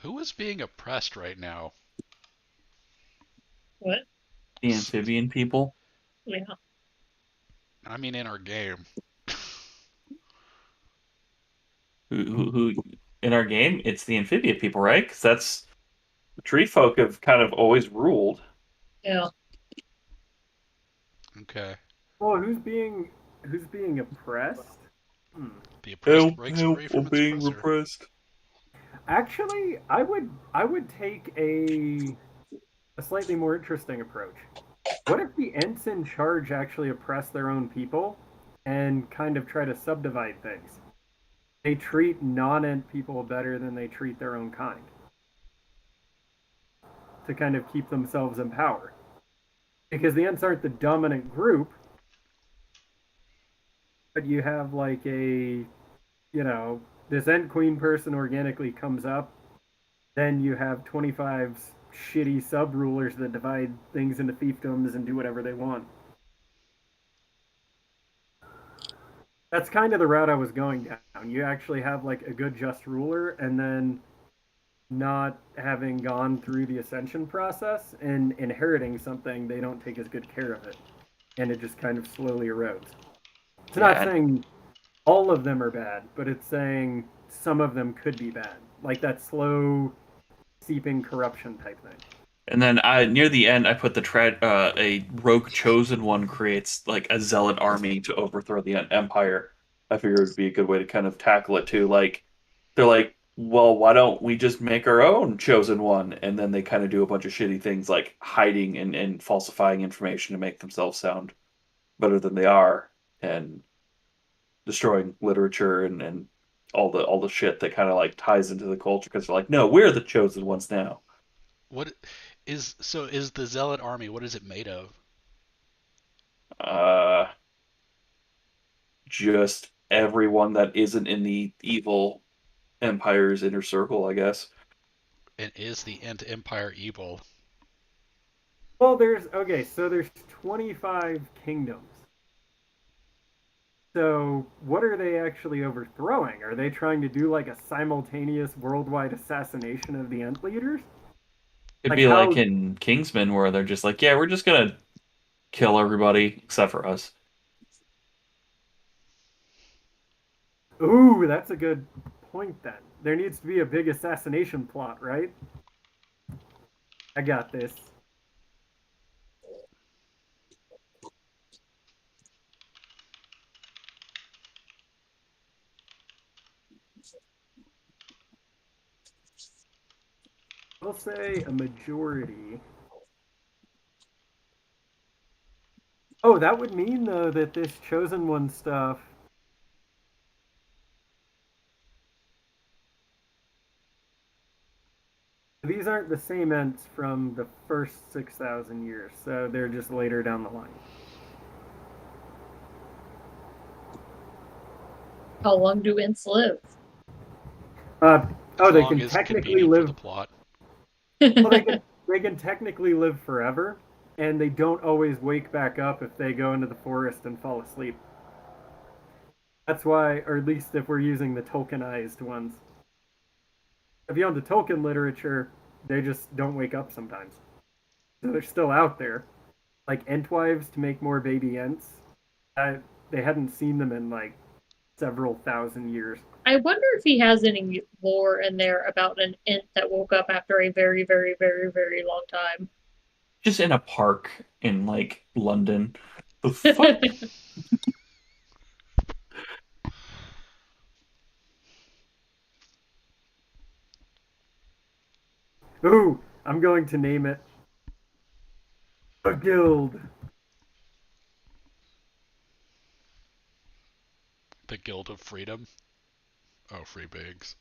Speaker 3: Who is being oppressed right now?
Speaker 2: What?
Speaker 4: The amphibian people.
Speaker 2: Yeah.
Speaker 3: I mean, in our game.
Speaker 4: Who in our game? It's the amphibian people, right? Because that's the tree folk have kind of always ruled.
Speaker 2: Yeah.
Speaker 3: Okay.
Speaker 1: Well, who's being oppressed?
Speaker 3: The oppressed
Speaker 4: Help!
Speaker 3: breaks
Speaker 4: Help!
Speaker 3: free
Speaker 4: I'm
Speaker 3: from its
Speaker 4: being
Speaker 3: oppressor.
Speaker 4: repressed.
Speaker 1: Actually, I would take a slightly more interesting approach. What if the Ents in charge actually oppress their own people and kind of try to subdivide things? They treat non-Ent people better than they treat their own kind to kind of keep themselves in power. Because the Ents aren't the dominant group, but you have like this Ent Queen person organically comes up, then you have 25 shitty sub rulers that divide things into fiefdoms and do whatever they want. That's kind of the route I was going down. You actually have like a good just ruler, and then not having gone through the ascension process and inheriting something, they don't take as good care of it, and it just kind of slowly erodes. It's not saying all of them are bad, but it's saying some of them could be bad, like that slow seeping corruption type thing.
Speaker 4: And then near the end, I put a rogue chosen one creates like a zealot army to overthrow the empire. I figured it would be a good way to kind of tackle it too. Like they're like, well, why don't we just make our own chosen one? And then they kind of do a bunch of shitty things like hiding and falsifying information to make themselves sound better than they are, and destroying literature and all the shit that kind of like ties into the culture because they're like, no, we're the chosen ones now.
Speaker 3: What is the Zealot army? What is it made of?
Speaker 4: Uh, just everyone that isn't in the evil empire's inner circle, I guess.
Speaker 3: And is the Ent Empire evil?
Speaker 1: Well, there's 25 kingdoms. So, what are they actually overthrowing? Are they trying to do like a simultaneous worldwide assassination of the Ent leaders?
Speaker 4: It'd
Speaker 1: Like
Speaker 4: be like
Speaker 1: how?
Speaker 4: in Kingsman where they're just like, yeah, we're just gonna kill everybody except for us.
Speaker 1: Ooh, that's a good point. Then there needs to be a big assassination plot, right? I got this. We'll say a majority. Oh, that would mean though that this chosen one stuff. These aren't the same Ents from the first 6,000 years, so they're just later down the line.
Speaker 2: How long do Ents live?
Speaker 3: As
Speaker 1: They
Speaker 3: long
Speaker 1: can
Speaker 3: as
Speaker 1: technically
Speaker 3: convenient for
Speaker 1: live.
Speaker 3: the plot.
Speaker 1: Well, they can technically live forever, and they don't always wake back up if they go into the forest and fall asleep. That's why, or at least if we're using the Tolkienized ones. If you own the Tolkien literature, they just don't wake up sometimes. So they're still out there. Like Entwives to make more baby Ents. They hadn't seen them in like several thousand years.
Speaker 2: I wonder if he has any lore in there about an Ent that woke up after a very, very, very, very long time.
Speaker 4: Just in a park in like London. The fuck?
Speaker 1: Ooh, I'm going to name it a guild.
Speaker 3: The Guild of Freedom. Oh, free bigs.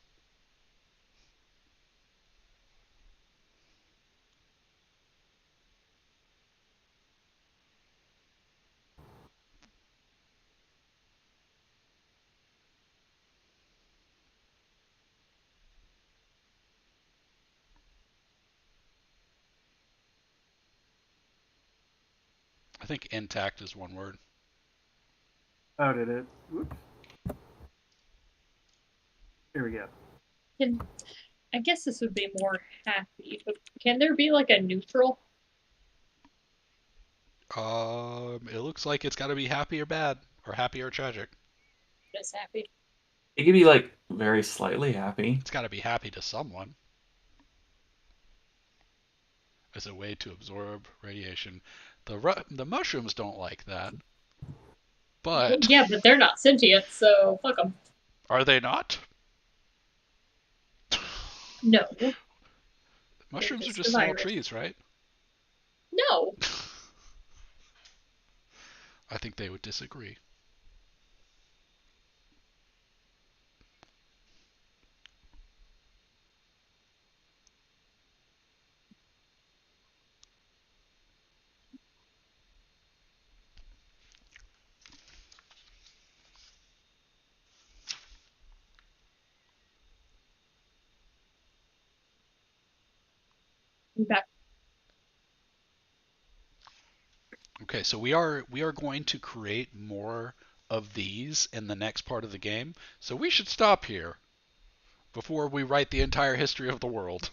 Speaker 3: I think intact is one word.
Speaker 1: How did it? Whoops. Here we go.
Speaker 2: I guess this would be more happy, but can there be like a neutral?
Speaker 3: It looks like it's got to be happy or bad, or happy or tragic.
Speaker 2: Just happy.
Speaker 4: It could be like very slightly happy.
Speaker 3: It's got to be happy to someone. As a way to absorb radiation. The mushrooms don't like that. But
Speaker 2: yeah, but they're not sentient, so fuck them.
Speaker 3: Are they not?
Speaker 2: No.
Speaker 3: Mushrooms are just small trees, right?
Speaker 2: No.
Speaker 3: I think they would disagree.
Speaker 2: Back.
Speaker 3: Okay, so we are going to create more of these in the next part of the game. So we should stop here before we write the entire history of the world.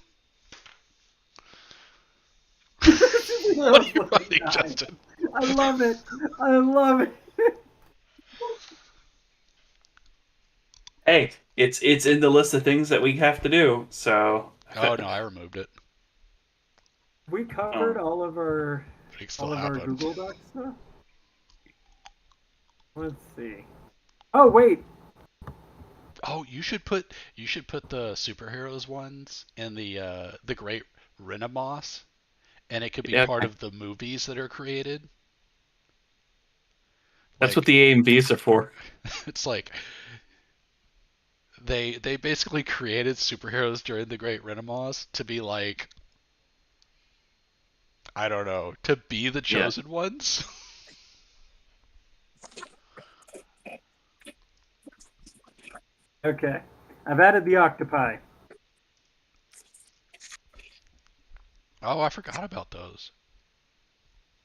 Speaker 3: What are you writing, Justin?
Speaker 1: I love it. I love it.
Speaker 4: Hey, it's in the list of things that we have to do. So.
Speaker 3: Oh no, I removed it.
Speaker 1: We covered all of our
Speaker 3: our
Speaker 1: Google Docs stuff. Let's see. Oh wait.
Speaker 3: Oh, you should put the superheroes ones in the Great Renaissance, and it could be part of the movies that are created.
Speaker 4: That's what the AMVs are for.
Speaker 3: It's like they basically created superheroes during the Great Renaissance to be like, I don't know, to be the chosen ones.
Speaker 1: Okay, I've added the octopi.
Speaker 3: Oh, I forgot about those.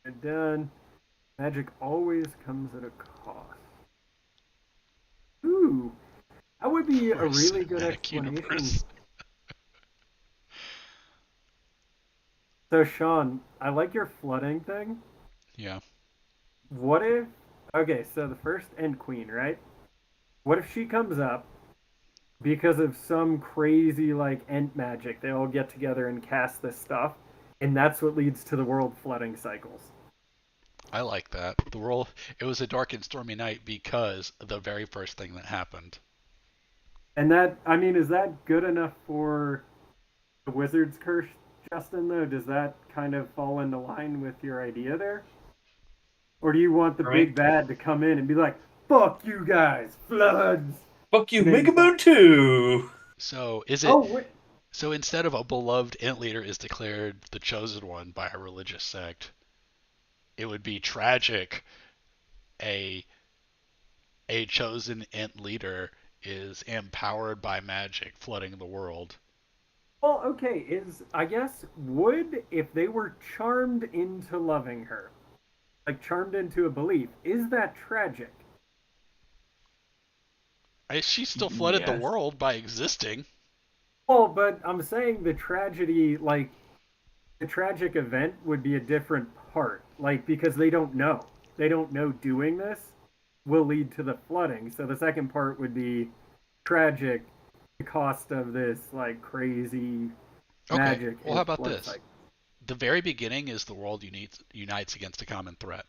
Speaker 1: They're done. Magic always comes at a cost. Ooh, that would be a really good explanation. So, Sean, I like your flooding thing.
Speaker 3: Yeah.
Speaker 1: What if... Okay, so the first End Queen, right? What if she comes up because of some crazy, like, End magic? They all get together and cast this stuff, and that's what leads to the world flooding cycles.
Speaker 3: I like that. The world... It was a dark and stormy night because of the very first thing that happened.
Speaker 1: And that... I mean, is that good enough for the Wizard's Curse, Justin, though? Does that kind of fall into line with your idea there? Or do you want the big bad to come in and be like, fuck you guys, floods!
Speaker 4: Fuck you, Mega Moon 2!
Speaker 3: So, is it... So instead of a beloved Ent leader is declared the chosen one by a religious sect, it would be tragic a chosen Ent leader is empowered by magic flooding the world.
Speaker 1: Well, okay, I guess, would, if they were charmed into loving her, like charmed into a belief, is that tragic?
Speaker 3: She still flooded the world by existing.
Speaker 1: Well, but I'm saying the tragedy, like, the tragic event would be a different part, like, because they don't know. They don't know doing this will lead to the flooding. So the second part would be tragic, the cost of this, like, crazy magic.
Speaker 3: Well, how about this? The very beginning is the world unites against a common threat.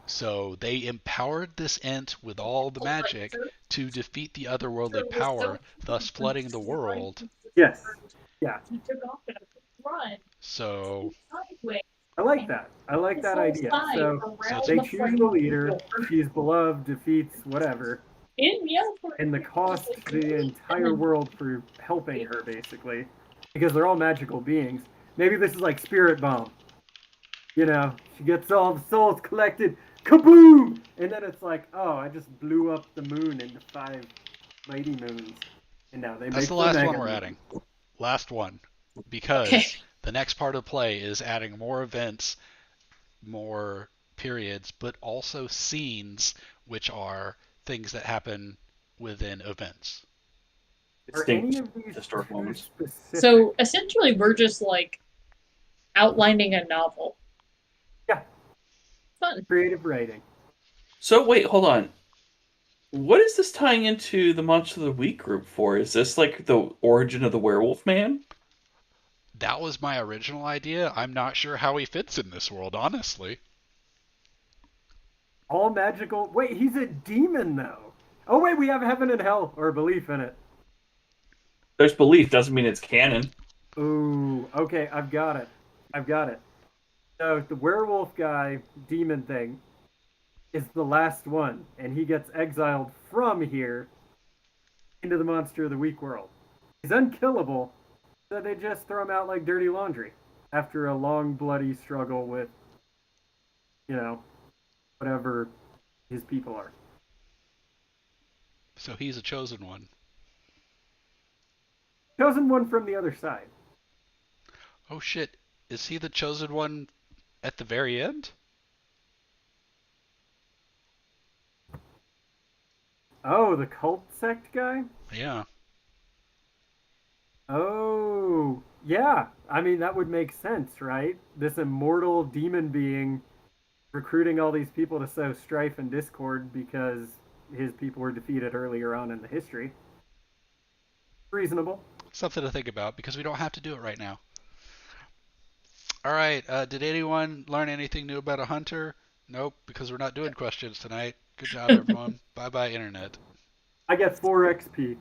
Speaker 3: So they empowered this Ent with all the magic to defeat the otherworldly power, thus flooding the world.
Speaker 1: Yes. Yeah.
Speaker 3: So
Speaker 1: I like that. I like that idea. So they choose the leader. She's beloved, defeats whatever. And the cost to the entire world for helping her, basically, because they're all magical beings. Maybe this is like Spirit Bomb. You know, she gets all the souls collected, kaboom! And then it's like, oh, I just blew up the moon into 5 mighty moons. And now they
Speaker 3: That's the last one we're adding. Last one. Because the next part of play is adding more events, more periods, but also scenes, which are things that happen within events.
Speaker 1: Are any
Speaker 4: distinct
Speaker 1: of these
Speaker 4: historic
Speaker 1: too
Speaker 4: moments.
Speaker 1: specific?
Speaker 2: So essentially, we're just like outlining a novel.
Speaker 1: Yeah.
Speaker 2: Fun.
Speaker 1: Creative writing.
Speaker 4: So wait, hold on. What is this tying into the Monster of the Week group for? Is this like the origin of the Werewolf Man?
Speaker 3: That was my original idea. I'm not sure how he fits in this world, honestly.
Speaker 1: All magical. Wait, he's a demon though. Oh wait, we have heaven and hell or belief in it.
Speaker 4: There's belief, doesn't mean it's canon.
Speaker 1: Ooh, okay, I've got it. I've got it. So the werewolf guy, demon thing, is the last one, and he gets exiled from here into the Monster of the Week world. He's unkillable, so they just throw him out like dirty laundry after a long, bloody struggle with, whatever his people are.
Speaker 3: So he's a chosen one.
Speaker 1: Chosen one from the other side.
Speaker 3: Oh shit, is he the chosen one at the very end?
Speaker 1: Oh, the cult sect guy?
Speaker 3: Yeah.
Speaker 1: Oh, yeah. I mean, that would make sense, right? This immortal demon being recruiting all these people to sow strife and discord because his people were defeated earlier on in the history. Reasonable.
Speaker 3: Something to think about because we don't have to do it right now. All right. Did anyone learn anything new about a hunter? Nope, because we're not doing questions tonight. Good job, everyone. Bye bye, internet.
Speaker 1: I get 4 XP.